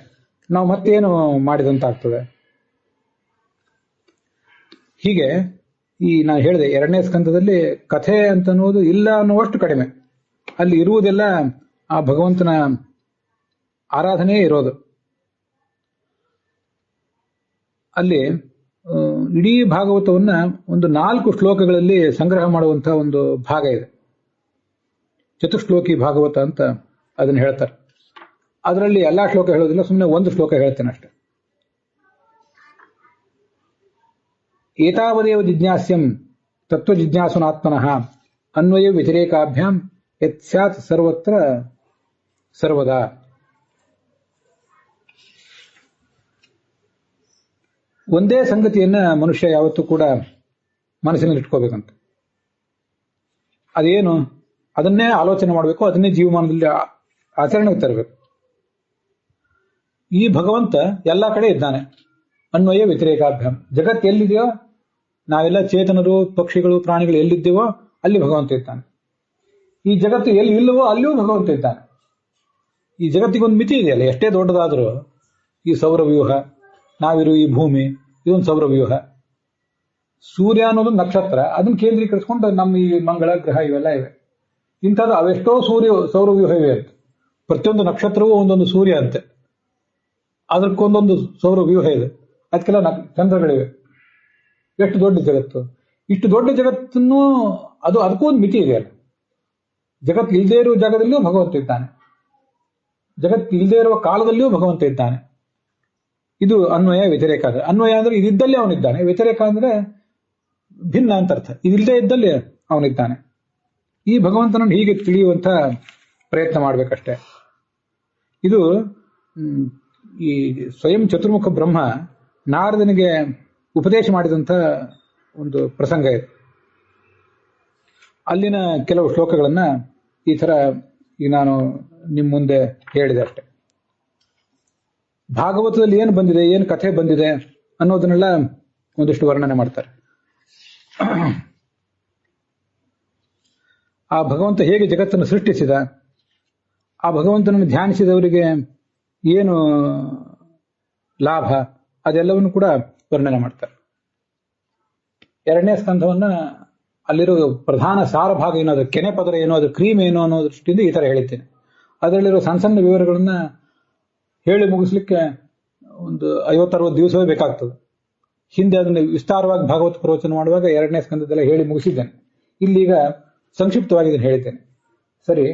ನಾವು ಮತ್ತೇನು ಮಾಡಿದಂತಾಗ್ತದೆ? ಹೀಗೆ ನಾ ಹೇಳಿದೆ, 2ನೇ ಸ್ಕಂದದಲ್ಲಿ ಕಥೆ ಅಂತನ್ನುವುದು ಇಲ್ಲ ಅನ್ನುವಷ್ಟು ಕಡಿಮೆ. ಅಲ್ಲಿ ಇರುವುದೆಲ್ಲ ಆ ಭಗವಂತನ ಆರಾಧನೆ ಇರೋದು. ಅಲ್ಲಿ ಇಡೀ ಭಾಗವತವನ್ನ ಒಂದು 4 ಶ್ಲೋಕಗಳಲ್ಲಿ ಸಂಗ್ರಹ ಮಾಡುವಂತಹ ಒಂದು ಭಾಗ ಇದೆ. ಚತುಶ್ಲೋಕಿ ಭಾಗವತ ಅಂತ ಅದನ್ನ ಹೇಳ್ತಾರೆ. ಅದರಲ್ಲಿ ಎಲ್ಲಾ ಶ್ಲೋಕ ಹೇಳೋದಿಲ್ಲ, ಸುಮ್ಮನೆ ಒಂದು ಶ್ಲೋಕ ಹೇಳ್ತೇನೆ ಅಷ್ಟೆ. ಏತಾವದೇವ ಜಿಜ್ಞಾಸ್ಯಂ ತತ್ವ ಜಿಜ್ಞಾಸುನಾತ್ಮನಃ ಅನ್ವಯ ವ್ಯತಿರೇಕಾಭ್ಯಾಂ ಯತ್ ಸ್ಯಾತ್ ಸರ್ವತ್ರ ಸರ್ವದಾ. ಒಂದೇ ಸಂಗತಿಯನ್ನ ಮನುಷ್ಯ ಯಾವತ್ತೂ ಕೂಡ ಮನಸ್ಸಿನಲ್ಲಿ ಇಟ್ಕೋಬೇಕಂತ. ಅದೇನು? ಅದನ್ನೇ ಆಲೋಚನೆ ಮಾಡಬೇಕು, ಅದನ್ನೇ ಜೀವಮಾನದಲ್ಲಿ ಆಚರಣೆಗೆ ತರಬೇಕು. ಈ ಭಗವಂತ ಎಲ್ಲ ಕಡೆ ಇದ್ದಾನೆ. ಅನ್ವಯ ವ್ಯತಿರೇಕಾಭ್ಯಾಮ್. ಜಗತ್ತು ಎಲ್ಲಿದೆಯೋ, ನಾವೆಲ್ಲ ಚೇತನರು, ಪಕ್ಷಿಗಳು, ಪ್ರಾಣಿಗಳು ಎಲ್ಲಿದ್ದೇವೋ ಅಲ್ಲಿ ಭಗವಂತ ಇದ್ದಾನೆ. ಈ ಜಗತ್ತು ಎಲ್ಲಿ ಇಲ್ಲವೋ ಅಲ್ಲಿಯೂ ಭಗವಂತ ಇದ್ದಾನೆ. ಈ ಜಗತ್ತಿಗೊಂದು ಮಿತಿ ಇದೆಯಲ್ಲ, ಎಷ್ಟೇ ದೊಡ್ಡದಾದರೂ ಈ ಸೌರವ್ಯೂಹ, ನಾವಿರೋ ಈ ಭೂಮಿ, ಇದೊಂದು ಸೌರವ್ಯೂಹ. ಸೂರ್ಯ ಅನ್ನೋದು ನಕ್ಷತ್ರ, ಅದನ್ನ ಕೇಂದ್ರೀಕರಿಸಿಕೊಂಡು ನಮ್ಮ ಈ ಮಂಗಳ ಗ್ರಹ ಇವೆಲ್ಲ ಇವೆ. ಇಂಥದ್ದು ಅವೆಷ್ಟೋ ಸೌರವ್ಯೂಹ ಇವೆ ಅಂತ. ಪ್ರತಿಯೊಂದು ನಕ್ಷತ್ರವೂ ಒಂದೊಂದು ಸೂರ್ಯ ಅಂತೆ, ಅದಕ್ಕೊಂದೊಂದು ಸೌರವ್ಯೂಹ ಇದೆ, ಅದಕ್ಕೆಲ್ಲ ಚಂದ್ರಗಳಿವೆ. ಎಷ್ಟು ದೊಡ್ಡ ಜಗತ್ತು! ಇಷ್ಟು ದೊಡ್ಡ ಜಗತ್ತನ್ನು ಅದಕ್ಕೂ ಒಂದು ಮಿತಿ ಇದೆಯಲ್ಲ. ಜಗತ್ತು ಇಲ್ಲದೆ ಇರುವ ಜಾಗದಲ್ಲಿಯೂ ಭಗವಂತ ಇದ್ದಾನೆ, ಜಗತ್ತು ಇಲ್ಲದೆ ಇರುವ ಕಾಲದಲ್ಲಿಯೂ ಭಗವಂತ ಇದ್ದಾನೆ. ಇದು ಅನ್ವಯ ವ್ಯತಿರೇಕ. ಅನ್ವಯ ಅಂದ್ರೆ ಇದಿದ್ದಲ್ಲಿ ಅವನಿದ್ದಾನೆ, ವ್ಯತಿರೇಕ ಅಂದ್ರೆ ಭಿನ್ನ ಅಂತ ಅರ್ಥ. ಇದಿಲ್ಲದೆ ಇದ್ದಲ್ಲಿ ಅವನಿದ್ದಾನೆ. ಈ ಭಗವಂತನನ್ನು ಹೀಗೆ ತಿಳಿಯುವಂತ ಪ್ರಯತ್ನ ಮಾಡ್ಬೇಕಷ್ಟೆ. ಇದು ಈ ಸ್ವಯಂ ಚತುರ್ಮುಖ ಬ್ರಹ್ಮ ನಾರದನಿಗೆ ಉಪದೇಶ ಮಾಡಿದಂಥ ಒಂದು ಪ್ರಸಂಗ ಇದೆ. ಅಲ್ಲಿನ ಕೆಲವು ಶ್ಲೋಕಗಳನ್ನ ಈ ತರ ಈಗ ನಾನು ನಿಮ್ಮ ಮುಂದೆ ಹೇಳಿದೆ ಅಷ್ಟೆ. ಭಾಗವತದಲ್ಲಿ ಏನು ಬಂದಿದೆ, ಏನು ಕಥೆ ಬಂದಿದೆ ಅನ್ನೋದನ್ನೆಲ್ಲ ಒಂದಿಷ್ಟು ವರ್ಣನೆ ಮಾಡ್ತಾರೆ. ಆ ಭಗವಂತ ಹೇಗೆ ಜಗತ್ತನ್ನು ಸೃಷ್ಟಿಸಿದ, ಆ ಭಗವಂತನನ್ನು ಧ್ಯಾನಿಸಿದವರಿಗೆ ಏನು ಲಾಭ, ಅದೆಲ್ಲವನ್ನು ಕೂಡ ವರ್ಣನೆ ಮಾಡ್ತಾರೆ. 2ನೇ ಸ್ಕಂಧವನ್ನ ಅಲ್ಲಿರೋ ಪ್ರಧಾನ ಸಾರ ಭಾಗ ಏನೋ, ಅದ್ರ ಕೆನೆ ಪದರ ಏನೋ, ಅದ್ರ ಕ್ರೀಮ್ ಏನೋ ಅನ್ನೋ ದೃಷ್ಟಿಯಿಂದ ಈ ತರ ಹೇಳಿದ್ದೇನೆ. ಅದರಲ್ಲಿರೋ ಸಣ್ಣ ಸಣ್ಣ ವಿವರಗಳನ್ನ ಹೇಳಿ ಮುಗಿಸ್ಲಿಕ್ಕೆ ಒಂದು 50-60 ದಿವಸವೇ ಬೇಕಾಗ್ತದೆ. ಹಿಂದೆ ಅದನ್ನು ವಿಸ್ತಾರವಾಗಿ ಭಾಗವತ ಪ್ರವಚನ ಮಾಡುವಾಗ 2ನೇ ಸ್ಕಂದದೆಲ್ಲ ಹೇಳಿ ಮುಗಿಸಿದ್ದೇನೆ. ಇಲ್ಲೀಗ ಸಂಕ್ಷಿಪ್ತವಾಗಿ ಇದನ್ನು ಹೇಳಿದ್ದೇನೆ. ಸರಿ,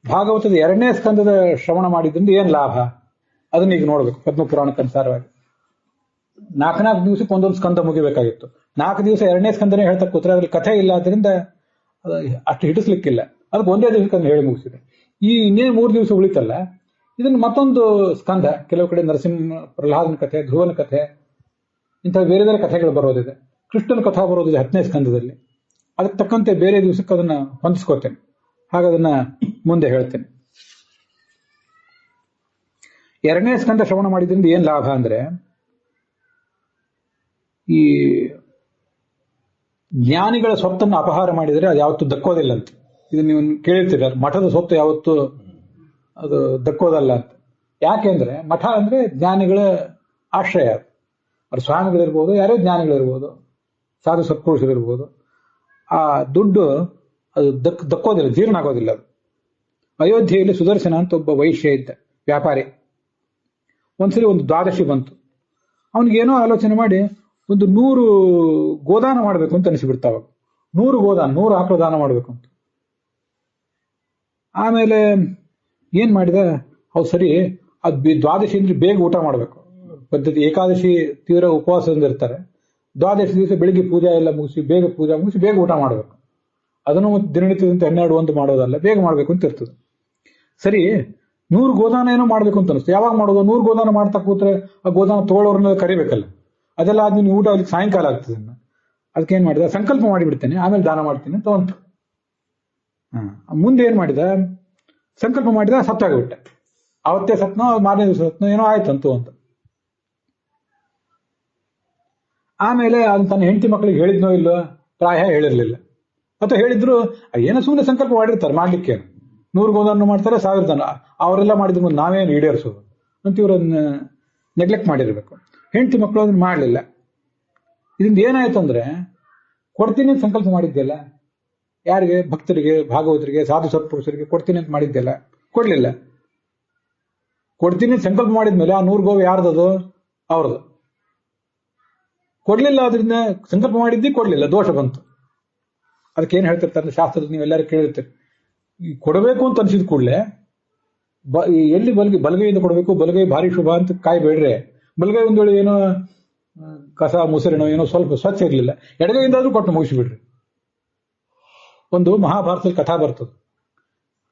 ಭಾಗವತದ 2ನೇ ಸ್ಕಂದದ ಶ್ರವಣ ಮಾಡಿದ್ರಿಂದ ಏನ್ ಲಾಭ ಅದನ್ನ ಈಗ ನೋಡ್ಬೇಕು. ಪದ್ಮಪುರಾಣಕ್ಕನುಸಾರವಾಗಿ 4 ದಿವಸಕ್ಕೆ ಒಂದೊಂದು ಸ್ಕಂದ ಮುಗಿಬೇಕಾಗಿತ್ತು. 4 ದಿವಸ 2ನೇ ಸ್ಕಂದನೇ ಹೇಳ್ತಾ ಕೂತ್ರೆ ಅದ್ರಲ್ಲಿ ಕಥೆ ಇಲ್ಲ, ಅದರಿಂದ ಅಷ್ಟು ಹಿಡಿಸ್ಲಿಕ್ಕಿಲ್ಲ. ಅದಕ್ಕೆ ಒಂದೇ ದಿವಸಕ್ಕೆ ಹೇಳಿ ಮುಗಿಸಿದೆ. ಈ ಇನ್ನೇನು 3 ದಿವಸ ಉಳಿತಲ್ಲ, ಇದನ್ನು ಮತ್ತೊಂದು ಸ್ಕಂದ, ಕೆಲವು ಕಡೆ ನರಸಿಂಹ ಪ್ರಹ್ಲಾದನ ಕಥೆ, ಧ್ರುವನ ಕಥೆ, ಇಂಥ ಬೇರೆ ಬೇರೆ ಕಥೆಗಳು ಬರೋದಿದೆ. ಕೃಷ್ಣನ ಕಥಾ ಬರೋದಿದೆ 10ನೇ ಸ್ಕಂದದಲ್ಲಿ. ಅದಕ್ಕೆ ತಕ್ಕಂತೆ ಬೇರೆ ದಿವಸಕ್ಕೆ ಅದನ್ನ ಹೊಂದಿಸ್ಕೋತೇನೆ. ಹಾಗದನ್ನ ಮುಂದೆ ಹೇಳ್ತೇನೆ. 2ನೇ ಸ್ಕಂದ ಶ್ರವಣ ಮಾಡಿದ್ರಿಂದ ಏನ್ ಲಾಭ ಅಂದ್ರೆ, ಈ ಜ್ಞಾನಿಗಳ ಸ್ವತ್ತನ್ನು ಅಪಹಾರ ಮಾಡಿದರೆ ಅದು ಯಾವತ್ತೂ ದಕ್ಕೋದಿಲ್ಲ ಅಂತ. ಇದು ನೀವು ಕೇಳಿರ್ತೀರ, ಮಠದ ಸ್ವತ್ತು ಯಾವತ್ತೂ ಅದು ದಕ್ಕೋದಲ್ಲ ಅಂತ. ಯಾಕೆಂದ್ರೆ ಮಠ ಅಂದ್ರೆ ಜ್ಞಾನಿಗಳ ಆಶ್ರಯ. ಅವ್ರ ಸ್ವಾಮಿಗಳಿರ್ಬೋದು, ಯಾರೇ ಜ್ಞಾನಿಗಳಿರ್ಬೋದು, ಸಾಧು ಸತ್ಪುರುಷರಿರ್ಬೋದು. ಆ ದುಡ್ಡು ಅದು ದಕ್ಕೋದಿಲ್ಲ, ಜೀರ್ಣ ಆಗೋದಿಲ್ಲ ಅದು. ಅಯೋಧ್ಯೆಯಲ್ಲಿ ಸುದರ್ಶನ ಅಂತ ಒಬ್ಬ ವೈಶ್ಯ ಇದ್ದ, ವ್ಯಾಪಾರಿ. ಒಂದ್ಸರಿ ಒಂದು ದ್ವಾದಶಿ ಬಂತು. ಅವನಿಗೇನೋ ಆಲೋಚನೆ ಮಾಡಿ ಒಂದು 100 ಗೋದಾನ ಮಾಡಬೇಕು ಅಂತ ಅನಿಸಿಬಿಡ್ತಾವ. 100 ಗೋದಾನ, 100 ಆಕಳು ದಾನ ಮಾಡಬೇಕು ಅಂತ. ಆಮೇಲೆ ಏನ್ ಮಾಡಿದ, ಹೌದು ಸರಿ, ಅದು ದ್ವಾದಶಿ ಅಂದ್ರೆ ಬೇಗ ಊಟ ಮಾಡಬೇಕು ಪದ್ಧತಿ. ಏಕಾದಶಿ ತೀವ್ರ ಉಪವಾಸದಿಂದ ಇರ್ತಾರೆ. ದ್ವಾದಶಿ ದಿವಸ ಬೆಳಿಗ್ಗೆ ಪೂಜೆ ಎಲ್ಲ ಮುಗಿಸಿ, ಬೇಗ ಪೂಜೆ ಮುಗಿಸಿ ಬೇಗ ಊಟ ಮಾಡಬೇಕು. ಅದನ್ನು ದಿನನಿತ್ಯದಂತೆ 12 ಮಾಡೋದಲ್ಲ, ಬೇಗ ಮಾಡಬೇಕು ಅಂತ ಇರ್ತದೆ. ಸರಿ, 100 ಗೋದಾನ ಏನೋ ಮಾಡ್ಬೇಕು ಅಂತ ಅನಿಸ್ತು. ಯಾವಾಗ ಮಾಡೋದು? 100 ಗೋದಾನ ಮಾಡ್ತಾ ಕೂತ್ರೆ ಆ ಗೋದಾನ ತಗೊಳ್ಳೋರ್ನ ಕರಿಬೇಕಲ್ಲ. ಅದೆಲ್ಲ ಆದ್ಮೇಲೆ ಊಟ ಅಲ್ಲಿ ಸಾಯಂಕಾಲ ಆಗ್ತದೆ. ಅದಕ್ಕೆ ಏನ್ ಮಾಡಿದ, ಸಂಕಲ್ಪ ಮಾಡಿಬಿಡ್ತೇನೆ, ಆಮೇಲೆ ದಾನ ಮಾಡ್ತೀನಿ ಅಂತ ಅಂತು. ಮುಂದೆ ಏನ್ ಮಾಡಿದ, ಸಂಕಲ್ಪ ಮಾಡಿದ, ಸತ್ತಾಗ್ಬಿಟ್ಟ. ಅವತ್ತೇ ಸತ್ನೋ ಮಾರನೇ ದಿವಸ ಸತ್ನೋ ಏನೋ ಆಯ್ತಂತು ಅಂತ. ಆಮೇಲೆ ಅದನ್ನ ತನ್ನ ಹೆಂಡತಿ ಮಕ್ಕಳಿಗೆ ಹೇಳಿದ್ನೋ ಇಲ್ಲೋ, ಪ್ರಾಯ ಹೇಳಿರ್ಲಿಲ್ಲ. ಅಥವಾ ಹೇಳಿದ್ರು ಏನೋ ಸುಮ್ಮನೆ ಸಂಕಲ್ಪ ಮಾಡಿರ್ತಾರೆ, ಮಾಡ್ಲಿಕ್ಕೆ 100 ಗೋದಾನ ಮಾಡ್ತಾರೆ, 1000 ದಾನ, ಅವರೆಲ್ಲ ಮಾಡಿದ ಮುಂದೆ ನಾವೇನು ಈಡೇರಿಸೋದು ಅಂತ ಇವ್ರನ್ನ ನೆಗ್ಲೆಕ್ಟ್ ಮಾಡಿರ್ಬೇಕು. ಹೆಂಡತಿ ಮಕ್ಕಳು ಅದನ್ನ ಮಾಡಲಿಲ್ಲ. ಇದರಿಂದ ಏನಾಯ್ತು ಅಂದ್ರೆ, ಕೊಡ್ತೀನಿ ಅಂತ ಸಂಕಲ್ಪ ಮಾಡಿದ್ದೆಲ್ಲ ಯಾರಿಗೆ? ಭಕ್ತರಿಗೆ, ಭಾಗವತರಿಗೆ, ಸಾಧು ಸತ್ಪುರುಷರಿಗೆ ಕೊಡ್ತೀನಿ ಅಂತ ಮಾಡಿದ್ದೆಲ್ಲ ಕೊಡ್ಲಿಲ್ಲ. ಕೊಡ್ತೀನಿ ಸಂಕಲ್ಪ ಮಾಡಿದ್ಮೇಲೆ ಆ 100 ಗೋವು ಯಾರ್ದದು? ಅವ್ರದ್ದು. ಕೊಡ್ಲಿಲ್ಲ, ಅದರಿಂದ ಸಂಕಲ್ಪ ಮಾಡಿದ್ದಿ ಕೊಡ್ಲಿಲ್ಲ, ದೋಷ ಬಂತು. ಅದಕ್ಕೆ ಏನ್ ಹೇಳ್ತಿರ್ತಾರೆ ಶಾಸ್ತ್ರದ, ನೀವೆಲ್ಲರೂ ಕೇಳಿರ್ತೀರಿ, ಈ ಕೊಡಬೇಕು ಅಂತ ಅನ್ಸಿದ ಕೂಡಲೇ ಎಲ್ಲಿ ಬಲಗೈಯಿಂದ ಕೊಡಬೇಕು, ಬಲಗೈ ಭಾರಿ ಶುಭ ಅಂತ ಕಾಯ್ಬೇಡ್ರೆ, ಬಲಗೈ ಒಂದು ವೇಳೆ ಏನೋ ಕಸ ಮುಸರಿನೋ ಏನೋ ಸ್ವಲ್ಪ ಸ್ವಚ್ಛ ಇರಲಿಲ್ಲ, ಎಡಗೈಯಿಂದಾದ್ರೂ ಕೊಟ್ಟು ಮುಗಿಸಿಬಿಡ್ರಿ. ಒಂದು ಮಹಾಭಾರತದಲ್ಲಿ ಕಥಾ ಬರ್ತದೆ.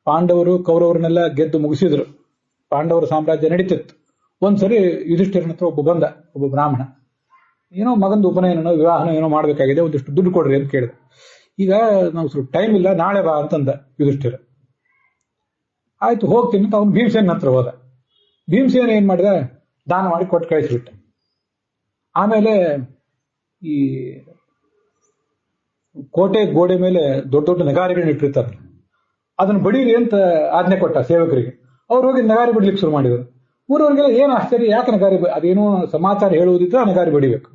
ಪಾಂಡವರು ಕೌರವರನ್ನೆಲ್ಲ ಗೆದ್ದು ಮುಗಿಸಿದ್ರು, ಪಾಂಡವರ ಸಾಮ್ರಾಜ್ಯ ನಡೀತಿತ್ತು. ಒಂದ್ಸರಿ ಯುಧಿಷ್ಠಿರನ ಹತ್ರ ಒಬ್ಬ ಬ್ರಾಹ್ಮಣ ಏನೋ ಮಗಂದು ಉಪನಯನೋ ವಿವಾಹನೋ ಏನೋ ಮಾಡ್ಬೇಕಾಗಿದೆ, ಒಂದಿಷ್ಟು ದುಡ್ಡು ಕೊಡ್ರಿ ಅಂತ ಕೇಳಿದ. ಈಗ ನಾವು ಸ್ವಲ್ಪ ಟೈಮ್ ಇಲ್ಲ, ನಾಳೆ ಬಾ ಅಂತಂದ ಯುಧಿಷ್ಠಿರ. ಆಯ್ತು ಹೋಗ್ತೀನಿ ಅಂತ ಅವ್ನು ಭೀಮಸೇನ ಹತ್ರ ಹೋದ. ಭೀಮಸೇನ ಏನ್ ಮಾಡಿದ, ದಾನ ಮಾಡಿ ಕೊಟ್ಟು ಕಳಿಸ್ಬಿಟ್ಟ. ಆಮೇಲೆ ಈ ಕೋಟೆ ಗೋಡೆ ಮೇಲೆ ದೊಡ್ಡ ದೊಡ್ಡ ನಗಾರಿಗಳನ್ನ ಇಟ್ಟಿರ್ತಾರೆ, ಅದನ್ನ ಬಡೀರಿ ಅಂತ ಆಜ್ಞೆ ಕೊಟ್ಟ ಸೇವಕರಿಗೆ. ಅವ್ರು ಹೋಗಿ ನಗಾರಿ ಬಿಡ್ಲಿಕ್ಕೆ ಶುರು ಮಾಡಿದರು. ಊರವ್ರಿಗೆಲ್ಲ ಏನು ಆಶ್ಚರ್ಯ, ಯಾಕೆ ನಗಾರಿ, ಅದೇನೋ ಸಮಾಚಾರ ಹೇಳುವುದಿದ್ರೆ ಆ ನಗಾರಿ ಬಡಿಬೇಕು.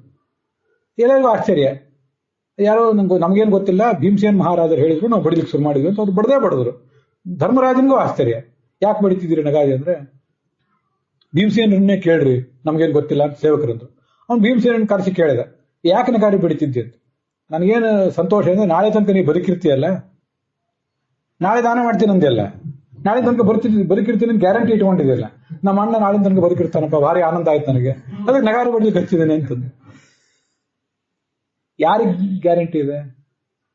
ಎಲ್ಲರಿಗೂ ಆಶ್ಚರ್ಯ, ಯಾರೋ ನಮ್ಗೇನು ಗೊತ್ತಿಲ್ಲ, ಭೀಮಸೇನ್ ಮಹಾರಾಜರು ಹೇಳಿದ್ರು, ನಾವು ಬಡಿಲಿಕ್ಕೆ ಶುರು ಮಾಡಿದ್ವಿ ಅಂತ. ಅವ್ರು ಬಡಿದ್ರು. ಧರ್ಮರಾಜನಿಗೂ ಆಶ್ಚರ್ಯ, ಯಾಕೆ ಬಡಿತಿದ್ದೀರಿ ನಗಾರಿ ಅಂದ್ರೆ, ಭೀಮಸೇನನ್ನೇ ಕೇಳ್ರಿ, ನಮ್ಗೇನು ಗೊತ್ತಿಲ್ಲ ಅಂತ ಸೇವಕರಂದ್ರು. ಅವ್ನು ಭೀಮಸೇನನ್ ಕರೆಸಿ ಕೇಳಿದ, ಯಾಕೆ ನಗಾರಿ ಬಡಿತಿದ್ದೆ ಅಂತ. ನನಗೇನು ಸಂತೋಷ ಅಂದ್ರೆ, ನಾಳೆ ತನಕ ನೀವು ಬದುಕಿರ್ತೀಯಲ್ಲ, ನಾಳೆ ದಾನ ಮಾಡ್ತೀನಿ ಅಂದೆಲ್ಲ, ನಾಳೆ ತನಕ ಬದುಕಿರ್ತೀನಿ ಗ್ಯಾರಂಟಿ ಇಟ್ಕೊಂಡಿದೆಯಲ್ಲ, ನಮ್ಮ ಅಣ್ಣ ನಾಳೆ ತನಕ ಬದುಕಿರ್ತಾನಪ್ಪ, ಭಾರಿ ಆನಂದ ಆಯ್ತು ನನಗೆ, ಅದಕ್ಕೆ ನಗಾರಿ ಬಡ್ಲಿಕ್ಕೆ ಹಚ್ಚಿದ್ದೇನೆ ಅಂತಂದು. ಯಾರಿಗೆ ಗ್ಯಾರಂಟಿ ಇದೆ?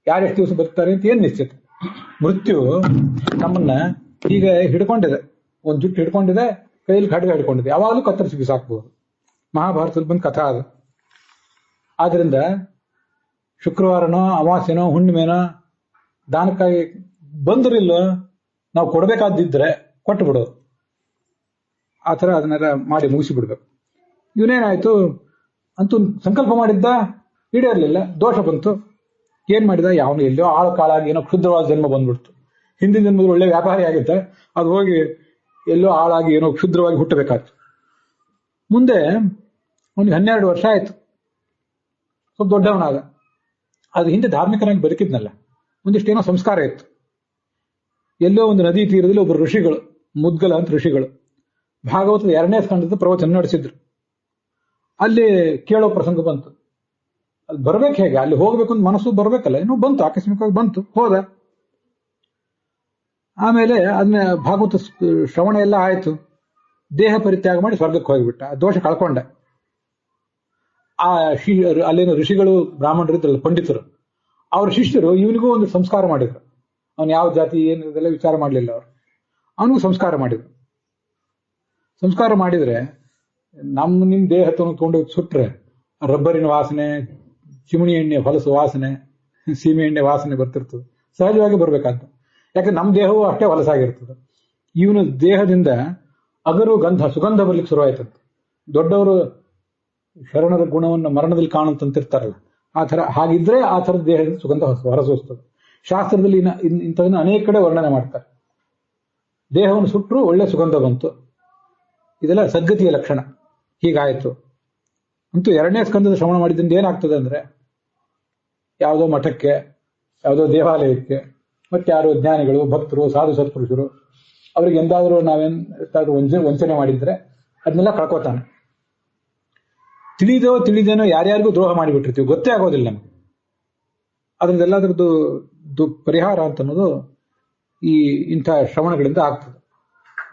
ಯಾರು ಎಷ್ಟು ದಿವಸ ಬದುಕ್ತಾರೆ ಅಂತ ಏನ್ ನಿಶ್ಚಿತ? ಮೃತ್ಯು ನಮ್ಮನ್ನ ಈಗ ಹಿಡ್ಕೊಂಡಿದೆ, ಒಂದು ಜುಟ್ಟು ಹಿಡ್ಕೊಂಡಿದೆ, ಕೈಯಲ್ಲಿ ಖಡ್ಗ ಹಿಡ್ಕೊಂಡಿದೆ, ಯಾವಾಗಲೂ ಕತ್ತರಿಸಿ ಬಿಸಾಕ್ಬಹುದು. ಮಹಾಭಾರತದಲ್ಲಿ ಬಂದ ಕಥಾ ಅದು. ಆದ್ರಿಂದ ಶುಕ್ರವಾರನೋ ಅಮಾವಾಸ್ಯನೋ ಹುಣ್ಣಿಮೆನೋ ದಾನಕ್ಕಾಗಿ ಬಂದ್ರಿಲ್ಲ, ನಾವು ಕೊಡ್ಬೇಕಾದಿದ್ರೆ ಕೊಟ್ಟು ಬಿಡೋದು. ಆ ಥರ ಅದನ್ನೆಲ್ಲ ಮಾಡಿ ಮುಗಿಸಿಬಿಡ್ಬೇಕು. ಇವನೇನಾಯ್ತು, ಅಂತೂ ಸಂಕಲ್ಪ ಮಾಡಿದ್ದ, ಈಡೇರಲಿಲ್ಲ, ದೋಷ ಬಂತು. ಏನ್ ಮಾಡಿದ, ಯಾವನು ಎಲ್ಲೋ ಆಳು ಕಾಳಾಗಿ ಏನೋ ಕ್ಷುದ್ರವಾದ ಜನ್ಮ ಬಂದ್ಬಿಡ್ತು. ಹಿಂದಿನ ಜನ್ಮದಲ್ಲಿ ಒಳ್ಳೆ ವ್ಯಾಪಾರಿ ಆಗಿದ್ದ, ಅದು ಹೋಗಿ ಎಲ್ಲೋ ಆಳಾಗಿ ಏನೋ ಕ್ಷುದ್ರವಾಗಿ ಹುಟ್ಟಬೇಕಾಯ್ತು. ಮುಂದೆ ಅವನಿಗೆ 12 ವರ್ಷ ಆಯ್ತು, ಸ್ವಲ್ಪ ದೊಡ್ಡವನಾದ. ಅದು ಹಿಂದೆ ಧಾರ್ಮಿಕನಾಗಿ ಬದುಕಿದ್ನಲ್ಲ, ಒಂದಿಷ್ಟೇನೋ ಸಂಸ್ಕಾರ ಇತ್ತು. ಎಲ್ಲೋ ಒಂದು ನದಿ ತೀರದಲ್ಲಿ ಒಬ್ಬರು ಋಷಿಗಳು, ಮುದ್ಗಲ ಅಂತ ಋಷಿಗಳು, ಭಾಗವತದ 2ನೇ ಸ್ಕಂದದ ಪ್ರವಚನ ನಡೆಸಿದ್ರು. ಅಲ್ಲಿ ಕೇಳೋ ಪ್ರಸಂಗ ಬಂತು. ಅಲ್ಲಿ ಬರ್ಬೇಕು ಹೇಗೆ, ಅಲ್ಲಿ ಹೋಗ್ಬೇಕು ಅಂತ ಮನಸ್ಸು ಬರ್ಬೇಕಲ್ಲ, ಇನ್ನೂ ಬಂತು, ಆಕಸ್ಮಿಕವಾಗಿ ಬಂತು, ಹೋದ. ಆಮೇಲೆ ಅದನ್ನ ಭಾಗವತ ಶ್ರವಣ ಎಲ್ಲ ಆಯ್ತು, ದೇಹ ಪರಿತ್ಯಾಗ ಮಾಡಿ ಸ್ವರ್ಗಕ್ಕೆ ಹೋಗಿಬಿಟ್ಟ, ದೋಷ ಕಳ್ಕೊಂಡ. ಆ ಅಲ್ಲೇನು ಋಷಿಗಳು ಬ್ರಾಹ್ಮಣರಿದ್ರಲ್ಲ, ಪಂಡಿತರು, ಅವ್ರ ಶಿಷ್ಯರು ಇವನಿಗೂ ಒಂದು ಸಂಸ್ಕಾರ ಮಾಡಿದ್ರು. ಅವನು ಯಾವ ಜಾತಿ ಏನಿದೆಲ್ಲ ವಿಚಾರ ಮಾಡಲಿಲ್ಲ ಅವರು, ಅವನಿಗೂ ಸಂಸ್ಕಾರ ಮಾಡಿದ್ರು. ಸಂಸ್ಕಾರ ಮಾಡಿದ್ರೆ ನಿಮ್ ದೇಹ ತಗೊಂಡು ಸುಟ್ರೆ ರಬ್ಬರಿನ ವಾಸನೆ, ಚಿಮಣಿ ಎಣ್ಣೆ ಹೊಲಸು ವಾಸನೆ, ಸೀಮೆ ಎಣ್ಣೆ ವಾಸನೆ ಬರ್ತಿರ್ತದೆ, ಸಹಜವಾಗಿ ಬರ್ಬೇಕಾದ್ದು. ಯಾಕೆ ನಮ್ಮ ದೇಹವು ಅಷ್ಟೇ ಹೊಲಸಾಗಿರ್ತದೆ. ಇವನ ದೇಹದಿಂದ ಅಗರು ಗಂಧ, ಸುಗಂಧ ಬರ್ಲಿಕ್ಕೆ ಶುರುವಾಯ್ತಂತ. ದೊಡ್ಡವರು ಶರಣರ ಗುಣವನ್ನು ಮರಣದಲ್ಲಿ ಕಾಣುತ್ತಂತಿರ್ತಾರಲ್ಲ, ಆ ಥರ ಹಾಗಿದ್ರೆ ಆ ಥರದ ದೇಹದಿಂದ ಸುಗಂಧ ಹೊರಸೂಸ್ತದೆ. ಶಾಸ್ತ್ರದಲ್ಲಿ ಇಂಥದನ್ನ ಅನೇಕ ಕಡೆ ವರ್ಣನೆ ಮಾಡ್ತಾರೆ. ದೇಹವನ್ನು ಸುಟ್ಟರು ಒಳ್ಳೆ ಸುಗಂಧ ಬಂತು, ಇದೆಲ್ಲ ಸದ್ಗತಿಯ ಲಕ್ಷಣ. ಹೀಗಾಯಿತು. ಅಂತೂ 2ನೇ ಸ್ಕಂದದ ಶ್ರವಣ ಮಾಡಿದ್ರಿಂದ ಏನಾಗ್ತದೆ ಅಂದ್ರೆ, ಯಾವುದೋ ಮಠಕ್ಕೆ, ಯಾವುದೋ ದೇವಾಲಯಕ್ಕೆ, ಮತ್ತೆ ಯಾರೋ ಜ್ಞಾನಿಗಳು, ಭಕ್ತರು, ಸಾಧು ಸತ್ಪುರುಷರು, ಅವ್ರಿಗೆ ಎಂದಾದರೂ ನಾವೇನಾದ್ರೂ ವಂಚನೆ ಮಾಡಿದ್ರೆ ಅದನ್ನೆಲ್ಲ ಕಳ್ಕೋತಾನೆ. ತಿಳಿದೇನೋ ಯಾರ್ಯಾರಿಗೂ ದ್ರೋಹ ಮಾಡಿಬಿಟ್ಟಿರ್ತೀವಿ, ಗೊತ್ತೇ ಆಗೋದಿಲ್ಲ ನಮ್ಗೆ. ಅದ್ರದ್ದೆಲ್ಲದ್ರದ್ದು ಪರಿಹಾರ ಅಂತ ಅನ್ನೋದು ಇಂಥ ಶ್ರವಣಗಳಿಂದ ಆಗ್ತದೆ.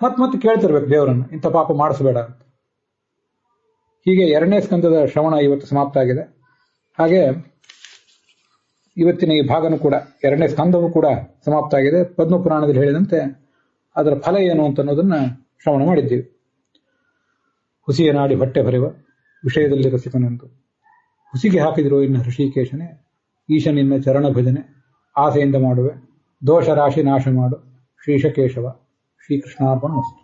ಮತ್ತೆ ಕೇಳ್ತಿರ್ಬೇಕು ದೇವರನ್ನು, ಇಂಥ ಪಾಪ ಮಾಡಿಸ್ಬೇಡ ಅಂತ. ಹೀಗೆ 2ನೇ ಸ್ಕಂದದ ಶ್ರವಣ ಇವತ್ತು ಸಮಾಪ್ತ ಆಗಿದೆ. ಹಾಗೆ ಇವತ್ತಿನ ಈ ಭಾಗನೂ ಕೂಡ, 2ನೇ ಸ್ಕಂದವೂ ಕೂಡ ಸಮಾಪ್ತ ಆಗಿದೆ. ಪದ್ಮ ಪುರಾಣದಲ್ಲಿ ಹೇಳಿದಂತೆ ಅದರ ಫಲ ಏನು ಅಂತ ಅನ್ನೋದನ್ನ ಶ್ರವಣ ಮಾಡಿದ್ದೀವಿ. ಹುಸಿಯ ನಾಡಿ ಹೊಟ್ಟೆ ಭರಿವ ವಿಷಯದಲ್ಲಿ ರಸಿಕನೆಂದು ಹುಸಿಗೆ ಹಾಕಿದಿರೋ ಇನ್ನು ಹೃಷಿಕೇಶನೇ, ಈಶ ನಿನ್ನ ಚರಣ ಭಜನೆ ಆಸೆಯಿಂದ ಮಾಡುವೆ, ದೋಷ ರಾಶಿ ನಾಶ ಮಾಡು ಶ್ರೀಶಕೇಶವ. ಶ್ರೀಕೃಷ್ಣಾರ್ಪಣ ವಸ್ತು.